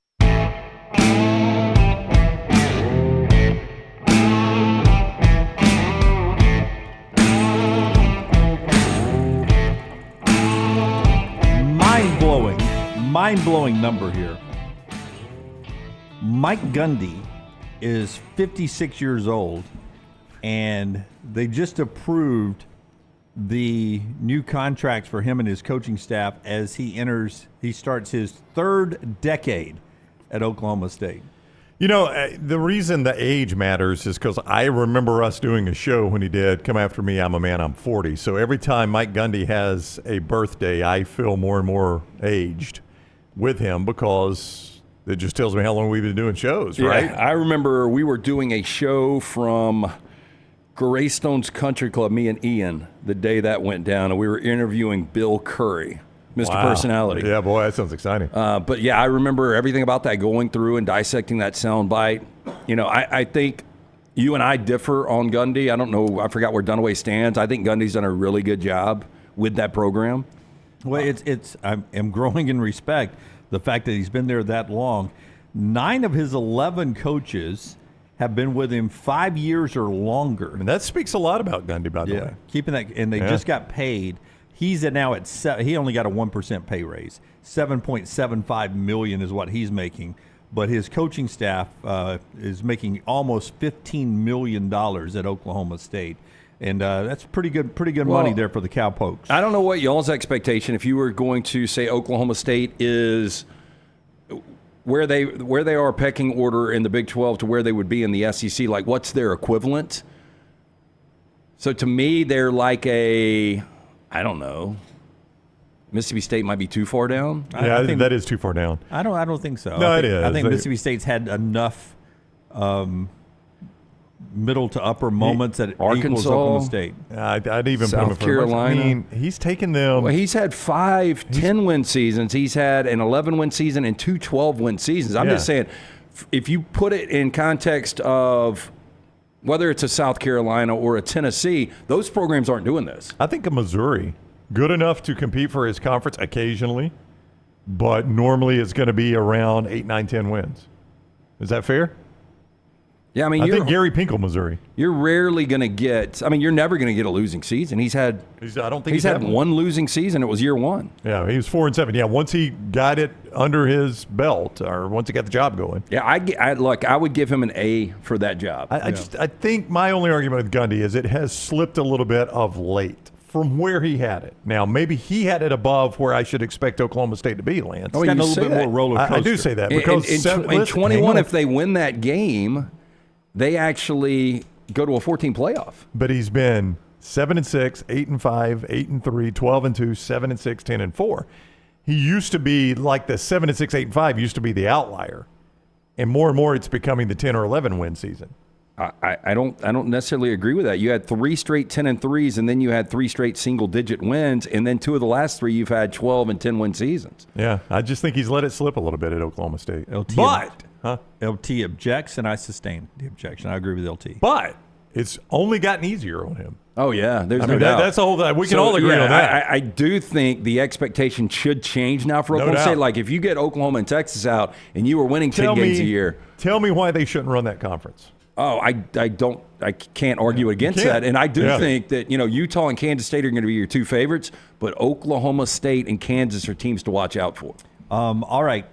Mind-blowing number here. Mike Gundy is 56 years old, and they just approved the new contracts for him and his coaching staff as he starts his 3rd decade at Oklahoma State. You know, the reason the age matters is because I remember us doing a show when he did Come After Me, I'm a Man, I'm 40. So every time Mike Gundy has a birthday, I feel more and more aged with him because it just tells me how long we've been doing shows, right? Yeah, I remember we were doing a show from Greystone's Country Club, me and Ian, the day that went down, and we were interviewing Bill Khyree, Mr. Wow. Personality. Yeah, boy, that sounds exciting. But yeah, I remember everything about that, going through and dissecting that sound bite. You know, I think you and I differ on Gundy. I don't know, I forgot where Dunaway stands. I think Gundy's done a really good job with that program. Well, I'm growing in respect. The fact that he's been there that long. 9 of his 11 coaches have been with him 5 years or longer. I mean, that speaks a lot about Gundy, by the way. Keeping that, and they just got paid. He's now at he only got a 1% pay raise. $7.75 million is what he's making, but his coaching staff is making almost $15 million at Oklahoma State. And that's pretty good money there for the Cowpokes. I don't know what y'all's expectation, if you were going to say Oklahoma State is where they are pecking order in the Big 12 to where they would be in the SEC, like what's their equivalent? So to me, they're like I don't know. Mississippi State might be too far down. Yeah, I think that is too far down. I don't think so. No, it is. I think Mississippi State's had enough middle to upper moments that Arkansas, equals Oklahoma State. I'd even South put him Carolina. I mean, he's taken them. Well, he's had 5 10-win seasons. He's had an 11-win season and 2 12-win seasons. I'm just saying, if you put it in context of whether it's a South Carolina or a Tennessee, those programs aren't doing this. I think a Missouri, good enough to compete for his conference occasionally, but normally it's going to be around 8, 9, 10 wins. Is that fair? Yeah, I mean, I think Gary Pinkel, Missouri. You're rarely going to get. I mean, you're never going to get a losing season. I don't think he's had one losing season. It was year one. Yeah, he was 4-7. Yeah, once he got it under his belt, or once he got the job going. Yeah, I would give him an A for that job. I think my only argument with Gundy is it has slipped a little bit of late from where he had it. Now, maybe he had it above where I should expect Oklahoma State to be, Lance. It's gotten a little bit more roller coaster. I do say that because in 21, if they win that game, they actually go to a 14 playoff. But he's been 7-6, 8-5, 8-3, 12-2, 7-6, 10-4. He used to be like the 7-6, 8-5 used to be the outlier, and more it's becoming the 10 or 11 win season. I don't necessarily agree with that. You had 3 straight 10-3s, and then you had 3 straight single-digit wins, and then 2 of the last 3 you've had 12 and 10 win seasons. Yeah, I just think he's let it slip a little bit at Oklahoma State. LT objects, and I sustain the objection. I agree with LT. But it's only gotten easier on him. Oh, yeah. There's no doubt. That's the whole thing. We can all agree on that. I do think the expectation should change now for Oklahoma State. Like, if you get Oklahoma and Texas out and you were winning 10 games a year. Tell me why they shouldn't run that conference. Oh, I can't argue against that. And I do think that, Utah and Kansas State are going to be your 2 favorites, but Oklahoma State and Kansas are teams to watch out for. All right.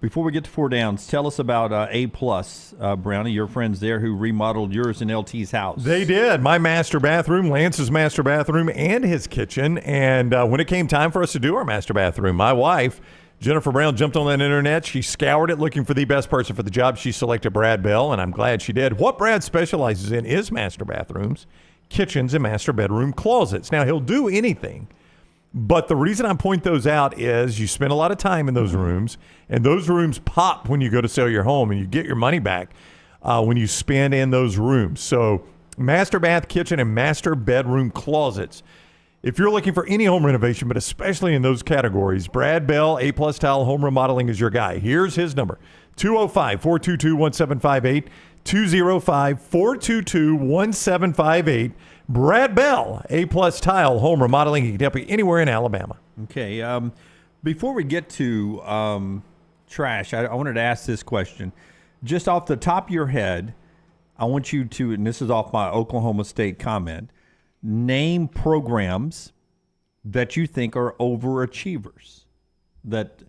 Before we get to 4 downs, tell us about A+, Brownie, your friends there who remodeled yours in LT's house. They did. My master bathroom, Lance's master bathroom, and his kitchen. And when it came time for us to do our master bathroom, my wife, Jennifer Brown, jumped on that internet. She scoured it looking for the best person for the job. She selected Brad Bell, and I'm glad she did. What Brad specializes in is master bathrooms, kitchens, and master bedroom closets. Now, he'll do anything. But the reason I point those out is you spend a lot of time in those rooms, and those rooms pop when you go to sell your home, and you get your money back when you spend in those rooms. So master bath, kitchen, and master bedroom closets. If you're looking for any home renovation, but especially in those categories, Brad Bell, A+ Tile Home Remodeling is your guy. Here's his number, 205-422-1758, 205-422-1758. Brad Bell, A+ Tile Home Remodeling. He can help you anywhere in Alabama. Okay. Before we get to trash, I wanted to ask this question. Just off the top of your head, I want you to, and this is off my Oklahoma State comment, name programs that you think are overachievers, that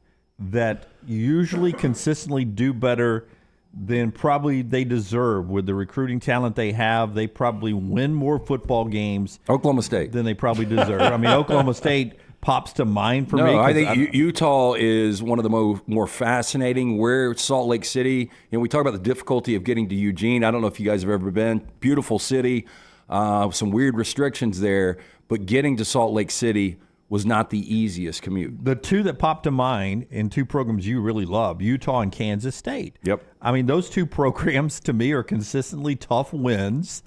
usually consistently do better than probably they deserve with the recruiting talent they have. They probably win more football games. Oklahoma State. Than they probably deserve. I mean, Oklahoma State pops to mind for me. No, I think Utah is one of the more fascinating. Where Salt Lake City, we talk about the difficulty of getting to Eugene. I don't know if you guys have ever been. Beautiful city, some weird restrictions there, but getting to Salt Lake City was not the easiest commute. The 2 that popped to mind in 2 programs you really love, Utah and Kansas State. Yep. I mean, those 2 programs to me are consistently tough wins,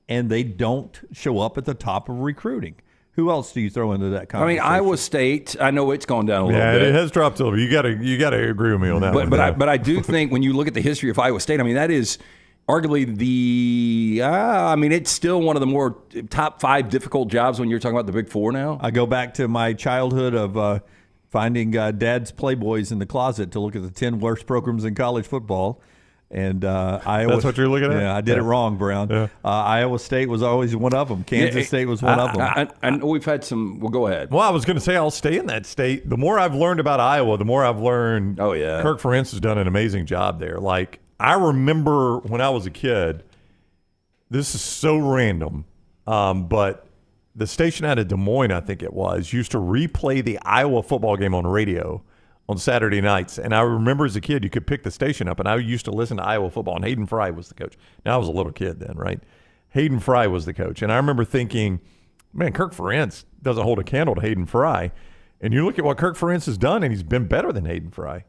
and they don't show up at the top of recruiting. Who else do you throw into that conversation? I mean, Iowa State, I know it's gone down a little bit. Yeah, it has dropped a little bit. You got to agree with me on that one. But I do think when you look at the history of Iowa State, I mean, that is arguably it's still one of the more top 5 difficult jobs when you're talking about the Big 4 now. I go back to my childhood of finding dad's Playboys in the closet to look at the 10 worst programs in college football. And Iowa. That's what you're looking at? Yeah, I did it wrong, Brown. Yeah. Iowa State was always one of them. Kansas State was one of them. And we've had some. Well, go ahead. Well, I was going to say I'll stay in that state. The more I've learned about Iowa, the more I've learned. Oh, yeah. Kirk Ferentz has done an amazing job there. Like, I remember when I was a kid, this is so random, but the station out of Des Moines, I think it was, used to replay the Iowa football game on radio on Saturday nights. And I remember as a kid, you could pick the station up, and I used to listen to Iowa football, and Hayden Fry was the coach. Now, I was a little kid then, right? Hayden Fry was the coach. And I remember thinking, man, Kirk Ferentz doesn't hold a candle to Hayden Fry. And you look at what Kirk Ferentz has done, and he's been better than Hayden Fry.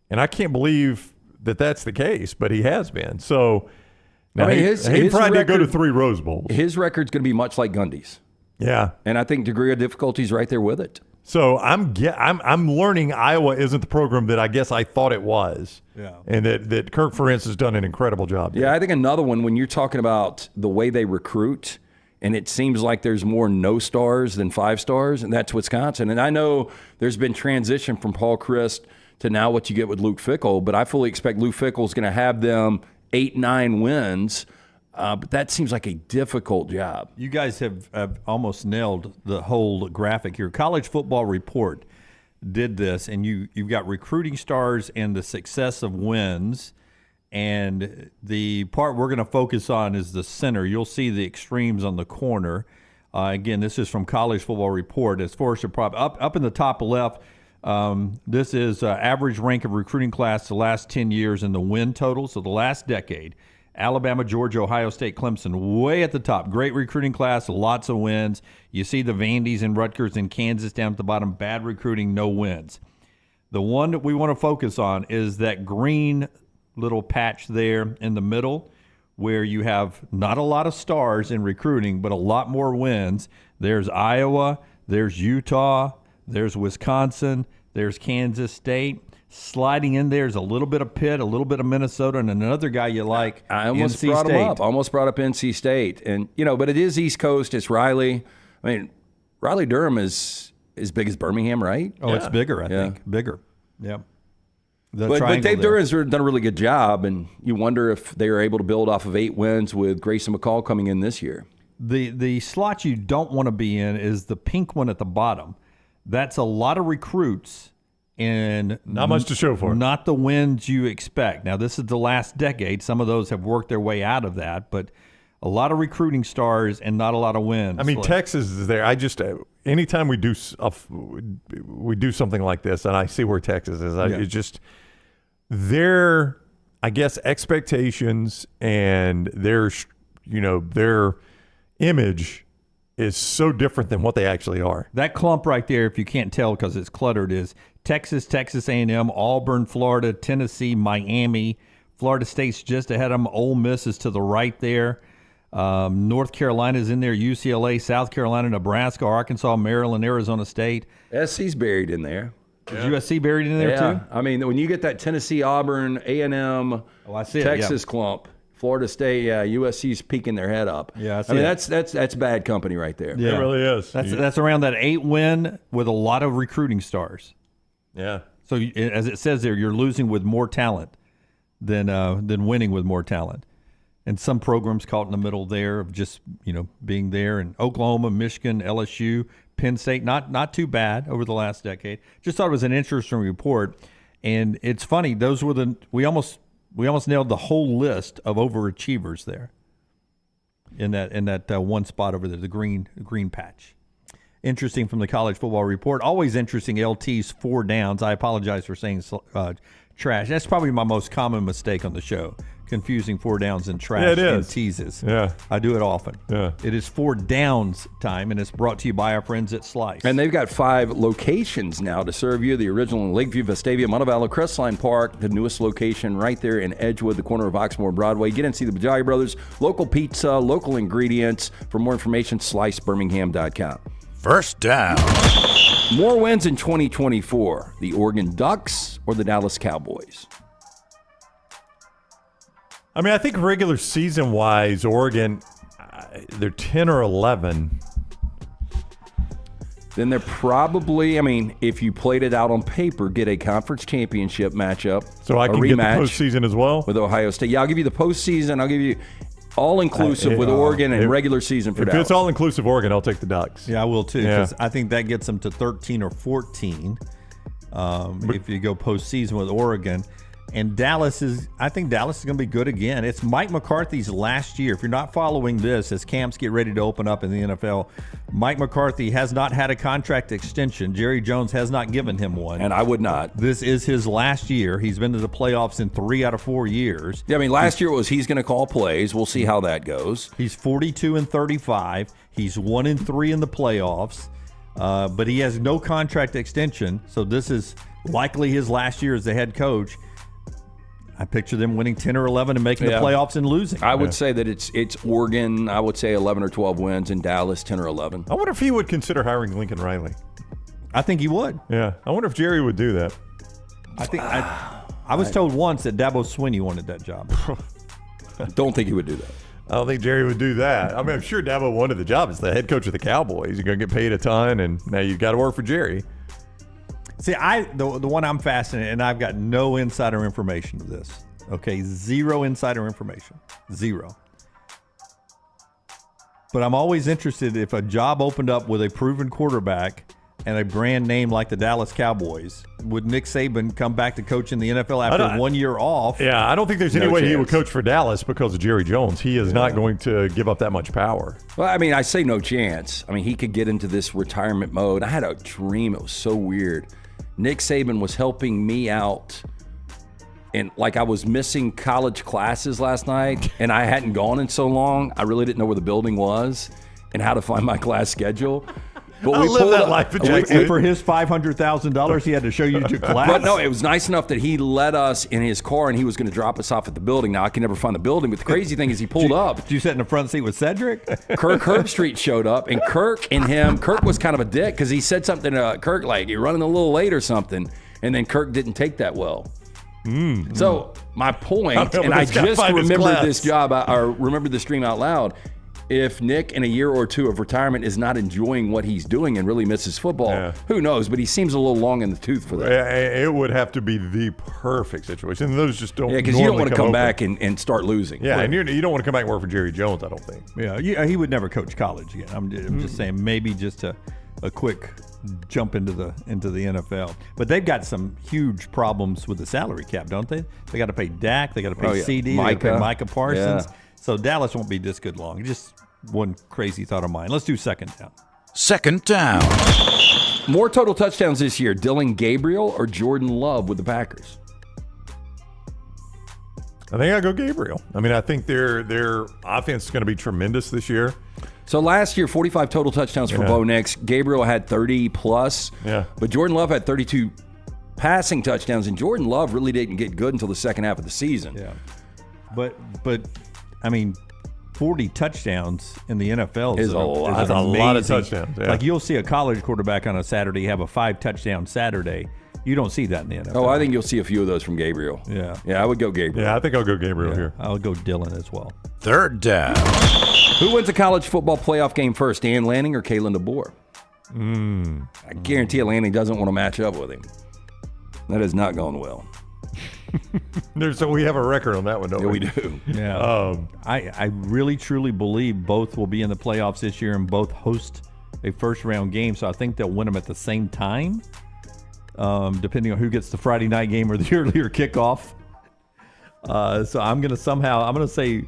And I can't believe that that's the case, but he has been. So now Hayden Fry did go to 3 Rose Bowls. His record's going to be much like Gundy's. Yeah. And I think degree of difficulty is right there with it. So I'm learning Iowa isn't the program that I guess I thought it was. Yeah. And that Kirk Ferentz has done an incredible job there. Yeah, I think another one, when you're talking about the way they recruit And it seems like there's more no stars than 5 stars, and that's Wisconsin. And I know there's been transition from Paul Chryst to now what you get with Luke Fickell, but I fully expect Luke Fickell is going to have them 8-9 wins. But that seems like a difficult job. You guys have almost nailed the whole graphic here. College Football Report did this, and you've got recruiting stars and the success of wins. And the part we're going to focus on is the center. You'll see the extremes on the corner. Again, this is from College Football Report. As far as up in the top left, this is average rank of recruiting class the last 10 years in the win total. So the last decade, Alabama, Georgia, Ohio State, Clemson, way at the top. Great recruiting class, lots of wins. You see the Vandy's and Rutgers and Kansas down at the bottom. Bad recruiting, no wins. The one that we want to focus on is that green little patch there in the middle where you have not a lot of stars in recruiting, but a lot more wins. There's Iowa, there's Utah, there's Wisconsin, there's Kansas State. Sliding in there is a little bit of Pitt, a little bit of Minnesota, and another guy you like, I almost NC brought State. him up. I almost brought up NC State. And, but it is East Coast. It's Riley. I mean, Raleigh-Durham is as big as Birmingham, right? Oh, it's bigger, I think. Bigger. Yep. But Dave Duran's done a really good job, and you wonder if they are able to build off of 8 wins with Grayson McCall coming in this year. The slot you don't want to be in is the pink one at the bottom. That's a lot of recruits and not much to show for it. Not the wins you expect. Now, this is the last decade. Some of those have worked their way out of that, but a lot of recruiting stars and not a lot of wins. I mean, Texas is there. I just anytime we do something like this, and I see where Texas is, it's just their, I guess, expectations and their image is so different than what they actually are. That clump right there, if you can't tell because it's cluttered, is Texas, Texas A&M, Auburn, Florida, Tennessee, Miami. Florida State's just ahead of them. Ole Miss is to the right there. North Carolina's in there. UCLA, South Carolina, Nebraska, Arkansas, Maryland, Arizona State. SC's buried in there. Is USC buried in there too? I mean, when you get that Tennessee, Auburn, A&M, Texas clump, Florida State, USC's peeking their head up. Yeah, I mean that's bad company right there. Yeah, it really is. That's around that 8 win with a lot of recruiting stars. Yeah. So as it says there, you're losing with more talent than winning with more talent. And some programs caught in the middle there of just being there. And Oklahoma, Michigan, LSU, Penn State, not too bad over the last decade. Just thought it was an interesting report. And it's funny, those were we almost nailed the whole list of overachievers there in that one spot over there, the green patch. Interesting from the College Football Report. Always interesting, LT's 4 downs. I apologize for saying trash. That's probably my most common mistake on the show, confusing 4 downs and trash and teases. Yeah. I do it often. Yeah. It is 4 downs time, and it's brought to you by our friends at Slice. And they've got 5 locations now to serve you. The original in Lakeview, Vestavia, Montevallo, Crestline Park, the newest location right there in Edgewood, the corner of Oxmoor Broadway. Get in and see the Bajai Brothers. Local pizza, local ingredients. For more information, slicebirmingham.com. First down. More wins in 2024, the Oregon Ducks or the Dallas Cowboys? I mean, I think regular season-wise, Oregon, they're 10 or 11. Then they're probably, if you played it out on paper, get a conference championship matchup. So I can get the postseason as well? With Ohio State. Yeah, I'll give you the postseason. I'll give you all-inclusive with Oregon and regular season for Dallas. If it's all-inclusive Oregon, I'll take the Ducks. Yeah, I will too, because I think that gets them to 13 or 14 if you go postseason with Oregon. And I think Dallas is going to be good again. It's Mike McCarthy's last year. If you're not following this, as camps get ready to open up in the NFL, Mike McCarthy has not had a contract extension. Jerry Jones has not given him one. And I would not. This is his last year. He's been to the playoffs in 3 out of 4 years. Yeah, last year was he's going to call plays. We'll see how that goes. He's 42-35. He's 1-3 in the playoffs. But he has no contract extension, so this is likely his last year as the head coach. I picture them winning 10 or 11 and making the playoffs and losing. I would say that it's Oregon, I would say 11 or 12 wins, and Dallas 10 or 11. I wonder if he would consider hiring Lincoln Riley. I think he would. Yeah. I wonder if Jerry would do that. I think I was told once that Dabo Swinney wanted that job. Don't think he would do that. I don't think Jerry would do that. I mean, I'm sure Dabo wanted the job as the head coach of the Cowboys. You're going to get paid a ton, and now you've got to work for Jerry. See, the one I'm fascinated, and I've got no insider information of this. Okay, zero insider information. Zero. But I'm always interested if a job opened up with a proven quarterback and a brand name like the Dallas Cowboys, would Nick Saban come back to coach in the NFL after 1 year off? Yeah, I don't think there's any way he would coach for Dallas because of Jerry Jones. He is not going to give up that much power. Well, I mean, I say no chance. I mean, he could get into this retirement mode. I had a dream. It was so weird. Nick Saban was helping me out. And like I was missing college classes last night, and I hadn't gone in so long, I really didn't know where the building was and how to find my class schedule. But I live that life in Jackson. And for his $500,000, he had to show you to class. But no, it was nice enough that he let us in his car, and he was going to drop us off at the building. Now, I can never find the building, but the crazy thing is he pulled up. Did you sit in the front seat with Cedric? Kirk Herbstreit showed up, and Kirk was kind of a dick because he said something to Kirk like, you're running a little late or something, and then Kirk didn't take that well. So my point, and I just remembered this job, or remembered this dream out loud. If Nick in a year or two of retirement is not enjoying what he's doing and really misses football, who knows? But he seems a little long in the tooth for that. It would have to be the perfect situation. And those just don't. Yeah, because you don't want to come back and start losing. Yeah, and you don't want to come back and work for Jerry Jones, I don't think. Yeah, he would never coach college again. I'm just saying maybe just a quick jump into the NFL. But they've got some huge problems with the salary cap, don't they? They got to pay Dak, they got to pay CD, they got to pay Micah Parsons. Yeah. So Dallas won't be this good long. Just one crazy thought of mine. Let's do second down. Second down. More total touchdowns this year, Dylan Gabriel or Jordan Love with the Packers? I think I'll go Gabriel. I mean, I think their offense is going to be tremendous this year. So last year, 45 total touchdowns for Bo Nix. Gabriel had 30 plus. Yeah. But Jordan Love had 32 passing touchdowns, and Jordan Love really didn't get good until the second half of the season. Yeah. But I mean, 40 touchdowns in the NFL is a lot of touchdowns. Yeah. Like you'll see a college quarterback on a Saturday have a 5-touchdown Saturday. You don't see that in the NFL. Oh, I think you'll see a few of those from Gabriel. Yeah. Yeah, I would go Gabriel. Yeah, I think I'll go Gabriel here. I'll go Dylan as well. Third down. Who wins a college football playoff game first, Dan Lanning or Kalen DeBoer? I guarantee you Lanning doesn't want to match up with him. That has not gone well. So we have a record on that one, don't we? Yeah, we do. Yeah. I really, truly believe both will be in the playoffs this year and both host a first-round game, so I think they'll win them at the same time, depending on who gets the Friday night game or the earlier kickoff. So I'm going to say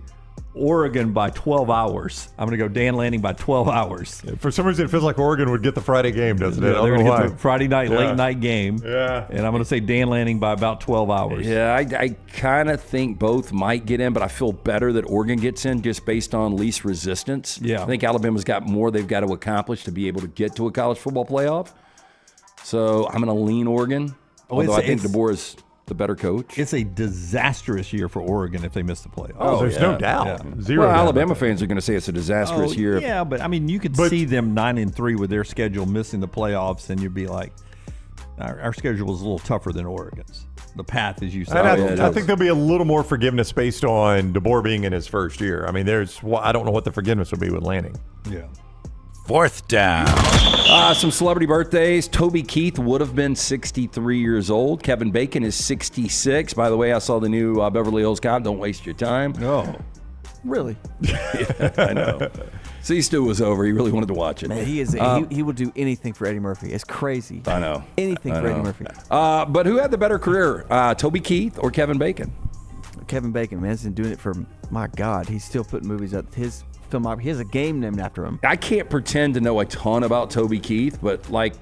Oregon by 12 hours. I'm going to go Dan Lanning by 12 hours. Yeah, for some reason, it feels like Oregon would get the Friday game, doesn't it? Yeah, they're going to get the Friday night, late night game. Yeah. And I'm going to say Dan Lanning by about 12 hours. Yeah, I kind of think both might get in, but I feel better that Oregon gets in just based on least resistance. Yeah. I think Alabama's got more they've got to accomplish to be able to get to a college football playoff. So I'm going to lean Oregon, although I think DeBoer is the better coach. It's a disastrous year for Oregon if they miss the playoffs. Oh, there's no doubt. Yeah. Zero doubt. Alabama fans are going to say it's a disastrous year. Yeah, but I mean, you could see them 9-3 with their schedule missing the playoffs, and you'd be like, our schedule is a little tougher than Oregon's. The path, as you said. I think there'll be a little more forgiveness based on DeBoer being in his first year. I mean, I don't know what the forgiveness will be with Lanning. Yeah. Fourth down. Some celebrity birthdays. Toby Keith would have been 63 years old. Kevin Bacon is 66. By the way, I saw the new Beverly Hills Cop. Don't waste your time. No. Really? Yeah, I know. C-Stu was over. He really wanted to watch it. Man, he is. He would do anything for Eddie Murphy. It's crazy. I know. Anything for Eddie Murphy. But who had the better career, Toby Keith or Kevin Bacon? Kevin Bacon, man, has been doing it for, my God, he's still putting movies up. His filmography, he has a game named after him. I can't pretend to know a ton about Toby Keith, but like,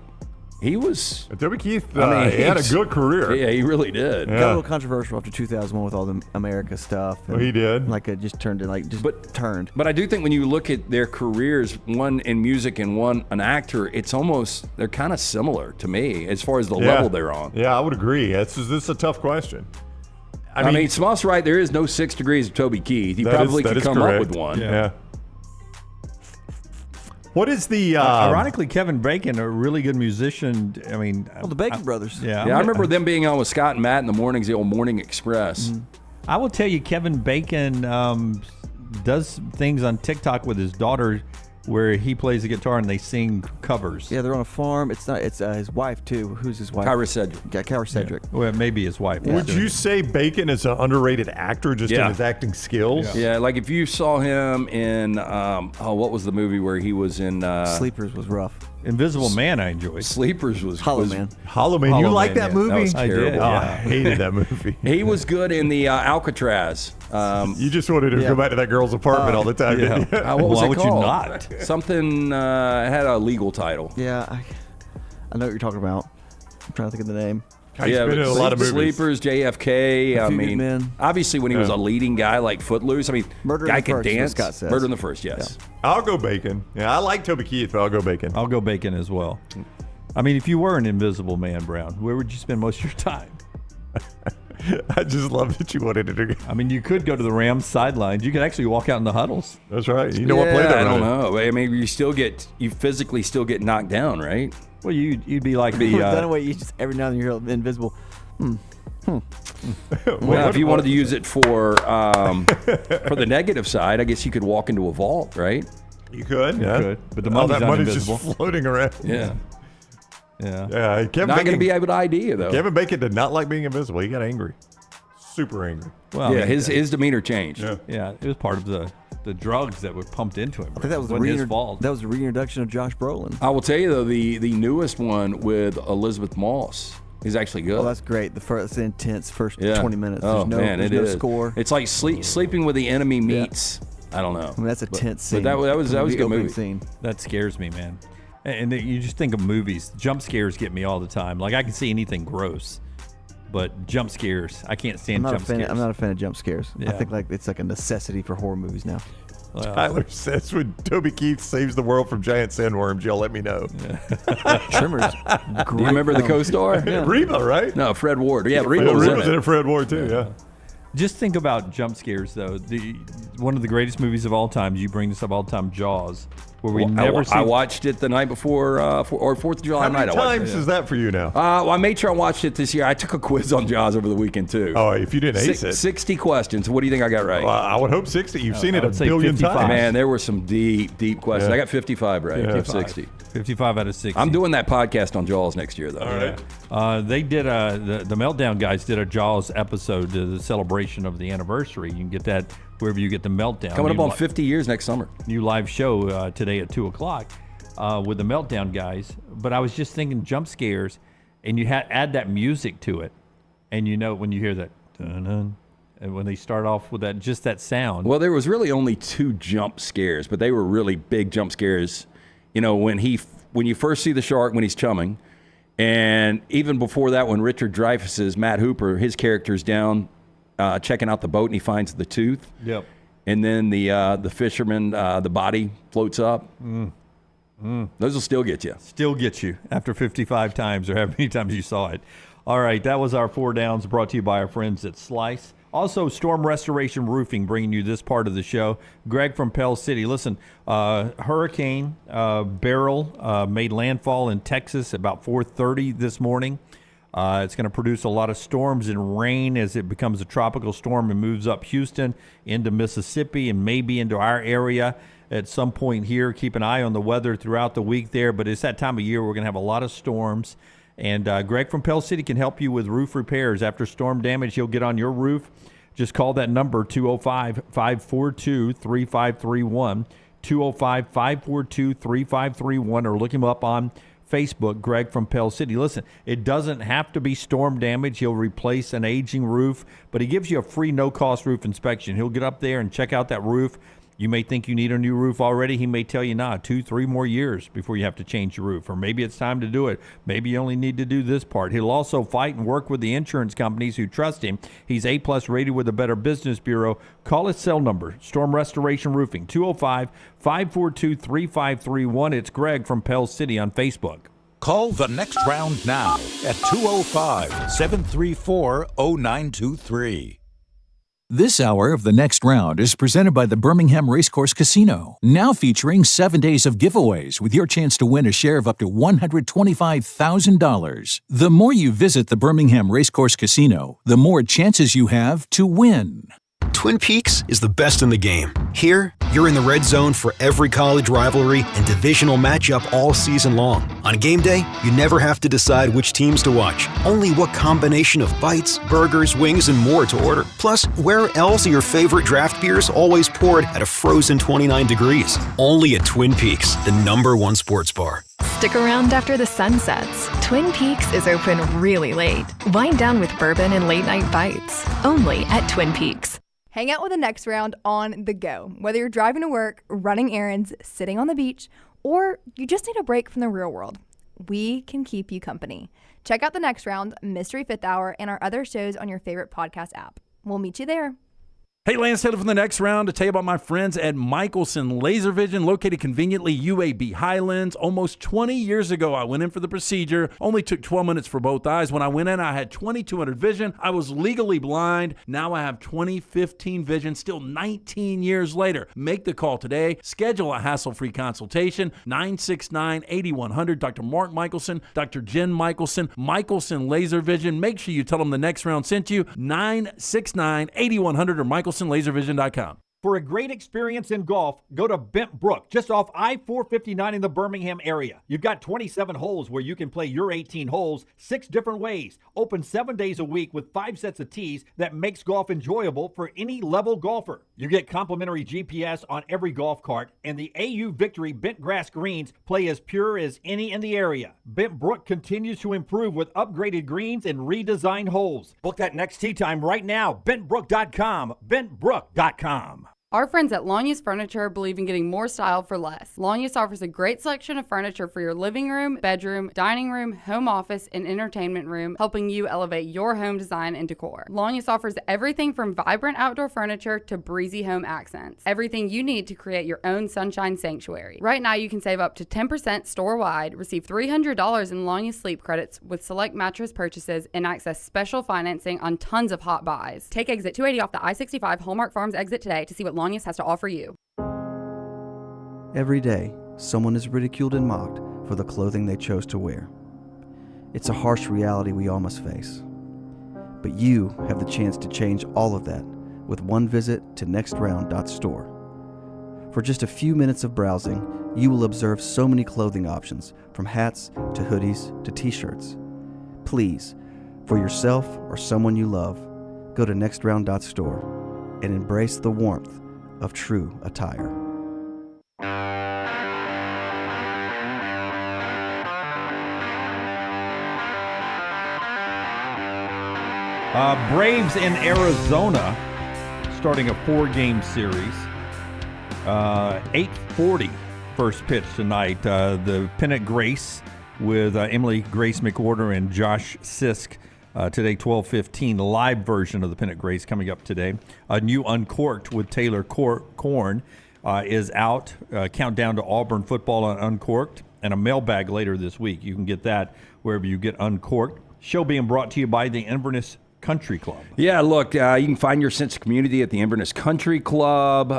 he was. Toby Keith, he had a good career. Yeah, he really did. Got a little controversial after 2001 with all the America stuff. And he did. Like it just turned turned. But I do think when you look at their careers, one in music and one an actor, it's almost, they're kind of similar to me as far as the level they're on. Yeah, I would agree. This is a tough question. I mean, Smoth's right. There is no 6 degrees of Toby Keith. He probably could come up with one. Yeah. What is the... ironically, Kevin Bacon, a really good musician. I mean... Well, the Bacon Brothers. Yeah. I remember them being on with Scott and Matt in the mornings, the old Morning Express. I will tell you, Kevin Bacon does things on TikTok with his daughter where he plays the guitar and they sing covers. Yeah, they're on a farm. It's not. It's his wife too. Who's his wife? Khyree Cedric. Yeah, Khyree Cedric. Well, it may be his wife. Would you say Bacon is an underrated actor just in his acting skills? Yeah, like if you saw him in, what was the movie where he was in? Sleepers was rough. Invisible Man, I enjoyed. Sleepers was Hollow Man. Hollow Man. You like that movie? That was terrible. I did. Oh, I hated that movie. He was good in the Alcatraz. You just wanted to go back to that girl's apartment all the time. Didn't you? What was Why it would called? you not? Something had a legal title. Yeah, I know what you're talking about. I'm trying to think of the name. He's been in a lot of movies. Sleepers, JFK. A I Few mean, Good Men. obviously when he was a leading guy like Footloose. I mean, Murder in guy the could First, as dance. Scott says. Murder in the First, yes. I'll go Bacon. Yeah, I like Toby Keith, but I'll go Bacon. I'll go Bacon as well. I mean, if you were an Invisible Man, Brown, where would you spend most of your time? I just love that you wanted to do. I mean, you could go to the Rams sidelines. You could actually walk out in the huddles. That's right. You know what play they're I don't running. know. I mean, you physically still get knocked down, right? Well, you'd be like the. Dunaway, you just every now and then you're invisible. Well, if you wanted to use it for the negative side, I guess you could walk into a vault, right? You could. You Yeah. could, but the all money's that money's invisible. just floating around. Yeah. Yeah. Yeah. Kevin Not Bacon, going to be able to ID you, though. Kevin Bacon did not like being invisible. He got angry. Super angry. Well, Yeah, I mean, his demeanor changed. Yeah. it was part of the drugs that were pumped into him. I think that was It wasn't his fault. That was the reintroduction of Josh Brolin. I will tell you, though, the newest one with Elizabeth Moss is actually good. Oh, that's great. It's the intense first Yeah. 20 minutes. Oh, There's no, man, there's it no is. score. It's like sleeping with the enemy meets, I don't know. I mean, that's a tense scene. But that was a The good opening movie. Scene. That scares me, man. And you just think of movies. Jump scares get me all the time. Like, I can see anything gross, but jump scares, I can't stand jump scares. I'm not a fan of jump scares. I Yeah. think it's like a necessity for horror movies now. Well, Tyler says when Toby Keith saves the world from giant sandworms, y'all let me know. Tremors. Do you remember the co-star? Reba, right? No, Fred Ward. Yeah, Reba Reba was was in Fred Ward too. Yeah. Just think about jump scares, though. One of the greatest movies of all time. You bring this up all the time, Jaws, where we never see. I watched it the night before, or 4th of July How night. many times is that for you now? Well, I made sure I watched it this year. I took a quiz on Jaws over the weekend, too. Oh, if you didn't ace it. 60 questions. What do you think I got right? Well, I would hope 60. You've seen it I a would say billion 55. times. Man, there were some deep questions. Yeah. I got 55 right. Yeah. 60. 55 out of 60. I'm doing that podcast on Jaws next year, though. All right. They did the Meltdown guys did a Jaws episode, the celebration of the anniversary. You can get that wherever you get the Meltdown. Coming up on 50 years next summer. New live show today at 2:00 with the Meltdown guys. But I was just thinking jump scares, and you add that music to it, and you know when you hear that, dun-dun, and when they start off with that sound. Well, there was really only 2 jump scares, but they were really big jump scares. You know, when you first see the shark when he's chumming, and even before that, when Richard Dreyfuss's Matt Hooper, his character's down checking out the boat and he finds the tooth. Yep. And then the fisherman, the body floats up. Those will still get you. Still get you after 55 times or however many times you saw it. All right, that was our 4 Downs brought to you by our friends at Slice. Also, Storm Restoration Roofing bringing you this part of the show. Greg from Pell City. Listen, Hurricane Beryl made landfall in Texas about 4:30 this morning. It's going to produce a lot of storms and rain as it becomes a tropical storm and moves up Houston into Mississippi and maybe into our area at some point here. Keep an eye on the weather throughout the week there, but it's that time of year we're going to have a lot of storms. And Greg from Pell City can help you with roof repairs. After storm damage, he'll get on your roof. Just call that number, 205-542-3531, 205-542-3531, or look him up on Facebook, Greg from Pell City. Listen, it doesn't have to be storm damage. He'll replace an aging roof, but he gives you a free no-cost roof inspection. He'll get up there and check out that roof. You may think you need a new roof already. He may tell you, 2-3 more years before you have to change your roof. Or maybe it's time to do it. Maybe you only need to do this part. He'll also fight and work with the insurance companies who trust him. He's A+ rated with the Better Business Bureau. Call his cell number, Storm Restoration Roofing, 205-542-3531. It's Greg from Pell City on Facebook. Call the next round now at 205-734-0923. This hour of The Next Round is presented by the Birmingham Racecourse Casino, now featuring 7 days of giveaways with your chance to win a share of up to $125,000. The more you visit the Birmingham Racecourse Casino, the more chances you have to win. Twin Peaks is the best in the game. Here, you're in the red zone for every college rivalry and divisional matchup all season long. On game day, you never have to decide which teams to watch, only what combination of bites, burgers, wings, and more to order. Plus, where else are your favorite draft beers always poured at a frozen 29 degrees? Only at Twin Peaks, the #1 sports bar. Stick around after the sun sets. Twin Peaks is open really late. Wind down with bourbon and late night bites. Only at Twin Peaks. Hang out with the next round on the go. Whether you're driving to work, running errands, sitting on the beach, or you just need a break from the real world, we can keep you company. Check out the next round, Mystery Fifth Hour, and our other shows on your favorite podcast app. We'll meet you there. Hey, Lance Taylor from the next round to tell you about my friends at Michelson Laser Vision, located conveniently UAB Highlands. Almost 20 years ago, I went in for the procedure. Only took 12 minutes for both eyes. When I went in, I had 2200 vision. I was legally blind. Now I have 20/15 vision, still 19 years later. Make the call today. Schedule a hassle-free consultation. 969-8100. Dr. Mark Michelson, Dr. Jen Michelson, Michelson Laser Vision. Make sure you tell them the next round sent you. 969-8100 or MichelsonLaserVision.com. For a great experience in golf, go to Bent Brook, just off I-459 in the Birmingham area. You've got 27 holes where you can play your 18 holes 6 different ways. Open 7 days a week with 5 sets of tees that makes golf enjoyable for any level golfer. You get complimentary GPS on every golf cart, and the AU Victory bent grass greens play as pure as any in the area. Bent Brook continues to improve with upgraded greens and redesigned holes. Book that next tee time right now. BentBrook.com. BentBrook.com. Our friends at Longest Furniture believe in getting more style for less. Longest offers a great selection of furniture for your living room, bedroom, dining room, home office, and entertainment room, helping you elevate your home design and decor. Longest offers everything from vibrant outdoor furniture to breezy home accents. Everything you need to create your own sunshine sanctuary. Right now, you can save up to 10% store-wide, receive $300 in Longest sleep credits with select mattress purchases, and access special financing on tons of hot buys. Take exit 280 off the I-65 Hallmark Farms exit today to see what Longest has to offer you. Every day, someone is ridiculed and mocked for the clothing they chose to wear. It's a harsh reality we all must face. But you have the chance to change all of that with one visit to nextround.store. For just a few minutes of browsing, you will observe so many clothing options, from hats to hoodies to t-shirts. Please, for yourself or someone you love, go to nextround.store and embrace the warmth of true attire. Braves in Arizona starting a 4-game series. 8:40 first pitch tonight. The Pennant Grace with Emily Grace McWhorter and Josh Sisk. Today, 12:15, the live version of the Pennant Grace coming up today. A new Uncorked with Taylor Korn is out. Countdown to Auburn football on Uncorked, and a mailbag later this week. You can get that wherever you get Uncorked. Show being brought to you by the Inverness Country Club. Yeah, look, you can find your sense of community at the Inverness Country Club.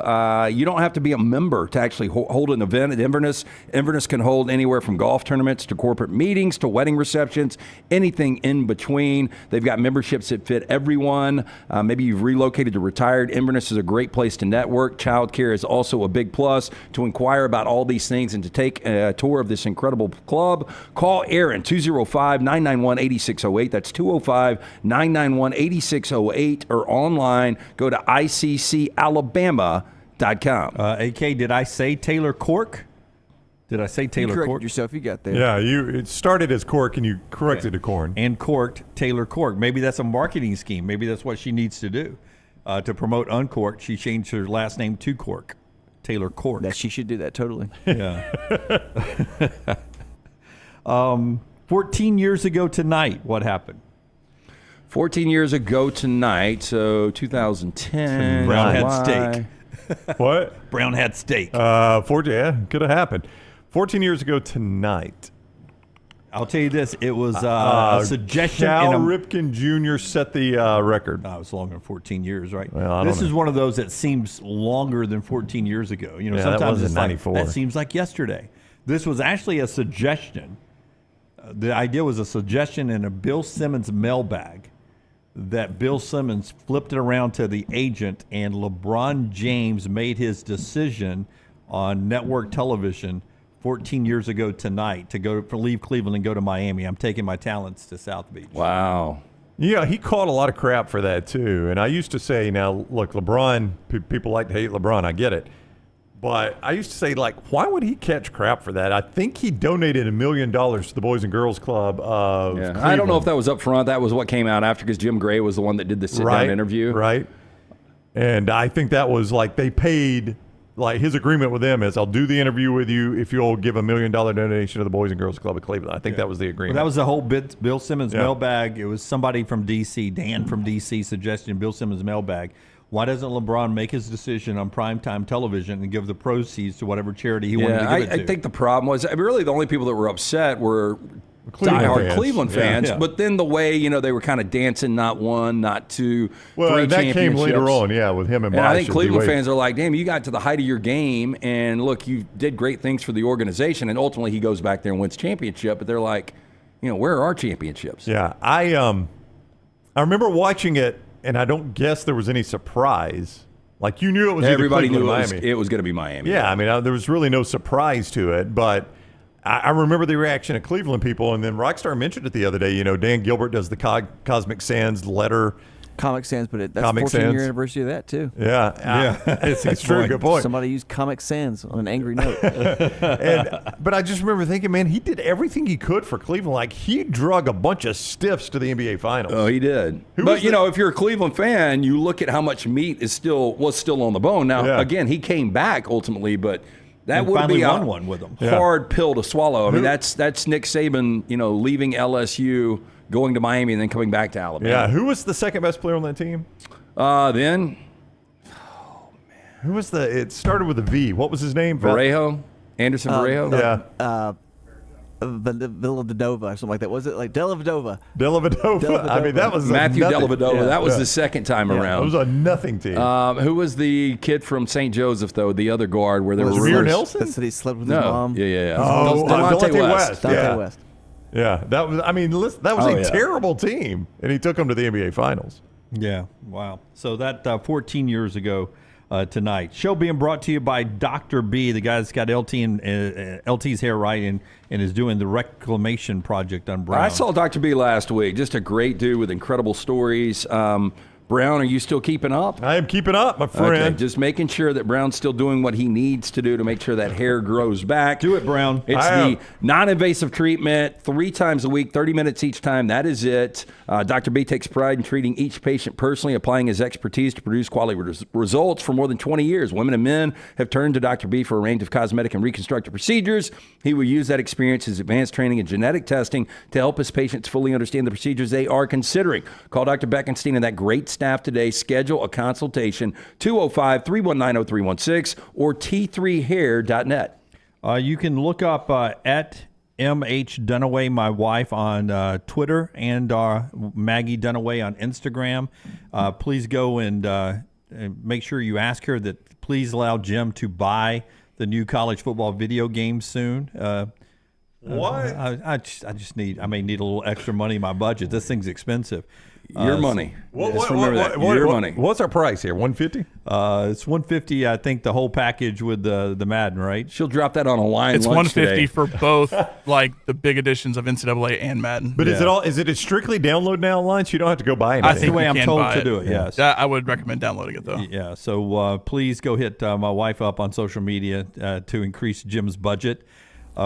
You don't have to be a member to actually hold an event at Inverness. Inverness can hold anywhere from golf tournaments to corporate meetings to wedding receptions, anything in between. They've got memberships that fit everyone. Maybe you've relocated to retired. Inverness is a great place to network. Childcare is also a big plus. To inquire about all these things and to take a tour of this incredible club, call Aaron, 205-991-8608. That's 205-991-8608, or online, go to iccalabama.com. AK, did I say Taylor Cork? Did I say Taylor corrected Cork? yourself. You got there. Yeah, it started as Cork and you corrected to Korn. And corked Taylor Cork. Maybe that's a marketing scheme. Maybe that's what she needs to do. To promote Uncorked, she changed her last name to Cork. Taylor Cork. That she should do that totally. Yeah. 14 years ago tonight, what happened? 14 years ago tonight, so 2010. Brown had steak. What? Brown had steak. Yeah, could have happened. 14 years ago tonight. I'll tell you this. It was a suggestion. Cal Ripken Jr. set the record. No, it was longer than 14 years, right? Well, this is one of those that seems longer than 14 years ago. You know, Yeah, that sometimes was it's in like, 94. that seems like yesterday. This was actually a suggestion. The idea was a suggestion in a Bill Simmons mailbag that Bill Simmons flipped it around to the agent, and LeBron James made his decision on network television 14 years ago tonight to leave Cleveland and go to Miami. I'm taking my talents to South Beach. Wow. Yeah, he caught a lot of crap for that too. And I used to say, now look, LeBron, people like to hate LeBron. I get it. But I used to say, like, why would he catch crap for that? I think he donated $1 million to the Boys and Girls Club of Cleveland. I don't know if that was up front. That was what came out after, because Jim Gray was the one that did the sit-down interview. Right. And I think that was like they paid, like his agreement with them is, I'll do the interview with you if you'll give $1 million donation to the Boys and Girls Club of Cleveland. I think that was the agreement. Well, that was the whole Bill Simmons mailbag. It was somebody from D.C., Dan from D.C., suggesting Bill Simmons mailbag. Why doesn't LeBron make his decision on primetime television and give the proceeds to whatever charity he wanted to give it to? I think the problem was, really the only people that were upset were diehard Cleveland fans. Yeah. But then the way, they were kind of dancing not one, not two, well, three and that came later championships. on, with him and I Bosh think Cleveland fans are like, damn, you got to the height of your game, and look, you did great things for the organization, and ultimately he goes back there and wins championship. But they're like, where are our championships? Yeah, I remember watching it, and I don't guess there was any surprise. Like, you knew it was everybody either knew Miami. it was going to be Miami. Yeah, I mean, there was really no surprise to it, but I remember the reaction of Cleveland people, and then Rockstar mentioned it the other day. Dan Gilbert does the Cosmic Sans letter. Comic Sans, but that's Comic 14-year Sans. anniversary of that, too. Yeah. It's true. Good point. Somebody used Comic Sans on an angry note. But I just remember thinking, man, he did everything he could for Cleveland. Like, he drug a bunch of stiffs to the NBA Finals. Oh, he did. But, if you're a Cleveland fan, you look at how much meat was still on the bone. Now, again, he came back ultimately, but that would be won one with him. Hard pill to swallow. I mean, that's Nick Saban, leaving LSU, going to Miami, and then coming back to Alabama. Yeah, who was the second best player on that team? Then, who was it started with a V. What was his name? Vallejo? Anderson Vallejo? Villadova or something like that. Was it like Dellavedova? Dellavedova. I mean, that was Matthew nothing. Dellavedova. Yeah. That was the second time around. It was a nothing team. Who was the kid from St. Joseph, though, the other guard where there were Jameer Nelson? That said he slept with his mom. Yeah. Oh, Delonte West. Delonte West. Yeah, that was. I mean, that was a terrible team, and he took them to the NBA Finals. Yeah, wow. So that 14 years ago tonight. Show being brought to you by Dr. B, the guy that's got LT's hair right and is doing the reclamation project on Brown. I saw Dr. B last week. Just a great dude with incredible stories. Brown, are you still keeping up? I am keeping up, my friend. Okay, just making sure that Brown's still doing what he needs to do to make sure that hair grows back. Do it, Brown. It's the non-invasive treatment, 3 times a week, 30 minutes each time. That is it. Dr. B takes pride in treating each patient personally, applying his expertise to produce quality results for more than 20 years. Women and men have turned to Dr. B for a range of cosmetic and reconstructive procedures. He will use that experience, his advanced training and genetic testing to help his patients fully understand the procedures they are considering. Call Dr. Beckenstein and that great staff today. Schedule a consultation, 205-319-0316 or t3hair.net. You can look up at MH Dunaway, my wife, on Twitter, and Maggie Dunaway on Instagram. Please go and make sure you ask her that please allow Jim to buy the new college football video game soon. What? I may need a little extra money in my budget. This thing's expensive. Your money. Your money. What's our price here? $150? It's $150. I think the whole package with the Madden, right? She'll drop that on a line. It's lunch $150 today. for both, like the big editions of NCAA and Madden. But is it a strictly download now online? So you don't have to go buy anything. That's the way I'm told to do it. Yes. I would recommend downloading it though. Yeah. So please go hit my wife up on social media to increase Jim's budget.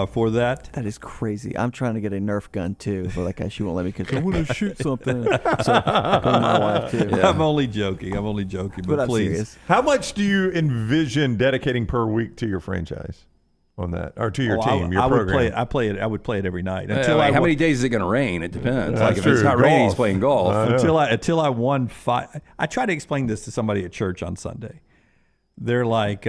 For that. That is crazy. I'm trying to get a Nerf gun too, but like she won't let me because I want to shoot something. So go to my wife too. Yeah. I'm only joking, but please. Serious. How much do you envision dedicating per week to your franchise on that, or to your team, your program? I would play it every night. How many days is it going to rain? It depends. Like if it's not raining, he's playing golf. Until I won 5. I tried to explain this to somebody at church on Sunday. They're like,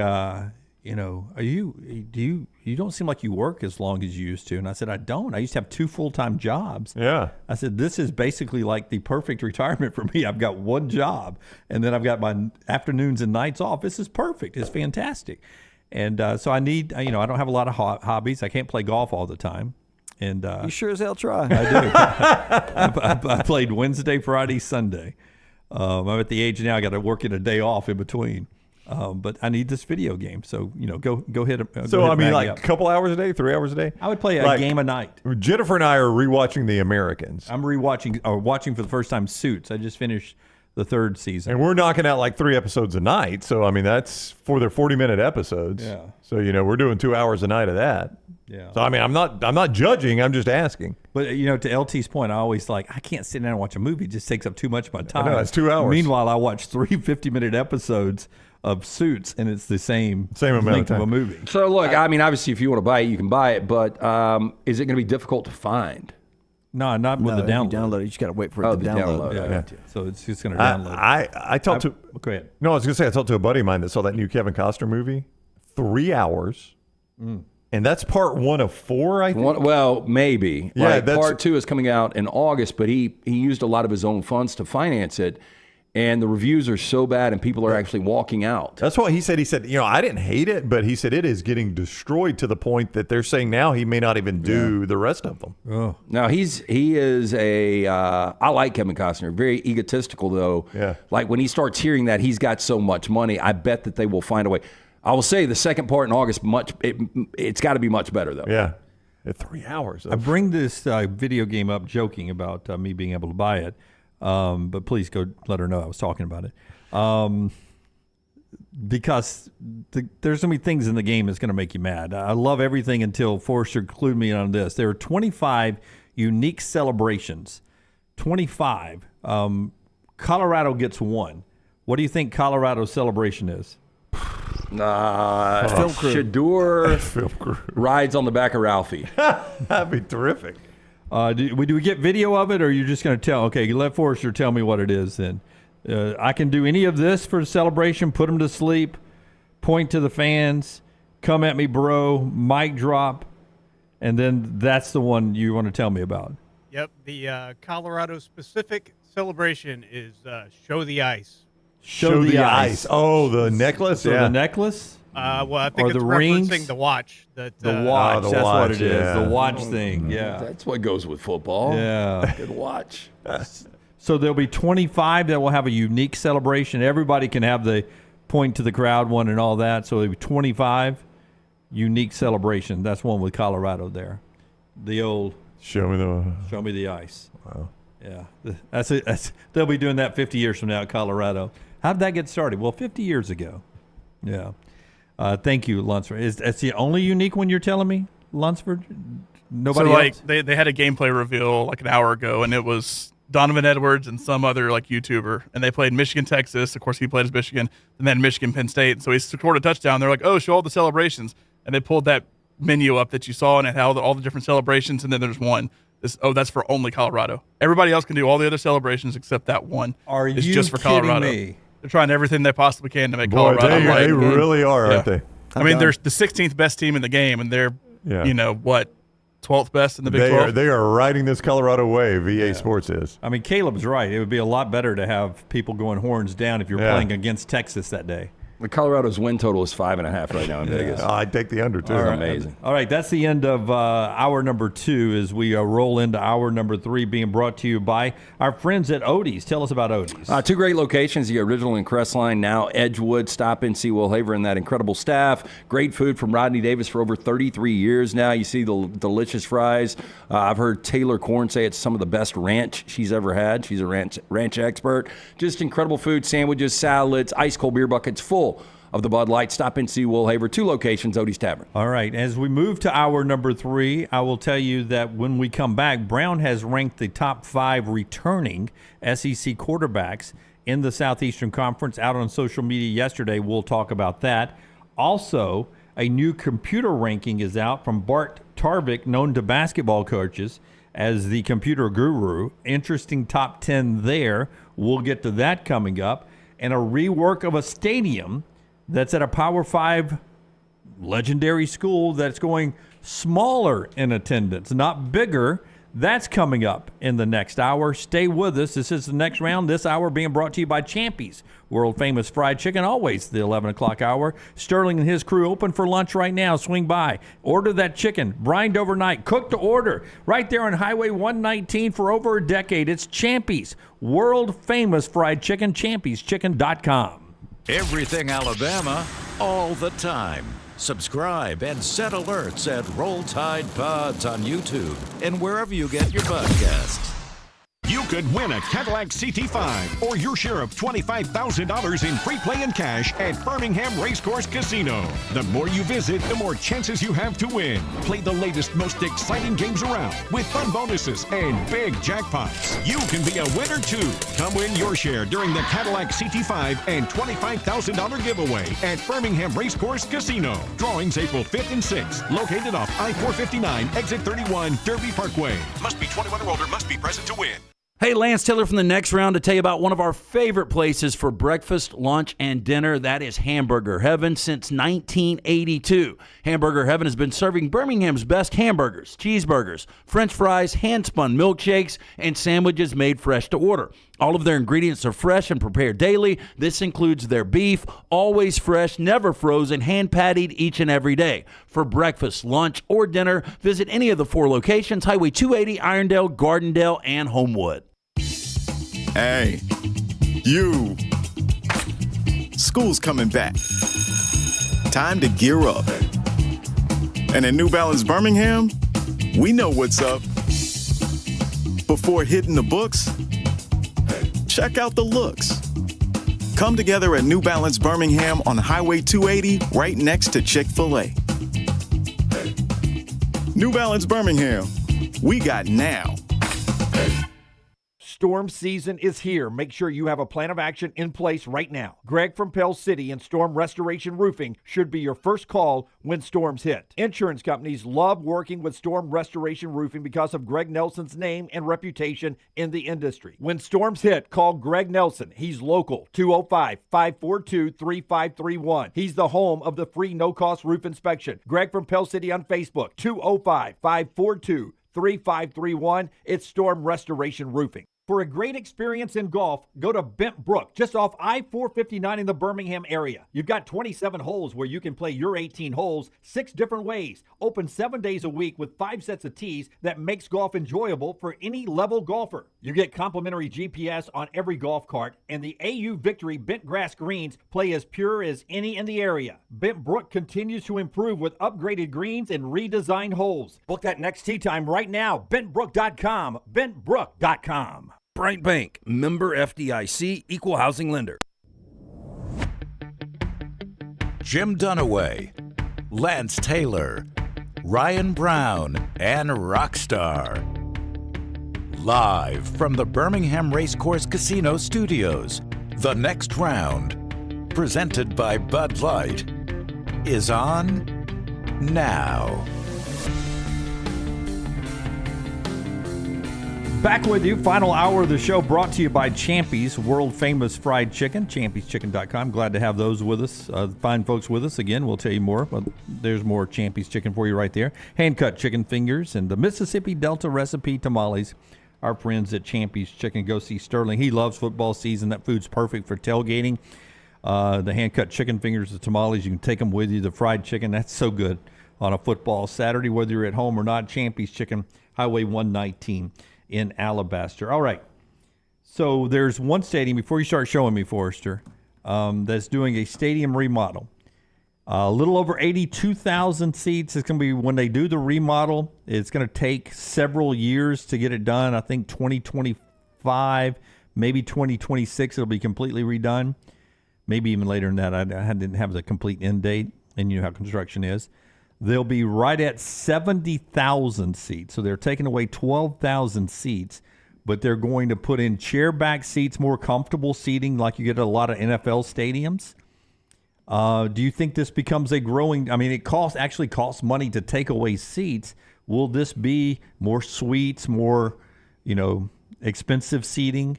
you don't seem like you work as long as you used to. And I said, I don't. I used to have 2 full-time jobs. Yeah. I said, this is basically like the perfect retirement for me. I've got 1 job, and then I've got my afternoons and nights off. This is perfect. It's fantastic. And so I need, I don't have a lot of hobbies. I can't play golf all the time. And You sure as hell try. I do. I played Wednesday, Friday, Sunday. I'm at the age now I got to work in a day off in between. But I need this video game, so go hit. So I mean, like a couple hours a day, 3 hours a day. I would play a game a night. Jennifer and I are rewatching The Americans. I'm watching for the first time Suits. I just finished the 3rd season, and we're knocking out like 3 episodes a night. So I mean, that's for their 40-minute episodes. Yeah. So we're doing 2 hours a night of that. Yeah. So I mean, I'm not judging. I'm just asking. But to LT's point, I always I can't sit down and watch a movie. It just takes up too much of my time. I know, it's 2 hours. Meanwhile, I watch 3 50-minute episodes of Suits, and it's the same amount length of a movie. So look, I mean, obviously, if you want to buy it, you can buy it. But is it going to be difficult to find? No, not with the download. You download it. You just got to wait for it to the download. Yeah. So it's just going to download. I talked to. Go ahead. No, I was going to say I talked to a buddy of mine that saw that new Kevin Costner movie. 3 hours. And that's part 1 of 4, I think. Well, maybe. Yeah, part 2 is coming out in August, but he used a lot of his own funds to finance it. And the reviews are so bad, and people are actually walking out. That's what he said. He said, I didn't hate it, but he said it is getting destroyed to the point that they're saying now he may not even do the rest of them. Oh. Now, he is I like Kevin Costner. Very egotistical, though. Yeah. Like, when he starts hearing that he's got so much money, I bet that they will find a way. I will say the second part in August, it's got to be much better, though. Yeah. 3 hours. I bring this video game up joking about me being able to buy it. But please go let her know I was talking about it. Because there's so many things in the game that's going to make you mad. I love everything until Forrester clued me on this. There are 25 unique celebrations. 25. Colorado gets 1. What do you think Colorado's celebration is? Film crew. Shador rides on the back of Ralphie. That'd be terrific. Do we get video of it, or are you just going to tell? Okay, you let Forrester tell me what it is then. I can do any of this for the celebration, put them to sleep, point to the fans, come at me, bro, mic drop, and then that's the one you want to tell me about. Yep, the Colorado-specific celebration is Show the Ice. Show the ice. Oh, the necklace? So the necklace? Well, I think or it's the referencing rings? the watch. The watch. the That's watch, what it is. yeah. The watch thing. Yeah. That's what goes with football. Yeah. Good watch. So there'll be 25 that will have a unique celebration. Everybody can have the point to the crowd one and all that. So there'll be 25 unique celebration. That's one with Colorado there. The old Show me the ice. Wow. Yeah. That's it. They'll be doing that 50 years from now at Colorado. How did that get started? Well, 50 years ago. Yeah. Thank you, Lunceford. That's the only unique one you're telling me, Lunceford? Nobody else? They had a gameplay reveal like an hour ago, and it was Donovan Edwards and some other YouTuber, and they played Michigan, Texas. Of course, he played as Michigan, and then Michigan, Penn State. And so he scored a touchdown. They're like, oh, show all the celebrations. And they pulled that menu up that you saw, and it had all the different celebrations, and then there's one. That's for only Colorado. Everybody else can do all the other celebrations except that one. It's just for Colorado. Me? They're trying everything they possibly can to make Colorado right. They really are, aren't they? I mean, they're the 16th best team in the game, and they're 12th best in the Big 12. They are riding this Colorado wave. VA Sports is. I mean, Caleb's right. It would be a lot better to have people going horns down if you're playing against Texas that day. The Colorado's win total is 5.5 right now in Vegas. I'd take the under, too. All right. Amazing. All right, that's the end of hour number 2 as we roll into hour number 3, being brought to you by our friends at Odie's. Tell us about Odie's. 2 great locations, the original in Crestline, now Edgewood. Stop in, see Will Haver and that incredible staff. Great food from Rodney Davis for over 33 years now. You see the delicious fries. I've heard Taylor Korn say it's some of the best ranch she's ever had. She's a ranch expert. Just incredible food, sandwiches, salads, ice-cold beer buckets full of the Bud Light. Stop and see Will Haver. 2 locations, Odie's Tavern. All right. As we move to hour number 3, I will tell you that when we come back, Brown has ranked the top 5 returning SEC quarterbacks in the Southeastern Conference out on social media yesterday. We'll talk about that. Also, a new computer ranking is out from Bart Tarvik, known to basketball coaches as the computer guru. Interesting top 10 there. We'll get to that coming up. And a rework of a stadium that's at a Power 5 legendary school that's going smaller in attendance, not bigger. That's coming up in the next hour. Stay with us. This is the next round. This hour being brought to you by Champy's, world famous fried chicken, always the 11 o'clock hour. Sterling and his crew open for lunch right now. Swing by. Order that chicken, brined overnight, cooked to order, right there on Highway 119 for over a decade. It's Champy's, world famous fried chicken, champyschicken.com. Everything Alabama, all the time. Subscribe and set alerts at Roll Tide Pods on YouTube and wherever you get your podcasts. You could win a Cadillac CT5 or your share of $25,000 in free play and cash at Birmingham Racecourse Casino. The more you visit, the more chances you have to win. Play the latest, most exciting games around with fun bonuses and big jackpots. You can be a winner too. Come win your share during the Cadillac CT5 and $25,000 giveaway at Birmingham Racecourse Casino. Drawings April 5th and 6th. Located off I-459, exit 31, Derby Parkway. Must be 21 or older, must be present to win. Hey, Lance Taylor from the next round to tell you about one of our favorite places for breakfast, lunch, and dinner. That is Hamburger Heaven since 1982. Hamburger Heaven has been serving Birmingham's best hamburgers, cheeseburgers, French fries, hand-spun milkshakes, and sandwiches made fresh to order. All of their ingredients are fresh and prepared daily. This includes their beef, always fresh, never frozen, hand-pattied each and every day. For breakfast, lunch, or dinner, visit any of the 4 locations, Highway 280, Irondale, Gardendale, and Homewood. Hey, you. School's coming back. Time to gear up. And at New Balance Birmingham, we know what's up. Before hitting the books, check out the looks. Come together at New Balance Birmingham on Highway 280, right next to Chick-fil-A. New Balance Birmingham, we got now. Storm season is here. Make sure you have a plan of action in place right now. Greg from Pell City and Storm Restoration Roofing should be your first call when storms hit. Insurance companies love working with Storm Restoration Roofing because of Greg Nelson's name and reputation in the industry. When storms hit, call Greg Nelson. He's local, 205-542-3531. He's the home of the free no-cost roof inspection. Greg from Pell City on Facebook, 205-542-3531. It's Storm Restoration Roofing. For a great experience in golf, go to Bent Brook, just off I-459 in the Birmingham area. You've got 27 holes where you can play your 18 holes 6 different ways. Open 7 days a week with 5 sets of tees that makes golf enjoyable for any level golfer. You get complimentary GPS on every golf cart, and the AU Victory bent grass greens play as pure as any in the area. Bent Brook continues to improve with upgraded greens and redesigned holes. Book that next tee time right now. BentBrook.com. BentBrook.com. Bright Bank, member FDIC, equal housing lender. Jim Dunaway, Lance Taylor, Ryan Brown, and Rockstar. Live from the Birmingham Racecourse Casino Studios, the next round, presented by Bud Light, is on now. Back with you. Final hour of the show brought to you by Champy's, world famous fried chicken, champyschicken.com. Glad to have those with us, fine folks with us. Again, we'll tell you more, but there's more Champy's chicken for you right there. Hand-cut chicken fingers and the Mississippi Delta recipe tamales. Our friends at Champy's Chicken. Go see Sterling. He loves football season. That food's perfect for tailgating. The hand-cut chicken fingers, the tamales, you can take them with you. The fried chicken, that's so good on a football Saturday, whether you're at home or not. Champy's Chicken, Highway 119. In Alabaster. All right. So there's one stadium, before you start showing me, Forrester, that's doing a stadium remodel. A little over 82,000 seats. It's going to be, when they do the remodel, it's going to take several years to get it done. I think 2025, maybe 2026, it'll be completely redone. Maybe even later than that. I didn't have the complete end date, and you know how construction is. They'll be right at 70,000 seats. So they're taking away 12,000 seats, but they're going to put in chair back seats, more comfortable seating like you get at a lot of NFL stadiums. Do you think this becomes a growing, it actually costs money to take away seats. Will this be more suites, more, expensive seating?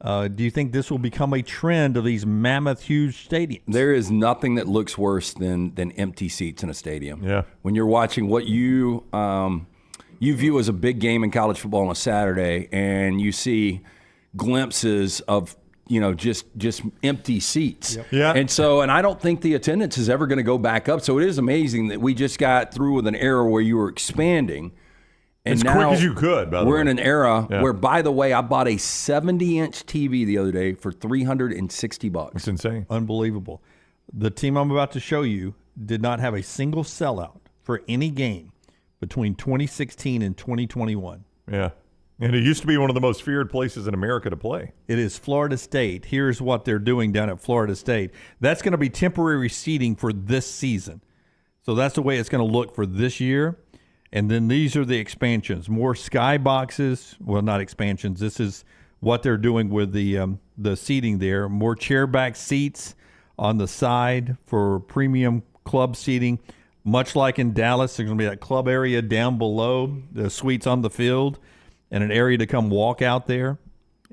Do you think this will become a trend of these mammoth, huge stadiums? There is nothing that looks worse than empty seats in a stadium. Yeah. When you're watching what you you view as a big game in college football on a Saturday, and you see glimpses of just empty seats. Yep. Yeah. And I don't think the attendance is ever going to go back up. So it is amazing that we just got through with an era where you were expanding. And as now quick as you could, by the we're way. in an era Yeah. where, by the way, I bought a 70-inch TV the other day for $360. It's insane. Unbelievable. The team I'm about to show you did not have a single sellout for any game between 2016 and 2021. Yeah. And it used to be one of the most feared places in America to play. It is Florida State. Here's what they're doing down at Florida State. That's going to be temporary seating for this season. So that's the way it's going to look for this year. And then these are the expansions. More sky boxes. Well, not expansions. This is what they're doing with the seating there. More chair back seats on the side for premium club seating. Much like in Dallas, there's going to be that club area down below, the suites on the field, and an area to come walk out there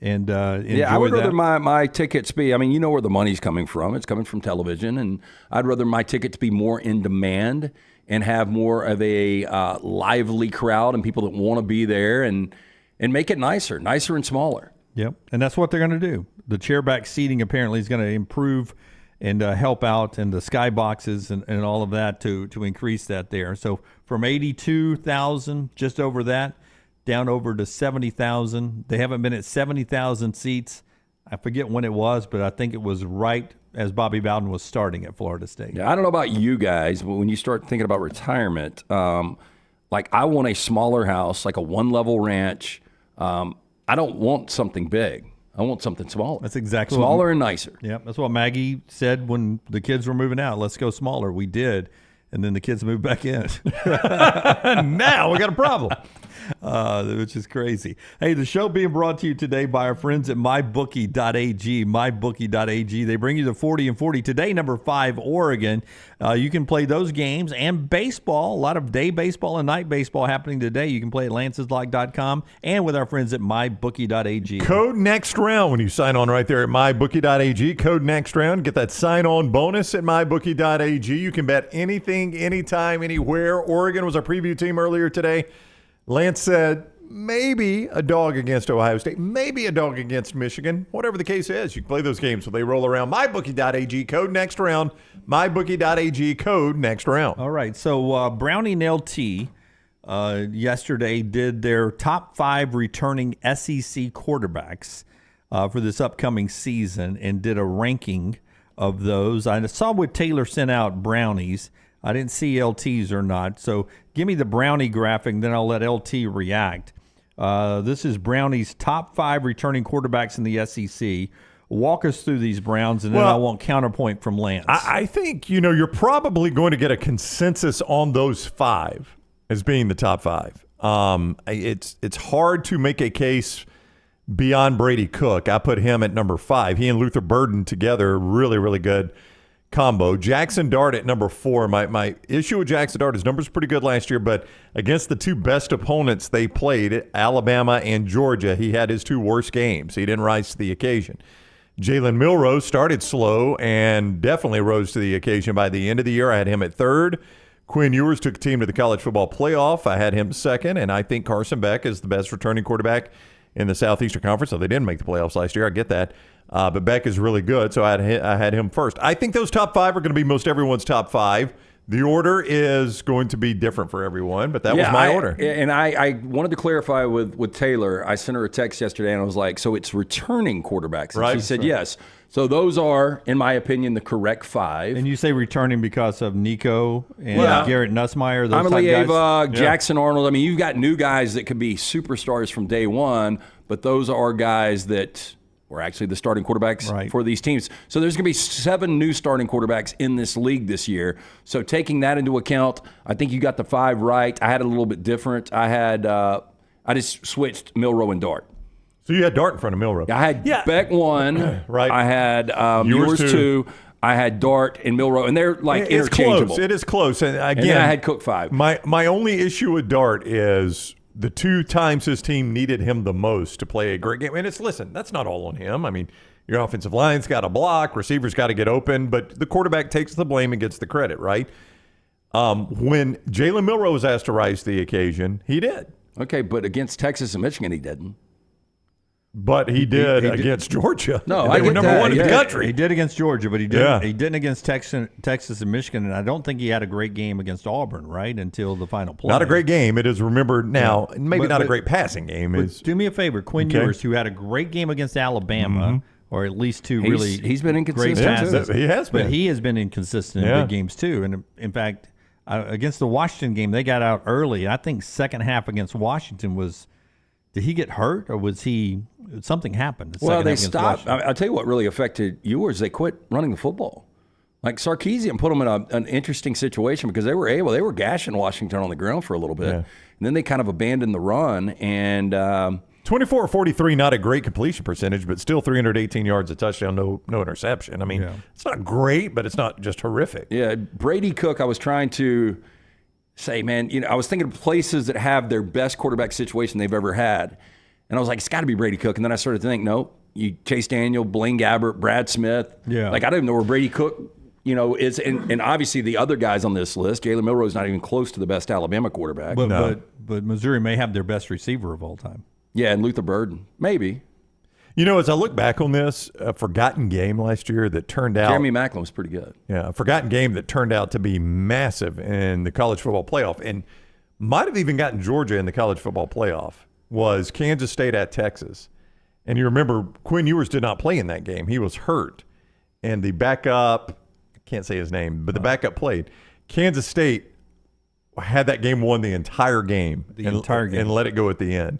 and enjoy Yeah, I would that. rather my tickets be, I mean, you know where the money's coming from. It's coming from television, and I'd rather my tickets be more in demand and have more of a lively crowd and people that want to be there and make it nicer and smaller. Yep, and that's what they're going to do. The chairback seating apparently is going to improve and help out, and the sky boxes and all of that to increase that there. So from 82,000, just over that, down over to 70,000. They haven't been at 70,000 seats. I forget when it was, but I think it was right as Bobby Bowden was starting at Florida State. Yeah, I don't know about you guys, but when you start thinking about retirement, like I want a smaller house, like a one-level ranch. I don't want something big. I want something smaller. That's exactly smaller and nicer. Yeah, that's what Maggie said when the kids were moving out. Let's go smaller. We did, and then the kids moved back in. Now we got a problem. Which is crazy. Hey, the show being brought to you today by our friends at mybookie.ag. Mybookie.ag. They bring you the 40 and 40. Today, number 5, Oregon. You can play those games and baseball. A lot of day baseball and night baseball happening today. You can play at lanceslike.com and with our friends at mybookie.ag. Code next round when you sign on right there at mybookie.ag. Code next round. Get that sign-on bonus at mybookie.ag. You can bet anything, anytime, anywhere. Oregon was our preview team earlier today. Lance said maybe a dog against Ohio State, maybe a dog against Michigan. Whatever the case is, you can play those games. So they roll around. mybookie.ag, code next round. mybookie.ag, code next round. All right. So Brownie and LT yesterday did their top 5 returning SEC quarterbacks for this upcoming season and did a ranking of those. I saw what Taylor sent out Brownies. I didn't see LTs or not. So give me the Brownie graphic, then I'll let LT react. This is Brownie's top 5 returning quarterbacks in the SEC. Walk us through these Browns, and then I want counterpoint from Lance. I think, you're probably going to get a consensus on those 5 as being the top 5. It's hard to make a case beyond Brady Cook. I put him at number 5. He and Luther Burden together, really, really good combo. Jackson Dart at number 4. My issue with Jackson Dart, his numbers pretty good last year, but against the 2 best opponents they played, Alabama and Georgia, he had his 2 worst games. He didn't rise to the occasion. Jalen Milroe started slow and definitely rose to the occasion by the end of the year. I had him at 3rd. Quinn Ewers took a team to the college football playoff. I had him 2nd, and I think Carson Beck is the best returning quarterback in the Southeastern Conference. So they didn't make the playoffs last year. I get that. But Beck is really good, so I had him first. I think those top 5 are going to be most everyone's top 5. The order is going to be different for everyone, but that was my order. And I wanted to clarify with Taylor. I sent her a text yesterday, and I was like, so it's returning quarterbacks. And she said yes. So those are, in my opinion, the correct 5. And you say returning because of Nico and Garrett Nussmeier, those type guys? Jackson Arnold. I mean, you've got new guys that could be superstars from day one, but those are guys that were actually the starting quarterbacks for these teams. So there's going to be 7 new starting quarterbacks in this league this year. So taking that into account, I think you got the 5 right. I had it a little bit different. I just switched Milroe and Dart. So you had Dart in front of Milroe. I had Beck 1. Right. I had Ewers 2. I had Dart and Milroe, and they're like interchangeable. Close. It is close. And again, and then I had Cook 5. My only issue with Dart is the 2 times his team needed him the most to play a great game. And listen, that's not all on him. I mean, your offensive line's got to block, receivers got to get open, but the quarterback takes the blame and gets the credit, right? When Jalen Milroe was asked to rise to the occasion, he did. Okay, but against Texas and Michigan, he didn't. But he did against Georgia. No, they I were get number that. one in the Yeah. country. He did against Georgia, but he didn't against Texas and Michigan, and I don't think he had a great game against Auburn, right, until the final play. Not a great game. It is remembered now. Maybe But- not a but- great passing game. But Is do me a favor, Quinn Okay. Ewers, who had a great game against Alabama, or at least two He's been great inconsistent, passes. too. He has been. But he has been inconsistent in Yeah. big games too. And in fact, against the Washington game, they got out early. I think second half against Washington was. Did he get hurt, or was he something happened? the Well, second they half against stopped. Washington? I'll tell you what really affected Ewers. They quit running the football. Like Sarkisian put them in an interesting situation because they were gashing Washington on the ground for a little bit. Yeah. And then they kind of abandoned the run. And 24-43, not a great completion percentage, but still 318 yards, a touchdown, no interception. I mean, it's not great, but it's not just horrific. yeah, Brady Cook, I was trying to say, man, I was thinking of places that have their best quarterback situation they've ever had. And I was like, it's got to be Brady Cook. And then I started to think, no, Chase Daniel, Blaine Gabbert, Brad Smith. Yeah. Like, I don't even know where Brady Cook, is. And obviously the other guys on this list, Jalen Milroe is not even close to the best Alabama quarterback. But Missouri may have their best receiver of all time. Yeah, and Luther Burden, maybe. As I look back on this, a forgotten game last year that turned out. Jeremy Maclin was pretty good. Yeah, a forgotten game that turned out to be massive in the college football playoff and might have even gotten Georgia in the college football playoff was Kansas State at Texas. And you remember Quinn Ewers did not play in that game. He was hurt. And the backup, I can't say his name, but the backup played. Kansas State had that game won the entire game. And let it go at the end.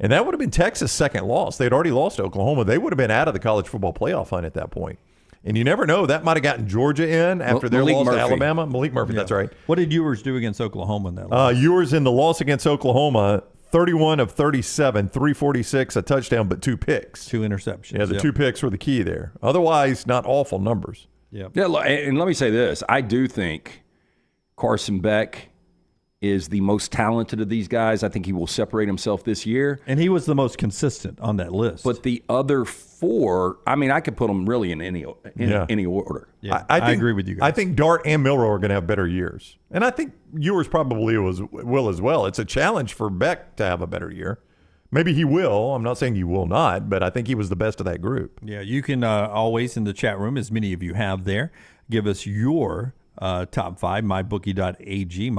And that would have been Texas' second loss. They'd already lost to Oklahoma. They would have been out of the college football playoff hunt at that point. And you never know. That might have gotten Georgia in after their Malik loss Murphy. to Alabama. Malik Murphy, Yeah. that's right. What did Ewers do against Oklahoma in that loss? Ewers in the loss against Oklahoma, 31 of 37, 346, a touchdown, but 2 picks. 2 interceptions. Yeah, the 2 picks were the key there. Otherwise, not awful numbers. Yeah. Yeah, and let me say this. I do think Carson Beck is the most talented of these guys. I think he will separate himself this year. And he was the most consistent on that list. But the other 4, I mean, I could put them really in any order. Yeah, I think, agree with you guys. I think Dart and Milroe are going to have better years. And I think Ewers probably will as well. It's a challenge for Beck to have a better year. Maybe he will. I'm not saying he will not, but I think he was the best of that group. Yeah, you can always in the chat room, as many of you have there, give us your top 5, mybookie.ag,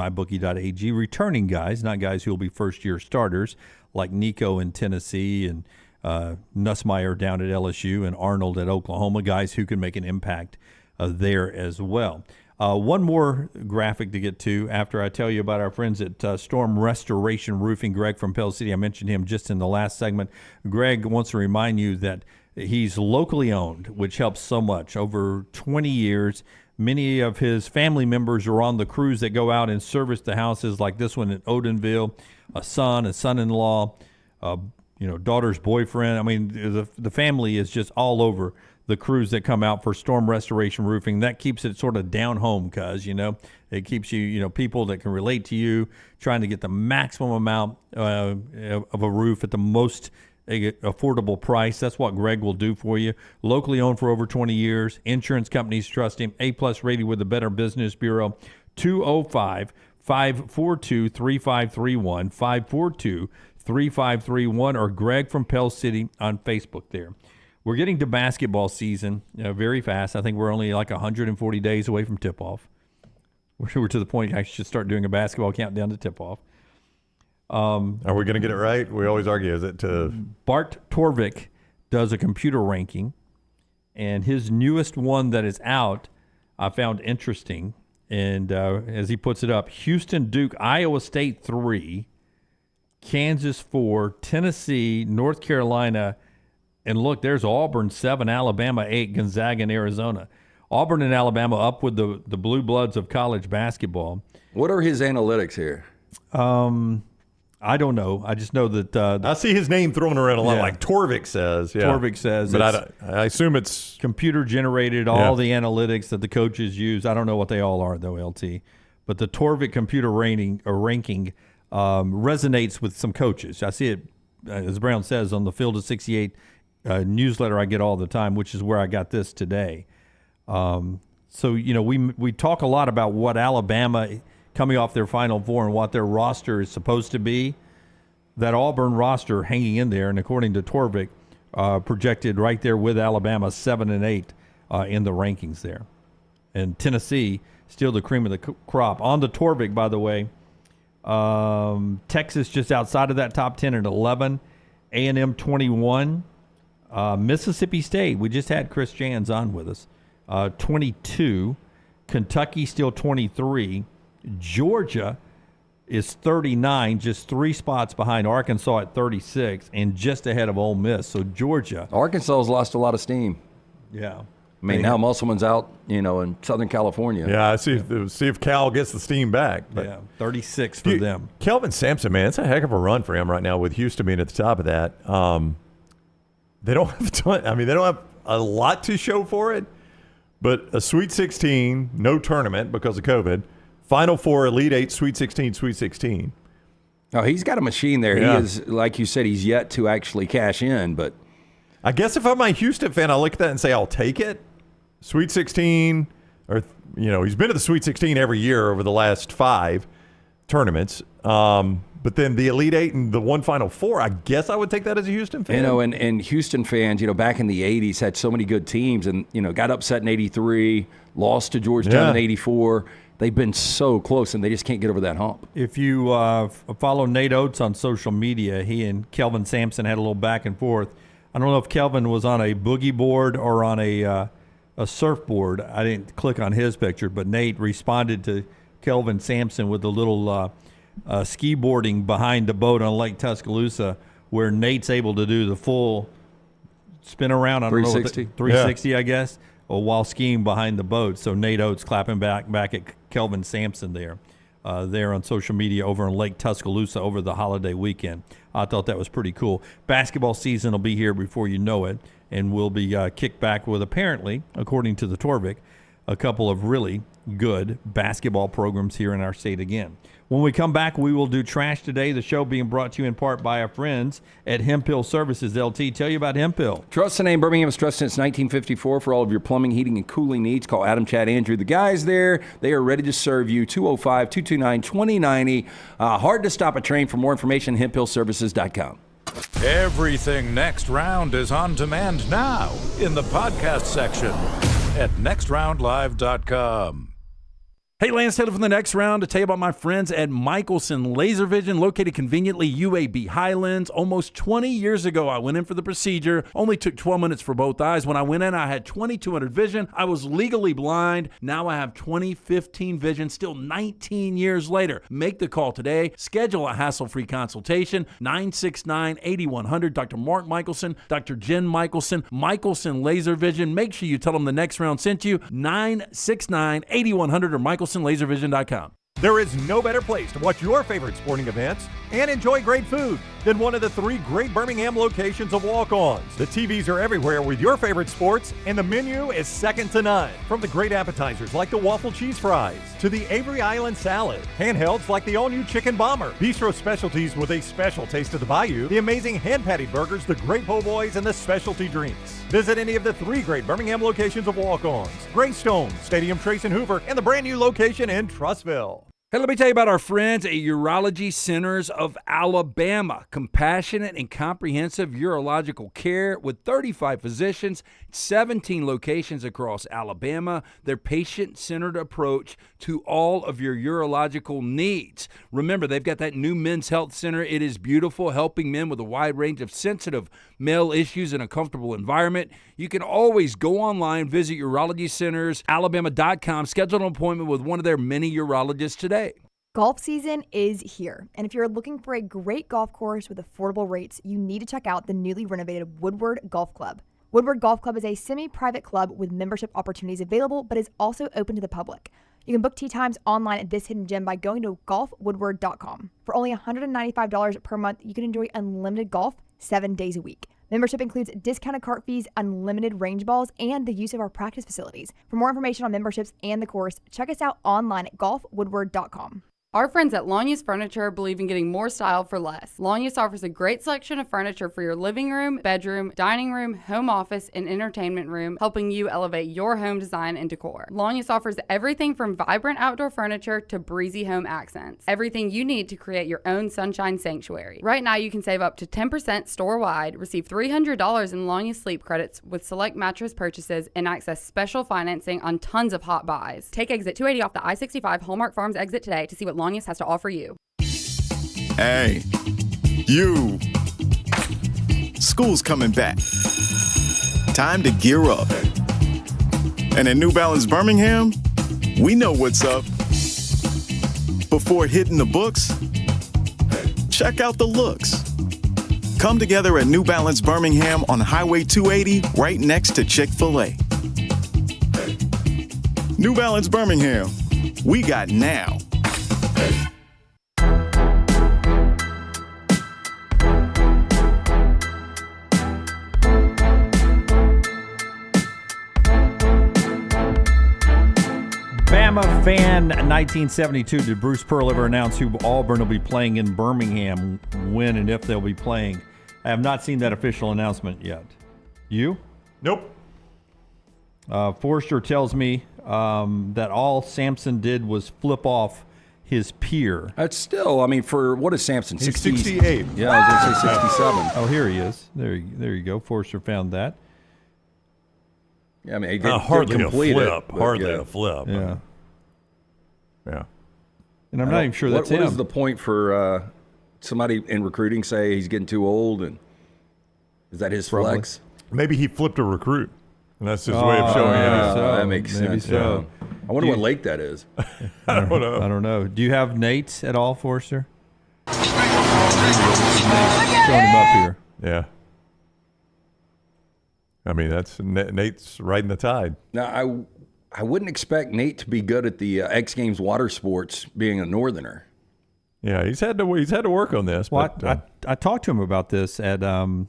returning guys, not guys who will be first-year starters, like Nico in Tennessee and Nussmeier down at LSU and Arnold at Oklahoma, guys who can make an impact there as well. One more graphic to get to after I tell you about our friends at Storm Restoration Roofing, Greg from Pell City. I mentioned him just in the last segment. Greg wants to remind you that he's locally owned, which helps so much. Over 20 years, many of his family members are on the crews that go out and service the houses like this one in Odenville, a son, a son-in-law, daughter's boyfriend. I mean, the family is just all over the crews that come out for Storm Restoration Roofing. That keeps it sort of down home because, it keeps you, people that can relate to you, trying to get the maximum amount of a roof at the most affordable price. That's what Greg will do for you. Locally owned for over 20 years. Insurance companies trust him. A+ rated with the Better Business Bureau. 205-542-3531. 542-3531 or Greg from Pell City on Facebook there. We're getting to basketball season very fast. I think we're only like 140 days away from tip-off. We're to the point I should start doing a basketball countdown to tip-off. Are we going to get it right? We always argue, is it to... Bart Torvik does a computer ranking, and his newest one that is out I found interesting. And as he puts it up, Houston, Duke, Iowa State 3, Kansas 4, Tennessee, North Carolina, and look, there's Auburn 7, Alabama 8, Gonzaga and Arizona. Auburn and Alabama up with the blue bloods of college basketball. What are his analytics here? I don't know. I just know that I see his name thrown around a lot, like Torvik says. Yeah. Torvik says, but I assume it's computer generated. All the analytics that the coaches use. I don't know what they all are though, LT. But the Torvik computer ranking resonates with some coaches. I see it, as Brown says, on the Field of 68 newsletter I get all the time, which is where I got this today. So we talk a lot about what Alabama coming off their Final Four and what their roster is supposed to be. That Auburn roster hanging in there, and according to Torvik, projected right there with Alabama 7 and 8 in the rankings there. And Tennessee, still the cream of the crop. On to Torvik, by the way, Texas just outside of that top 10 at 11, A&M 21, Mississippi State, we just had Chris Jans on with us, 22, Kentucky still 23, Georgia is 39, just 3 spots behind Arkansas at 36, and just ahead of Ole Miss. So Georgia. Arkansas's lost a lot of steam. Yeah. I mean, now Musselman's out, in Southern California. Yeah, see if Cal gets the steam back. But 36 for them. Kelvin Sampson, man, it's a heck of a run for him right now with Houston being at the top of that. They don't have they don't have a lot to show for it, but a Sweet 16, no tournament because of COVID. Final Four, Elite Eight, Sweet 16, Sweet 16. Oh, he's got a machine there. Yeah. He is, like you said, he's yet to actually cash in. But I guess if I'm a Houston fan, I'll look at that and say I'll take it. Sweet 16, or he's been to the Sweet 16 every year over the last 5 tournaments. But then the Elite Eight and the one Final Four, I guess I would take that as a Houston fan. And Houston fans, back in the 80s had so many good teams and, got upset in 83, lost to Georgetown in 84. They've been so close, and they just can't get over that hump. If you follow Nate Oates on social media, he and Kelvin Sampson had a little back and forth. I don't know if Kelvin was on a boogie board or on a surfboard. I didn't click on his picture, but Nate responded to Kelvin Sampson with a little ski boarding behind the boat on Lake Tuscaloosa, where Nate's able to do the full spin around. I don't 360. know, 360, I guess, while skiing behind the boat. So Nate Oates clapping back at Kelvin Sampson there on social media over in Lake Tuscaloosa over the holiday weekend. I thought that was pretty cool. Basketball season will be here before you know it, and we'll be kicked back with, apparently, according to the Torvik, a couple of really good basketball programs here in our state again. When we come back, we will do Trash Today, the show being brought to you in part by our friends at Hemphill Services. LT, tell you about Hemphill. Trust the name. Birmingham's trusted since 1954 for all of your plumbing, heating, and cooling needs. Call Adam, Chad, Andrew. The guys there, they are ready to serve you. 205-229-2090. Hard to stop a train. For more information, hemphillservices.com. Everything Next Round is on demand now in the podcast section at nextroundlive.com. Hey, Lance Taylor from the Next Round to tell you about my friends at Michelson Laser Vision, located conveniently UAB Highlands. Almost 20 years ago, I went in for the procedure. Only took 12 minutes for both eyes. When I went in, I had 20/200 vision. I was legally blind. Now I have 20/15 vision, still 19 years later. Make the call today. Schedule a hassle-free consultation. 969-8100. Dr. Mark Michelson, Dr. Jen Michelson, Michelson Laser Vision. Make sure you tell them the Next Round sent you. 969-8100 or MichelsonLaserVision.com. There is no better place to watch your favorite sporting events and enjoy great food than one of the 3 great Birmingham locations of Walk-Ons. The TVs are everywhere with your favorite sports, and the menu is second to none. From the great appetizers like the waffle cheese fries to the Avery Island salad, handhelds like the all-new chicken bomber, bistro specialties with a special taste of the bayou, the amazing hand-patty burgers, the great po' boys, and the specialty drinks. Visit any of the 3 great Birmingham locations of Walk-Ons: Greystone, Stadium Trace and Hoover, and the brand new location in Trussville. Hey, let me tell you about our friends at Urology Centers of Alabama. Compassionate and comprehensive urological care with 35 physicians, 17 locations across Alabama. Their patient-centered approach to all of your urological needs. Remember, they've got that new men's health center. It is beautiful, helping men with a wide range of sensitive male issues in a comfortable environment. You can always go online, visit urologycentersalabama.com, schedule an appointment with one of their many urologists today. Golf season is here, and if you're looking for a great golf course with affordable rates, you need to check out the newly renovated Woodward Golf Club. Woodward Golf Club is a semi-private club with membership opportunities available, but is also open to the public. You can book tee times online at this hidden gem by going to golfwoodward.com. For only $195 per month, you can enjoy unlimited golf 7 days a week. Membership includes discounted cart fees, unlimited range balls, and the use of our practice facilities. For more information on memberships and the course, check us out online at golfwoodward.com. Our friends at Lanyas Furniture believe in getting more style for less. Lanyas offers a great selection of furniture for your living room, bedroom, dining room, home office, and entertainment room, helping you elevate your home design and decor. Lanyas offers everything from vibrant outdoor furniture to breezy home accents. Everything you need to create your own sunshine sanctuary. Right now, you can save up to 10% store-wide, receive $300 in Lanyas sleep credits with select mattress purchases, and access special financing on tons of hot buys. Take exit 280 off the I-65 Hallmark Farms exit today to see what Lanyas has to offer you. Hey, you. School's coming back. Time to gear up. And at New Balance Birmingham, we know what's up. Before hitting the books, check out the looks. Come together at New Balance Birmingham on Highway 280, right next to Chick-fil-A. New Balance Birmingham, we got now. Bama fan 1972. Did Bruce Pearl ever announce who Auburn will be playing in Birmingham, when and if they'll be playing? I have not seen that official announcement yet. You? Nope. Forrester tells me that all Sampson did was flip off his peer. That's still, I mean, for what is Sampson? He's 68. Yeah, I was going to say 67. Oh, here he is. There you go. Forrester found that. Yeah, I mean, he did hardly complete a flip. it, but Hardly a flip. Yeah. Yeah. And I'm not even sure that's what him. is the point for somebody in recruiting say he's getting too old, and is that his flex? Maybe he flipped a recruit, and that's his way of showing it. So. That makes Maybe sense. so. Yeah. I wonder what lake that is. I don't know. I don't know. Do you have Nate at all, Forrester? Showing him up here. Yeah. I mean, that's Nate's riding the tide. Now, I wouldn't expect Nate to be good at the X Games water sports, being a northerner. Yeah, he's had to work on this. Well, but, I talked to him about this at the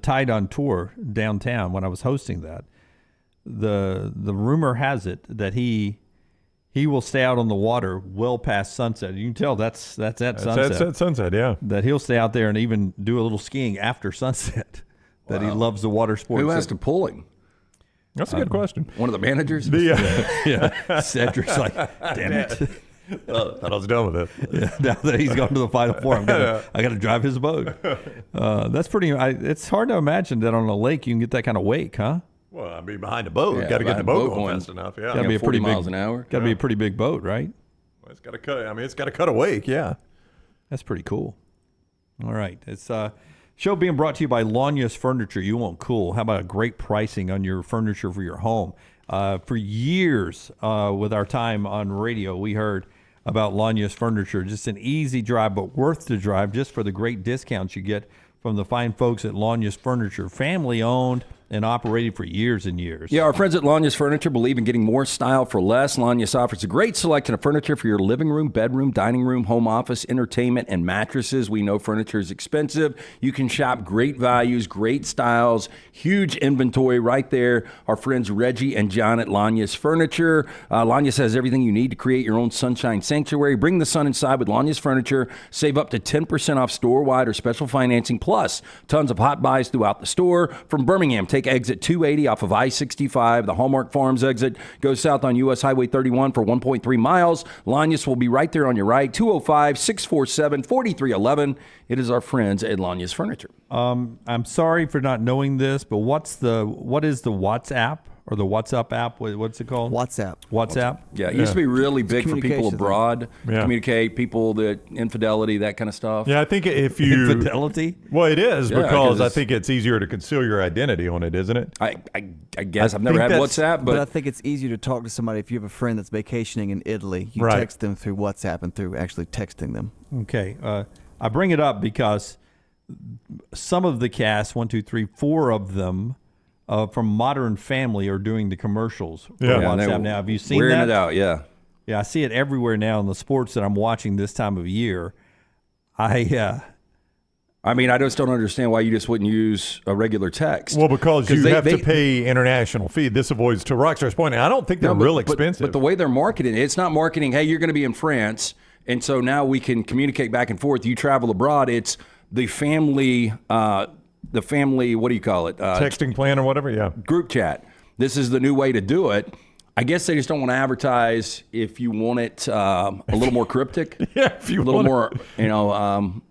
Tide on Tour downtown when I was hosting that. The rumor has it that he will stay out on the water well past sunset. You can tell that's at sunset. That's at sunset, yeah. That he'll stay out there and even do a little skiing after sunset. That he loves the water sports. Who has to pull him? That's a good question. One of the managers? Yeah. Cedric's like, damn it. Thought I was done with it. Yeah, now that he's gone to the Final Four, I got to drive his boat. That's pretty. It's hard to imagine that on a lake you can get that kind of wake, huh? Well, I mean, behind a boat, Yeah, got to get the behind a boat boat going going fast enough. Yeah, Got to be a pretty 40 big, miles an hour. Got to be a pretty big boat, right? Well, it's got to cut. I mean, it's got to cut a wake. Yeah, that's pretty cool. All right, it's show being brought to you by Lanyas Furniture. You want cool? How about a great pricing on your furniture for your home? For years, with our time on radio, we heard about Lanyas Furniture. Just an easy drive, but worth the drive just for the great discounts you get from the fine folks at Lanyas Furniture. Family owned and operated for years and years. Yeah, our friends at Lanyas Furniture believe in getting more style for less. Lanyas offers a great selection of furniture for your living room, bedroom, dining room, home office, entertainment, and mattresses. We know furniture is expensive. You can shop great values, great styles, huge inventory right there. Our friends Reggie and John at Lanyas Furniture. Lanyas has everything you need to create your own sunshine sanctuary. Bring the sun inside with Lanyas Furniture. Save up to 10% off store-wide or special financing, plus tons of hot buys throughout the store. From Birmingham, take exit 280 off of I-65. The Hallmark Farms exit goes south on U.S. Highway 31 for 1.3 miles. Lanyas will be right there on your right, 205-647-4311. It is our friends at Lanyas Furniture. I'm sorry for not knowing this, but what is the WhatsApp or the WhatsApp app? What's it called? WhatsApp? Yeah, it used to be really big for people abroad. Yeah. Communicate, people that infidelity, that kind of stuff. Yeah, I think if you infidelity. Well, it is Yeah, because 'cause I think it's easier to conceal your identity on it, isn't it? I guess I've never had WhatsApp, but I think it's easier to talk to somebody if you have a friend that's vacationing in Italy. You Right. text them through WhatsApp and through actually texting them. Okay. I bring it up because some of the cast, 1, 2, 3, 4 of them from Modern Family are doing the commercials for WhatsApp now. Have you seen wearing that? it out, yeah. Yeah, I see it everywhere now in the sports that I'm watching this time of year. I I mean, I just don't understand why you just wouldn't use a regular text. Well, because you have to pay international fee. This avoids, to Rockstar's point, and I don't think they're real expensive. But the way they're marketing, it's not marketing, hey, you're going to be in France, and so now we can communicate back and forth. You travel abroad. It's the family, what do you call it? Texting plan or whatever, yeah. Group chat. This is the new way to do it. I guess they just don't want to advertise if you want it a little more cryptic. Yeah, if you a little want more,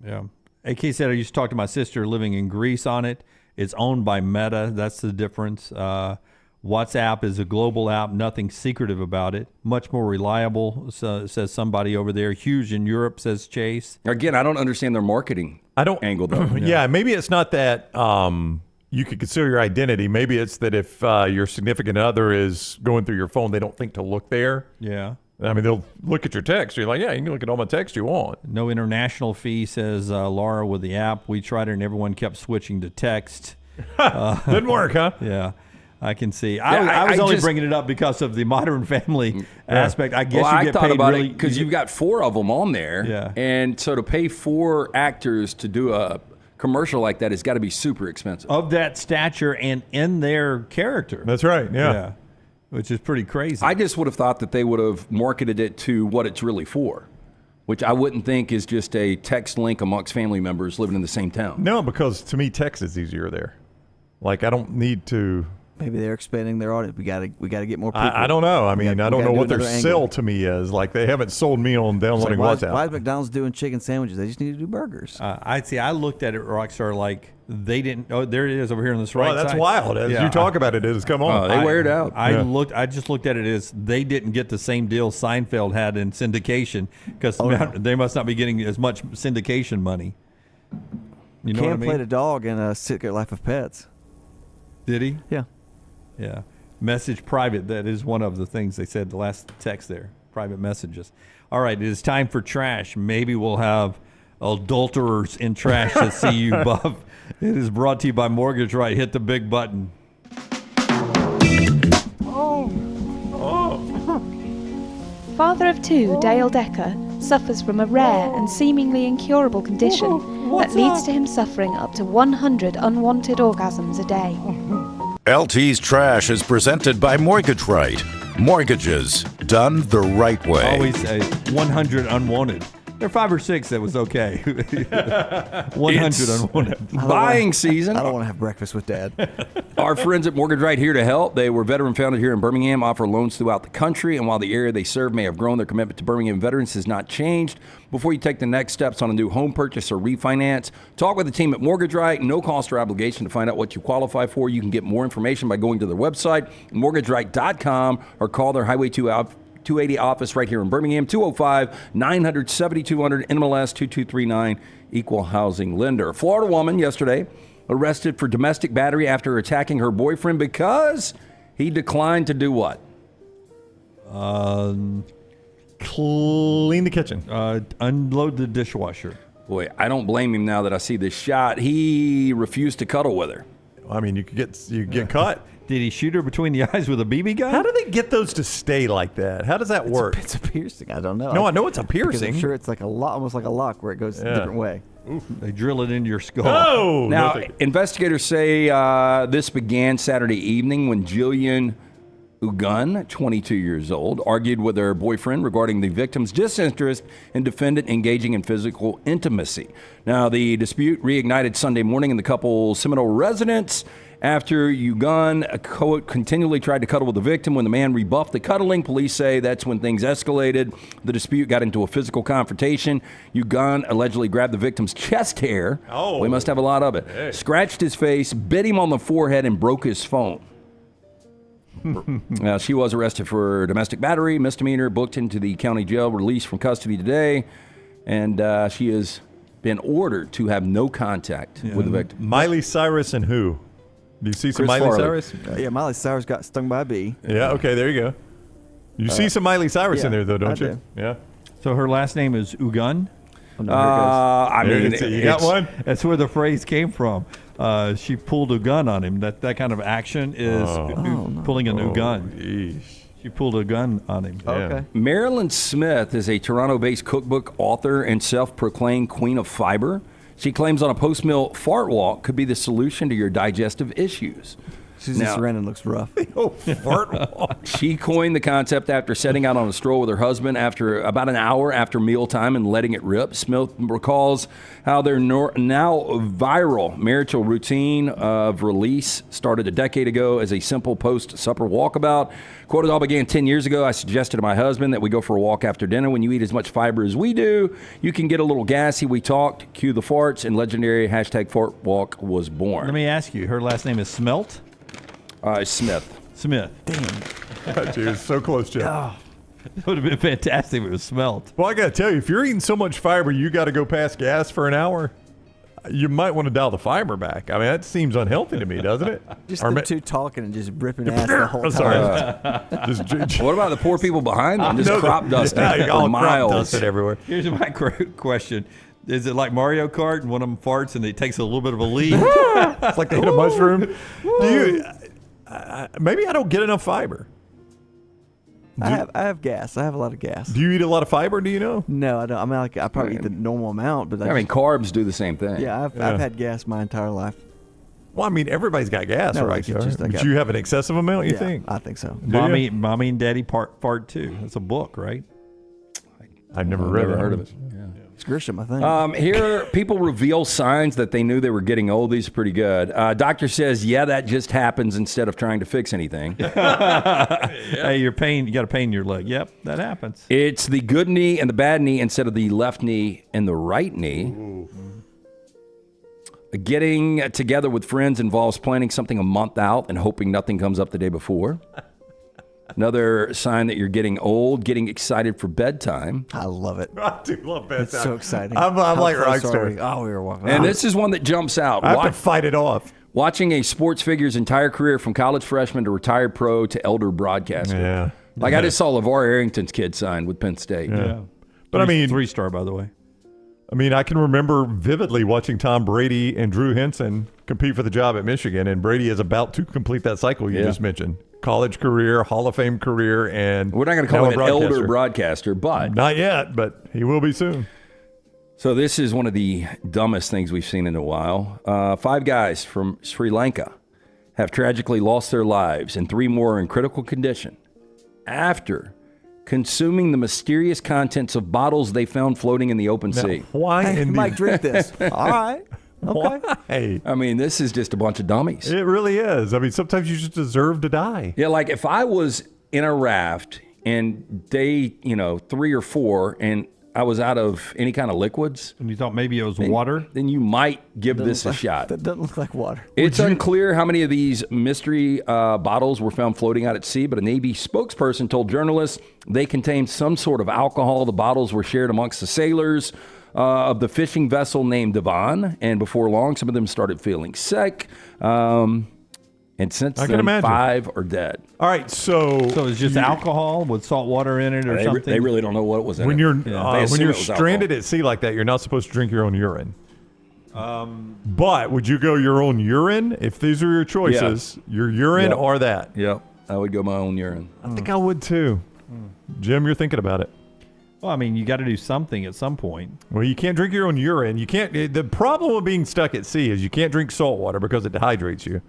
yeah. AK said, I used to talk to my sister living in Greece on it. It's owned by Meta. That's the difference. WhatsApp is a global app. Nothing secretive about it. Much more reliable, says somebody over there. Huge in Europe, says Chase. Again, I don't understand their marketing angle, though. Yeah, maybe it's not that you could conceal your identity. Maybe it's that if your significant other is going through your phone, they don't think to look there. Yeah. I mean, they'll look at your text. You're like, yeah, you can look at all my text you want. No international fee, says Laura with the app. We tried it and everyone kept switching to text. Didn't work, huh? Yeah, I can see. I was only bringing it up because of the Modern Family aspect. I guess you get thought paid about really, it because you've got 4 of them on there. Yeah. And so to pay 4 actors to do a commercial like that has got to be super expensive. Of that stature and in their character. That's right, yeah. Which is pretty crazy. I just would have thought that they would have marketed it to what it's really for, which I wouldn't think is just a text link amongst family members living in the same town. No, because to me, text is easier there. Like, I don't need to... Maybe they're expanding their audience. We got to get more people. I don't know. I mean, I don't know what their angle. sell to me is. Like, they haven't sold me on downloading WhatsApp. Why is McDonald's doing chicken sandwiches? They just need to do burgers. I looked at it, Rockstar, like they didn't. Oh, there it is over here on this right side. That's wild. As you talk about it, come on. They wear it out. I just looked at it as they didn't get the same deal Seinfeld had in syndication because they must not be getting as much syndication money. You know what I mean? Cam played a dog in a Secret Life of Pets. Did he? Yeah. Yeah. Message private. That is one of the things they said, the last text there. Private messages. All right. It is time for trash. Maybe we'll have adulterers in trash to see you, Buff. It is brought to you by Mortgage Right. Hit the big button. Father of 2, Dale Decker, suffers from a rare and seemingly incurable condition that leads to him suffering up to 100 unwanted orgasms a day. LT's Trash is presented by Mortgage Right. Mortgages done the right way. Always say 100 unwanted. There are 5 or 6 that was okay. 100 unwanted. Buying season. I don't want to have breakfast with Dad. Our friends at Mortgage Right here to help. They were veteran founded here in Birmingham, offer loans throughout the country, and while the area they serve may have grown, their commitment to Birmingham veterans has not changed. Before you take the next steps on a new home purchase or refinance, talk with the team at Mortgage Right. No cost or obligation to find out what you qualify for. You can get more information by going to their website, mortgageright.com, or call their Highway 280 office right here in Birmingham, 205-900-7200, NMLS 2239, equal housing lender. A Florida woman yesterday arrested for domestic battery after attacking her boyfriend because he declined to do what? Clean the kitchen. Unload the dishwasher. Boy, I don't blame him now that I see this shot. He refused to cuddle with her. I mean, you could get cut. Did he shoot her between the eyes with a BB gun? How do they get those to stay like that? How does that work? It's a piercing. I don't know. No, I know it's a Because piercing. I'm sure it's like almost like a lock where it goes a different way. They drill it into your skull. Oh! Now, investigators say this began Saturday evening when Jillian Ugun, 22 years old, argued with her boyfriend regarding the victim's disinterest in defendant engaging in physical intimacy. Now, the dispute reignited Sunday morning in the couple's Seminole residence after Ugun, quote, continually tried to cuddle with the victim. When the man rebuffed the cuddling, police say that's when things escalated. The dispute got into a physical confrontation. Ugun allegedly grabbed the victim's chest hair. Oh. We must have a lot of it. Hey. Scratched his face, bit him on the forehead, and broke his phone. She was arrested for domestic battery, misdemeanor, booked into the county jail, released from custody today, and she has been ordered to have no contact with the victim. Miley Cyrus and who? Do you see some Chris Miley Farley. Cyrus? Yeah, Miley Cyrus got stung by a bee. Yeah, okay, there you go. You see some Miley Cyrus in there, though, don't you? do. Yeah. So her last name is Ugun? Oh, no, here it goes. I mean, you got one? That's where the phrase came from. She pulled a gun on him. That kind of action is pulling a new gun. Yeesh. She pulled a gun on him. Okay. Marilyn Smith is a Toronto-based cookbook author and self-proclaimed queen of fiber. She claims on a post-meal fart walk could be the solution to your digestive issues. Susan Sarandon looks rough. Fart walk. She coined the concept after setting out on a stroll with her husband after about an hour after mealtime and letting it rip. Smith recalls how their now viral marital routine of release started a decade ago as a simple post-supper walkabout. Quote, it all began 10 years ago. I suggested to my husband that we go for a walk after dinner. When you eat as much fiber as we do, you can get a little gassy. We talked, cue the farts, and legendary hashtag fart walk was born. Let me ask you, her last name is Smelt? Smith. Smith. Damn. Dude, so close, Jeff. Oh, that would have been fantastic if it was Smelt. Well, I got to tell you, if you're eating so much fiber, you got to go past gas for an hour. You might want to dial the fiber back. I mean, that seems unhealthy to me, doesn't it? Just them two talking and just ripping ass the whole time. Sorry. What about the poor people behind them? Just crop dusting for miles. Crop dusted everywhere. Here's my question. Is it like Mario Kart and one of them farts and it takes a little bit of a lead? It's like they hit a mushroom. Do you... maybe I don't get enough fiber. I have gas. I have a lot of gas. Do you eat a lot of fiber? Do you know? No, I don't. I mean, I probably eat the normal amount, but carbs do the same thing. Yeah, I've had gas my entire life. Well, I mean, everybody's got gas, No, right? like, it's just I But got- you have an excessive amount, you Yeah, think? I think so. Mommy and Daddy fart too. That's a book, right? I've never read heard of it. It's Grisham, I think. Here, people reveal signs that they knew they were getting old. These are pretty good. Doctor says, yeah, that just happens instead of trying to fix anything. Hey, you got a pain in your leg. Yep, that happens. It's the good knee and the bad knee instead of the left knee and the right knee. Ooh. Getting together with friends involves planning something a month out and hoping nothing comes up the day before. Another sign that you're getting old, getting excited for bedtime. I love it. I do love bedtime. It's so exciting. I'm like Rockstar. Oh, we were walking. And this is one that jumps out. I have to fight it off. Watching a sports figure's entire career from college freshman to retired pro to elder broadcaster. Yeah. Like I just saw LeVar Arrington's kid signed with Penn State. Yeah. But I mean, 3-star, by the way. I mean, I can remember vividly watching Tom Brady and Drew Henson compete for the job at Michigan, and Brady is about to complete that cycle you just mentioned. College career, Hall of Fame career, and we're not going to call him an elder broadcaster, but not yet, but he will be soon. So this is one of the dumbest things we've seen in a while. 5 guys from Sri Lanka have tragically lost their lives, and 3 more are in critical condition after consuming the mysterious contents of bottles they found floating in the open sea. Why? Hey, Mike, drink this. All right. Okay. Why? I mean, this is just a bunch of dummies. It really is. I mean, sometimes you just deserve to die. Yeah, like if I was in a raft and day, 3 or 4, and I was out of any kind of liquids, and you thought maybe it was water, then you might give this a shot. That doesn't look like water. It's unclear how many of these mystery bottles were found floating out at sea, but a Navy spokesperson told journalists they contained some sort of alcohol. The bottles were shared amongst the sailors of the fishing vessel named Devon, and before long, some of them started feeling sick. And since I can then, imagine. 5 are dead. All right, so it's just alcohol with salt water in it or something? They really don't know what it was in when it. you're They when assume you're it was stranded alcohol. at sea like that, you're not supposed to drink your own urine. But would you go your own urine if these are your choices? Your urine Yep. or that? Yep, I would go my own urine. I think I would too. Jim, you're thinking about it. Well, I mean, you got to do something at some point. Well, you can't drink your own urine. You can't. The problem with being stuck at sea is you can't drink salt water because it dehydrates you,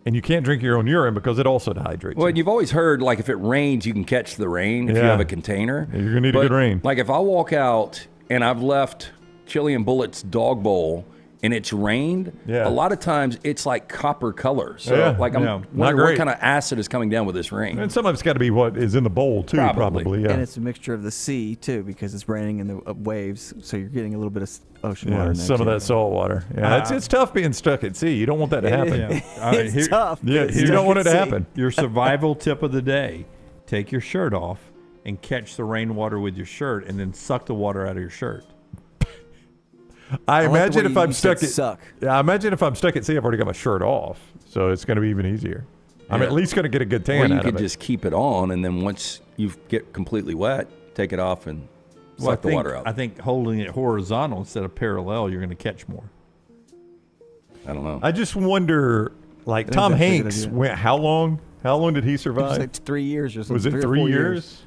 and you can't drink your own urine because it also dehydrates Well, you. you've always heard, like, if it rains, you can catch the rain if you Yeah. have a container. You're gonna need a But, good rain. Like, if I walk out and I've left Chili and Bullet's dog bowl and it's rained, Yeah. a lot of times it's like copper color. So, Yeah. like, I'm Yeah. Not wondering what great. kind of acid is coming down with this rain. And some of it's got to be what is in the bowl too, probably. Yeah. And it's a mixture of the sea, too, because it's raining in the waves, so you're getting a little bit of ocean water Yeah, in there, some of too. that salt water. Yeah, it's tough being stuck at sea. You don't want that to happen. Yeah. All right, It's tough. Yeah, It's you don't stuck want it at to sea. happen. Your survival tip of the day: take your shirt off and catch the rainwater with your shirt, and then suck the water out of your shirt. I like the imagine way if you I'm said stuck at suck. Yeah, I imagine if I'm stuck at sea, I've already got my shirt off, so it's going to be even easier. I'm at least going to get a good tan Or you out could of it. just keep it on, and then once you get completely wet, take it off and suck the water out. I think holding it horizontal instead of parallel, you're going to catch more. I don't know. I just wonder, like think Tom that's a good Hanks, idea. went how long? How long did he It was survive? like 3 years or something. Was it 3 or 3 4 years?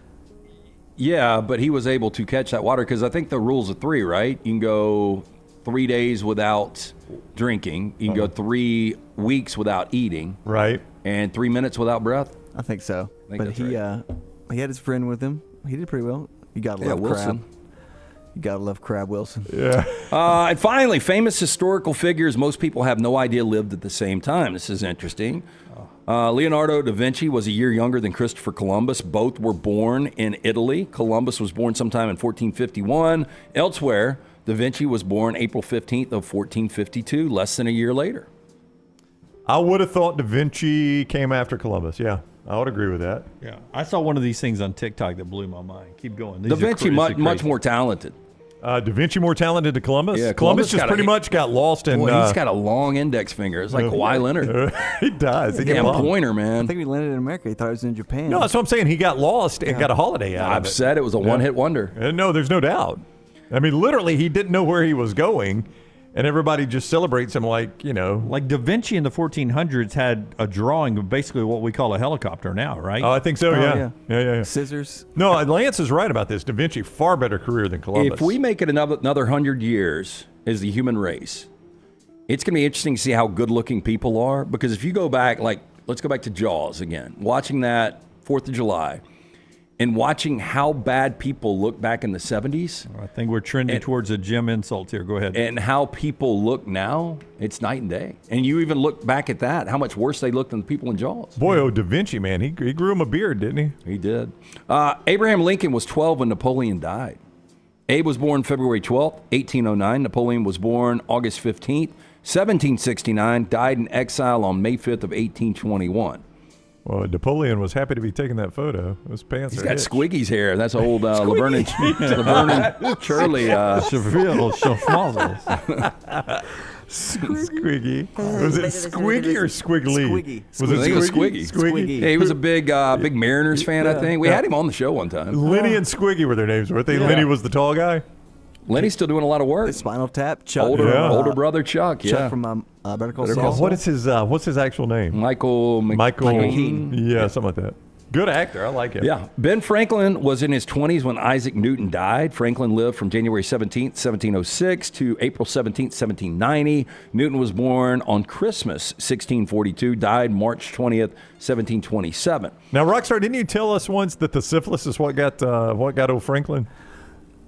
Yeah, but he was able to catch that water because I think the rule's of 3, right? You can go 3 days without drinking. You can go 3 weeks without eating. Right. And 3 minutes without breath. I think so. I think but that's he right. he had his friend with him. He did pretty well. You gotta love Wilson. Crab. You gotta love Crab Wilson. Yeah. And finally, famous historical figures most people have no idea lived at the same time. This is interesting. Leonardo da Vinci was a year younger than Christopher Columbus. Both were born in Italy. Columbus was born sometime in 1451. Elsewhere, da Vinci was born April 15th of 1452, less than a year later. I would have thought da Vinci came after Columbus. Yeah, I would agree with that. Yeah, I saw one of these things on TikTok that blew my mind. Keep going. Da Vinci much more talented. Da Vinci more talented than Columbus? Yeah, Columbus just pretty much got lost in... Boy, he's got a long index finger. It's like Kawhi Leonard. He does. He Damn can pointer, I man. think we landed in America. He thought it was in Japan. No, that's what I'm saying. He got lost and got a holiday out of I've it. said it was a one-hit wonder. No, there's no doubt. I mean, literally, he didn't know where he was going, and everybody just celebrates him like, you know. Like Da Vinci in the 1400s had a drawing of basically what we call a helicopter now, right? Oh, I think so, yeah. Scissors. No, Lance is right about this. Da Vinci, far better career than Columbus. If we make it another 100 years as the human race, it's going to be interesting to see how good-looking people are. Because if you go back, like, let's go back to Jaws again. Watching that 4th of July and watching how bad people look back in the 70s. I think we're trending towards a Jim insult here. Go ahead. And how people look now, it's night and day. And you even look back at that, how much worse they look than the people in Jaws. Boy, Da Vinci, man, he grew him a beard, didn't he? He did. Abraham Lincoln was 12 when Napoleon died. Abe was born February 12th, 1809. Napoleon was born August 15th, 1769. Died in exile on May 5th of 1821. Well, Napoleon was happy to be taking that photo. His pants He's are got hitched. Squiggy's hair. That's old Laverne and Shirley. Squiggy. Was it Squiggy or Squiggly? Squiggy. Was it I think it was Squiggy? Squiggy. Yeah, he was a big Mariners fan, I think. We had him on the show one time. Lenny and Squiggy were their names, weren't they? Yeah. Lenny was the tall guy. Lenny's still doing a lot of work. Spinal Tap. Chuck. Older brother Chuck. Yeah. Chuck from Better Call Saul. What's his actual name? Michael Keaton. Yeah, something like that. Good actor. I like him. Yeah. Ben Franklin was in his 20s when Isaac Newton died. Franklin lived from January 17th, 1706 to April 17th, 1790. Newton was born on Christmas, 1642, died March 20th, 1727. Now, Rockstar, didn't you tell us once that the syphilis is what got old Franklin?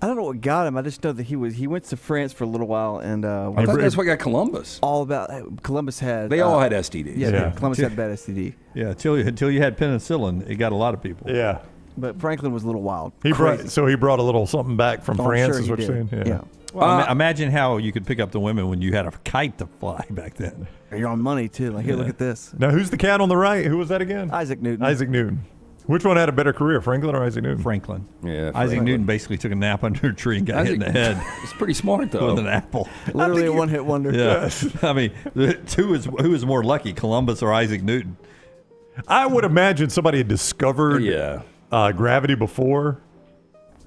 I don't know what got him. I just know that he went to France for a little while, and I thought that's what got Columbus. All about Columbus had. They all had STDs. Yeah. Columbus had bad STD. Yeah, until you had penicillin, it got a lot of people. Yeah. But Franklin was a little wild. He brought a little something back from France, is what you're saying? Yeah. Well, imagine how you could pick up the women when you had a kite to fly back then. You're on money, too. Like, here, look at this. Now, who's the cat on the right? Who was that again? Isaac Newton. Isaac Newton. Which one had a better career, Franklin or Isaac Newton? Franklin. Yeah. Isaac Newton basically took a nap under a tree and got hit in the head. It's pretty smart, though. With an apple. Literally a one-hit wonder. Yeah. I mean, who is more lucky, Columbus or Isaac Newton? I would imagine somebody had discovered gravity before.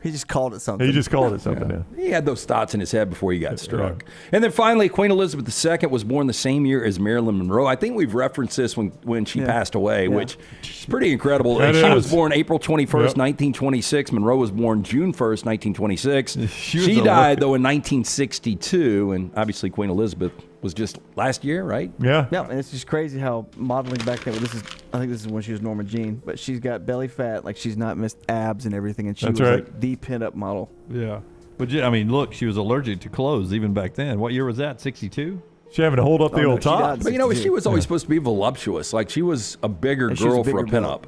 He just called it something. Yeah. He had those thoughts in his head before he got struck. And then finally, Queen Elizabeth II was born the same year as Marilyn Monroe. I think we've referenced this when she passed away, which is pretty incredible. She was born April 21st, 1926. Monroe was born June 1st, 1926. She died, though, in 1962. And obviously, Queen Elizabeth was just last year, right? Yeah. Yeah, and it's just crazy how modeling back then. I think this is when she was Norma Jean, but she's got belly fat, like she's not missed abs and everything, and she was like the pinup model. Yeah. But I mean, look, she was allergic to clothes even back then. What year was that? 62? She having to hold up the old top. But she was always supposed to be voluptuous. Like she was a bigger girl for a pinup.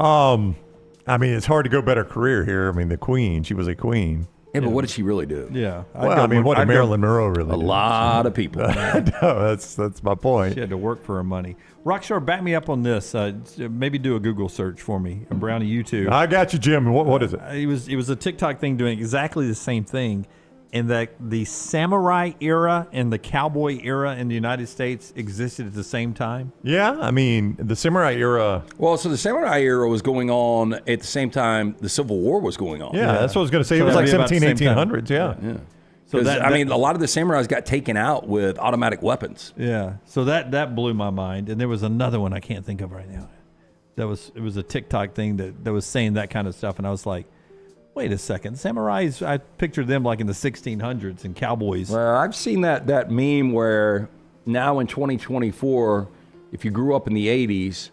I mean, it's hard to go better career here. I mean, the Queen, she was a queen. Yeah, but what did she really do? Yeah. What did Marilyn Monroe really do? A lot of people. No, that's my point. She had to work for her money. Rockstar, back me up on this. Maybe do a Google search for me. And Brownie, you too. I got you, Jim. What is it? It was a TikTok thing doing exactly the same thing, in that the samurai era and the cowboy era in the United States existed at the same time. Yeah, I mean, the samurai era. Well, so the samurai era was going on at the same time the Civil War was going on. Yeah, that's what I was going to say. It was like 1800s, yeah. So I mean, a lot of the samurais got taken out with automatic weapons. Yeah. So that blew my mind. And there was another one I can't think of right now. It was a TikTok thing that was saying that kind of stuff, and I was like, Wait a second. Samurais, I pictured them like in the 1600s and cowboys. Well, I've seen that meme where now in 2024, if you grew up in the 80s,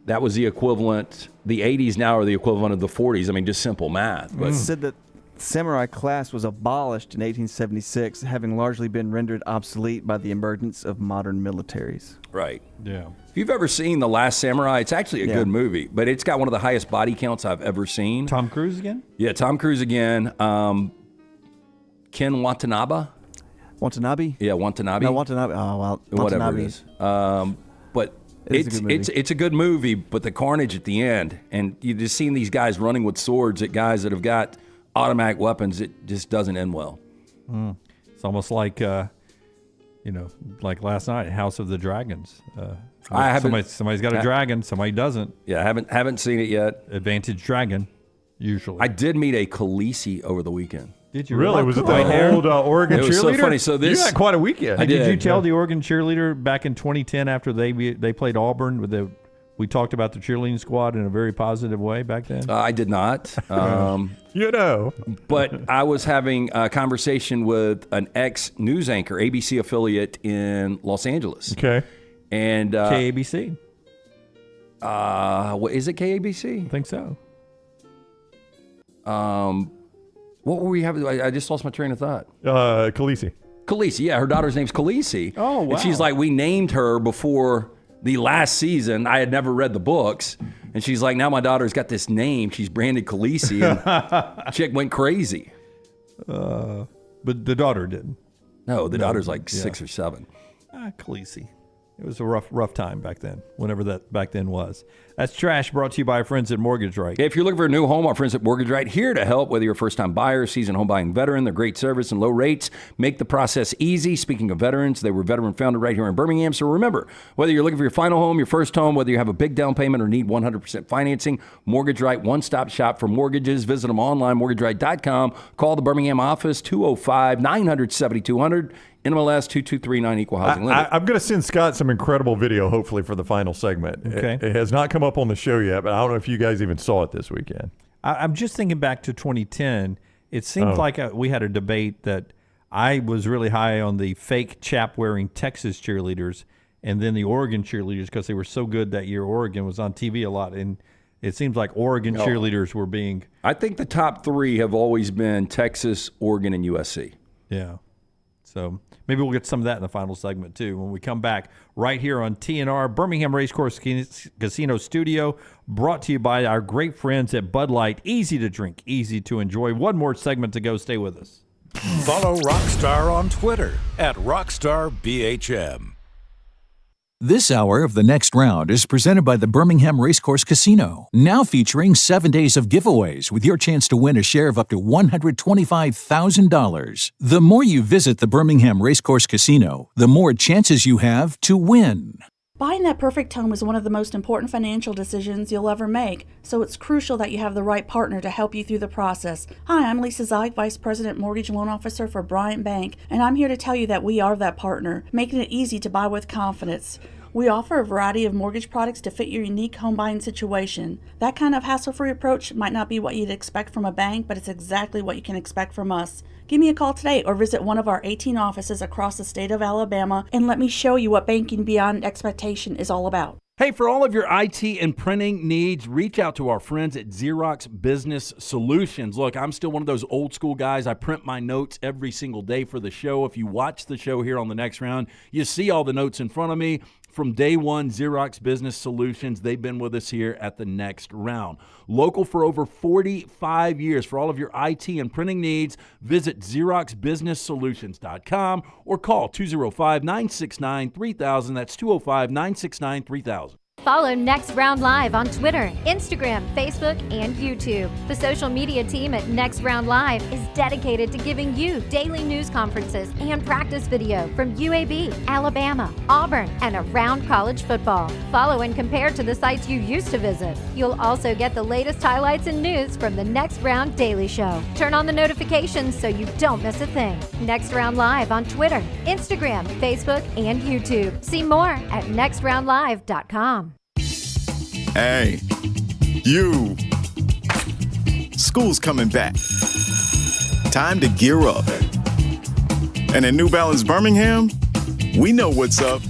that was the equivalent. The 80s now are the equivalent of the 40s. I mean, just simple math. But It said that samurai class was abolished in 1876, having largely been rendered obsolete by the emergence of modern militaries. Right. Yeah. If you've ever seen The Last Samurai, it's actually a good movie, but it's got one of the highest body counts I've ever seen. Tom Cruise again? Yeah, Tom Cruise again. Ken Watanabe? Watanabe? Yeah, Watanabe. No, Watanabe. Oh, well, Whatever Watanabe. it is. But it's a good movie, but the carnage at the end, and you just seeing these guys running with swords at guys that have got automatic weapons, it just doesn't end well. It's almost like, like last night, House of the Dragons. I haven't. Somebody's got a dragon, somebody doesn't. Yeah, I haven't seen it yet. Advantage dragon, usually. I did meet a Khaleesi over the weekend. Did you Really? really? Was it the old Oregon It cheerleader? was so funny. So this, you had quite a weekend. I Did you tell yeah. the Oregon cheerleader back in 2010 after they played Auburn? We talked about the cheerleading squad in a very positive way back then. I did not. But I was having a conversation with an ex-news anchor, ABC affiliate in Los Angeles. Okay. And KABC. What is it? KABC? I think so. What were we having? I just lost my train of thought. Khaleesi. Khaleesi, yeah. Her daughter's name's Khaleesi. Oh, wow. And she's like, we named her before the last season. I had never read the books. And she's like, now my daughter's got this name. She's branded Khaleesi. And chick went crazy. But the daughter didn't. No, the daughter's like 6 or 7. Khaleesi. It was a rough time back then, whenever that back then was. That's Trash, brought to you by our friends at Mortgage Right. If you're looking for a new home, our friends at Mortgage Right here to help. Whether you're a first-time buyer, seasoned home buying veteran, their great service and low rates make the process easy. Speaking of veterans, they were veteran-founded right here in Birmingham. So remember, whether you're looking for your final home, your first home, whether you have a big down payment or need 100% financing, Mortgage Right, one-stop shop for mortgages. Visit them online, mortgageright.com. Call the Birmingham office, 205-900-7200. NMLS 2239 equal housing limit. I'm going to send Scott some incredible video, hopefully, for the final segment. Okay. It has not come up on the show yet, but I don't know if you guys even saw it this weekend. I'm just thinking back to 2010. It seems like we had a debate that I was really high on the fake chap-wearing Texas cheerleaders and then the Oregon cheerleaders because they were so good that year. Oregon was on TV a lot, and it seems like Oregon cheerleaders were being... I think the top 3 have always been Texas, Oregon, and USC. Yeah. So maybe we'll get some of that in the final segment, too, when we come back right here on TNR, Birmingham Racecourse Casino Studio, brought to you by our great friends at Bud Light. Easy to drink, easy to enjoy. One more segment to go. Stay with us. Follow Rockstar on Twitter at RockstarBHM. This hour of The Next Round is presented by the Birmingham Racecourse Casino, now featuring 7 days of giveaways with your chance to win a share of up to $125,000. The more you visit the Birmingham Racecourse Casino, the more chances you have to win. Buying that perfect home is one of the most important financial decisions you'll ever make, so it's crucial that you have the right partner to help you through the process. Hi, I'm Lisa Zeig, Vice President Mortgage Loan Officer for Bryant Bank, and I'm here to tell you that we are that partner, making it easy to buy with confidence. We offer a variety of mortgage products to fit your unique home buying situation. That kind of hassle-free approach might not be what you'd expect from a bank, but it's exactly what you can expect from us. Give me a call today or visit one of our 18 offices across the state of Alabama and let me show you what banking beyond expectation is all about. Hey, for all of your IT and printing needs, reach out to our friends at Xerox Business Solutions. Look, I'm still one of those old school guys. I print my notes every single day for the show. If you watch the show here on The Next Round, you see all the notes in front of me. From day one, Xerox Business Solutions, they've been with us here at The Next Round. Local for over 45 years. For all of your IT and printing needs, visit XeroxBusinessSolutions.com or call 205-969-3000. That's 205-969-3000. Follow Next Round Live on Twitter, Instagram, Facebook, and YouTube. The social media team at Next Round Live is dedicated to giving you daily news conferences and practice video from UAB, Alabama, Auburn, and around college football. Follow and compare to the sites you used to visit. You'll also get the latest highlights and news from the Next Round Daily Show. Turn on the notifications so you don't miss a thing. Next Round Live on Twitter, Instagram, Facebook, and YouTube. See more at nextroundlive.com. Hey, you. School's coming back. Time to gear up. And at New Balance Birmingham, we know what's up.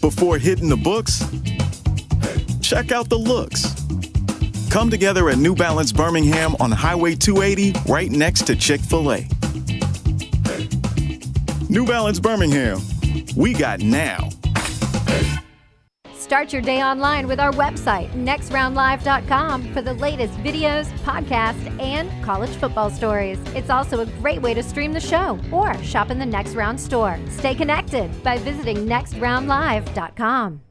Before hitting the books, check out the looks. Come together at New Balance Birmingham on Highway 280, right next to Chick-fil-A. New Balance Birmingham, we got now. Start your day online with our website, nextroundlive.com, for the latest videos, podcasts, and college football stories. It's also a great way to stream the show or shop in the Next Round store. Stay connected by visiting nextroundlive.com.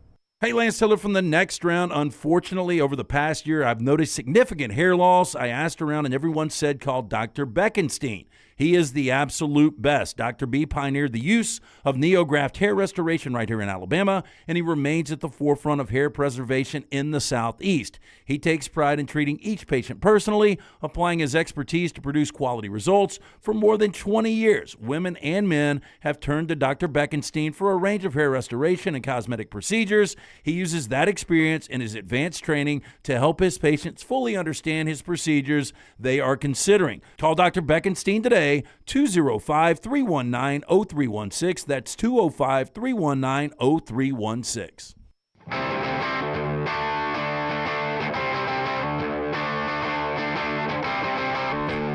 Hey, Lance Taylor from the Next Round. Unfortunately, over the past year, I've noticed significant hair loss. I asked around, and everyone said call Dr. Beckenstein. He is the absolute best. Dr. B pioneered the use of NeoGraft hair restoration right here in Alabama, and he remains at the forefront of hair preservation in the Southeast. He takes pride in treating each patient personally, applying his expertise to produce quality results. For more than 20 years, women and men have turned to Dr. Beckenstein for a range of hair restoration and cosmetic procedures. He uses that experience and his advanced training to help his patients fully understand his procedures they are considering. Call Dr. Beckenstein today, 205-319-0316. That's 205-319-0316.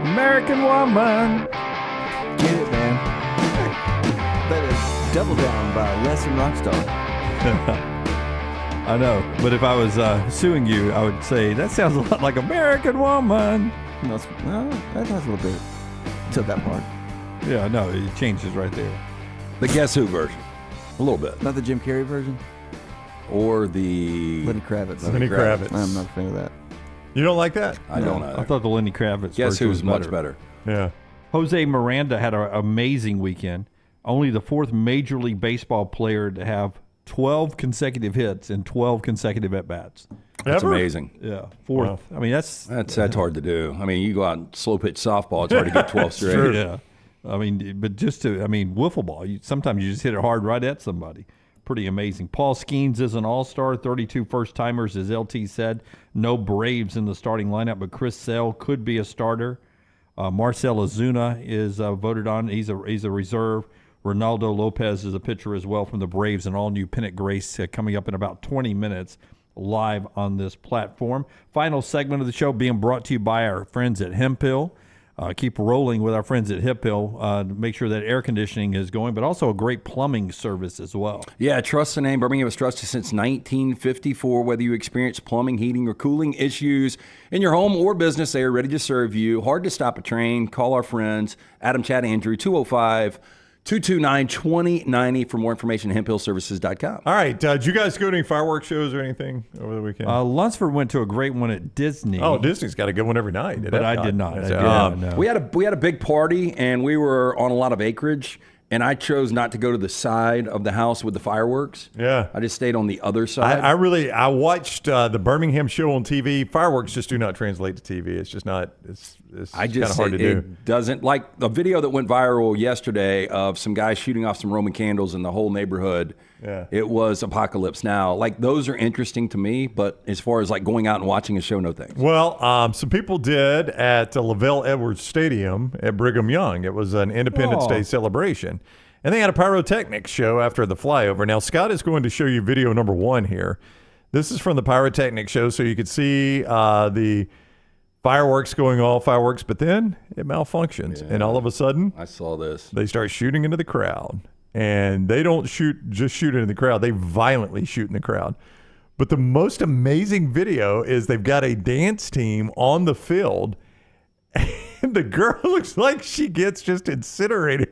American Woman. Get it, man. Better double down by less than Rockstar. I know, but if I was suing you, I would say that sounds a lot like American Woman. No, that has a little bit to that part. Yeah, no, it changes right there. The Guess Who version. A little bit. Not the Jim Carrey version? Or the... Lenny Kravitz. Lenny Kravitz. I'm not a fan of that. You don't like that? I don't either. I thought the Lenny Kravitz Guess version Who's was much better. Yeah. Jose Miranda had an amazing weekend. Only the fourth Major League Baseball player to have 12 consecutive hits and 12 consecutive at-bats. That's amazing. Yeah, fourth. Wow. I mean, that's hard to do. I mean, you go out and slow pitch softball, it's hard to get 12 straight. True. Yeah. I mean, but wiffle ball, sometimes you just hit it hard right at somebody. Pretty amazing. Paul Skeens is an all-star, 32 first-timers, as LT said. No Braves in the starting lineup, but Chris Sale could be a starter. Marcell Ozuna is voted on. He's a reserve. Ronaldo Lopez is a pitcher as well from the Braves, an all-new pennant grace coming up in about 20 minutes live on this platform. Final segment of the show being brought to you by our friends at Hemphill. Keep rolling with our friends at Hemphill to make sure that air conditioning is going, but also a great plumbing service as well. Yeah, trust the name. Birmingham has trusted since 1954. Whether you experience plumbing, heating, or cooling issues in your home or business, they are ready to serve you. Hard to stop a train. Call our friends, Adam, Chad, Andrew, 205-229-2090 for more information at hemphillservices.com. All right. Did you guys go to any fireworks shows or anything over the weekend? Lunceford went to a great one at Disney. Oh, Disney's got a good one every night. But I did not. No. We had a big party, and we were on a lot of acreage, and I chose not to go to the side of the house with the fireworks. Yeah. I just stayed on the other side. I watched the Birmingham show on TV. Fireworks just do not translate to TV. It's just not, it's kind of hard to do. It doesn't, like the video that went viral yesterday of some guys shooting off some Roman candles in the whole neighborhood. Yeah. It was Apocalypse Now. Like, those are interesting to me, but as far as like going out and watching a show, no thanks. Well, some people did at Lavelle Edwards Stadium at Brigham Young. It was an Independence Day celebration. And they had a pyrotechnics show after the flyover. Now, Scott is going to show you video number 1 here. This is from the pyrotechnics show, so you could see the fireworks going off, but then it malfunctions. And all of a sudden, I saw this. They start shooting into the crowd. And they don't shoot into the crowd. They violently shoot in the crowd. But the most amazing video is they've got a dance team on the field, and the girl looks like she gets just incinerated.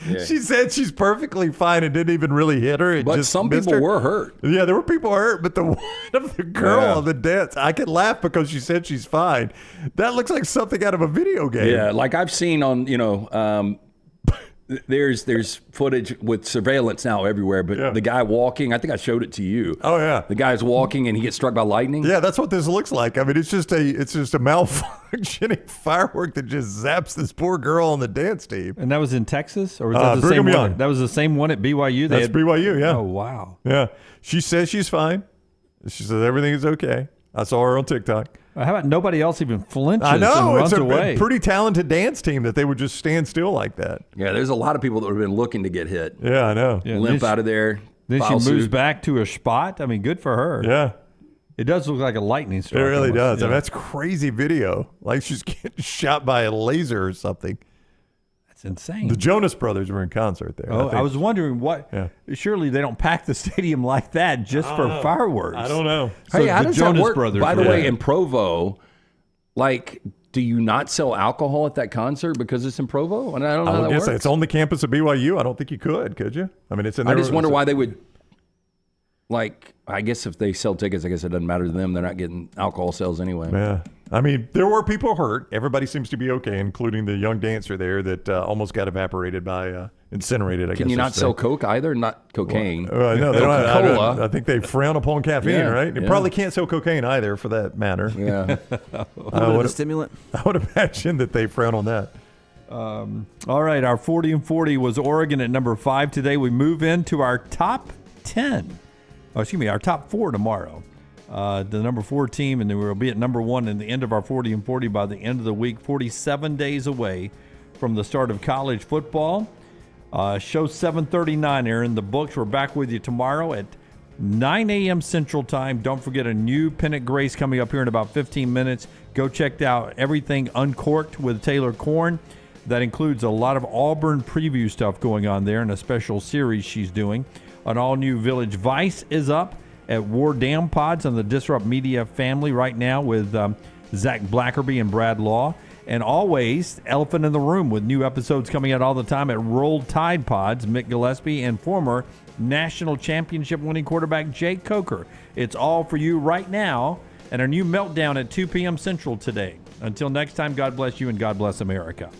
Yeah. She said she's perfectly fine and didn't even really hit her. But some people were hurt. Yeah, there were people hurt, but the one of the girl on the dance, I can laugh because she said she's fine. That looks like something out of a video game. Yeah, like I've seen on, there's footage with surveillance now everywhere, but the guy walking, I think I showed it to you. Oh yeah. The guy's walking and he gets struck by lightning. Yeah, that's what this looks like. I mean, it's just a malfunctioning firework that just zaps this poor girl on the dance team. And that was in Texas? Or was that the same one? That was the same one at BYU? That's BYU, yeah. Oh, wow. Yeah. She says she's fine. She says everything is okay. I saw her on TikTok. How about nobody else even flinches I know. and It's runs away? a pretty talented dance team that they would just stand still like that. Yeah, there's a lot of people that have been looking to get hit. Yeah, I know. Yeah, Limp out of there. Then she foul moves suit. back to a spot. I mean, good for her. Yeah. It does look like a lightning It strike. really almost. does. Yeah. I mean, that's crazy video. Like she's getting shot by a laser or something. That's insane. The Jonas Brothers were in concert there. Oh, I think. was wondering what. Yeah. Surely they don't pack the stadium like that just for fireworks. I don't know. So Hey, how the does Jonas that work? Brothers By the were way, there. in Provo, like, do you not sell alcohol at that concert because it's in Provo? And I don't know how that works. It's on the campus of BYU. I don't think you could you? I mean, it's in there. I just wonder why they would. Like, I guess if they sell tickets, I guess it doesn't matter to them. They're not getting alcohol sales anyway. Yeah. I mean, there were people hurt. Everybody seems to be okay, including the young dancer there that almost got evaporated by incinerated, I guess. Can you not sell Coke either? Not cocaine. No, they don't. Coca-Cola. I think they frown upon caffeine, Yeah, right? You yeah. probably can't sell cocaine either, for that matter. Yeah. A stimulant. I would imagine that they frown on that. All right, our 40 and 40 was Oregon at number 5 today. We move into our top 10. Oh, excuse me, our top 4 tomorrow. The number 4 team, and then we'll be at number 1 in the end of our 40 and 40 by the end of the week, 47 days away from the start of college football. Show 7:39, Aaron. The books. We're back with you tomorrow at 9 a.m. Central Time. Don't forget a new Pennant Grace coming up here in about 15 minutes. Go check out Everything Uncorked with Taylor Korn. That includes a lot of Auburn preview stuff going on there and a special series she's doing. An all-new Village Vice is up at War Dam Pods on the Disrupt Media family right now with Zach Blackerby and Brad Law. And always, Elephant in the Room with new episodes coming out all the time at Rolled Tide Pods, Mick Gillespie and former national championship winning quarterback Jake Coker. It's all for you right now and our new Meltdown at 2 p.m. Central today. Until next time, God bless you and God bless America.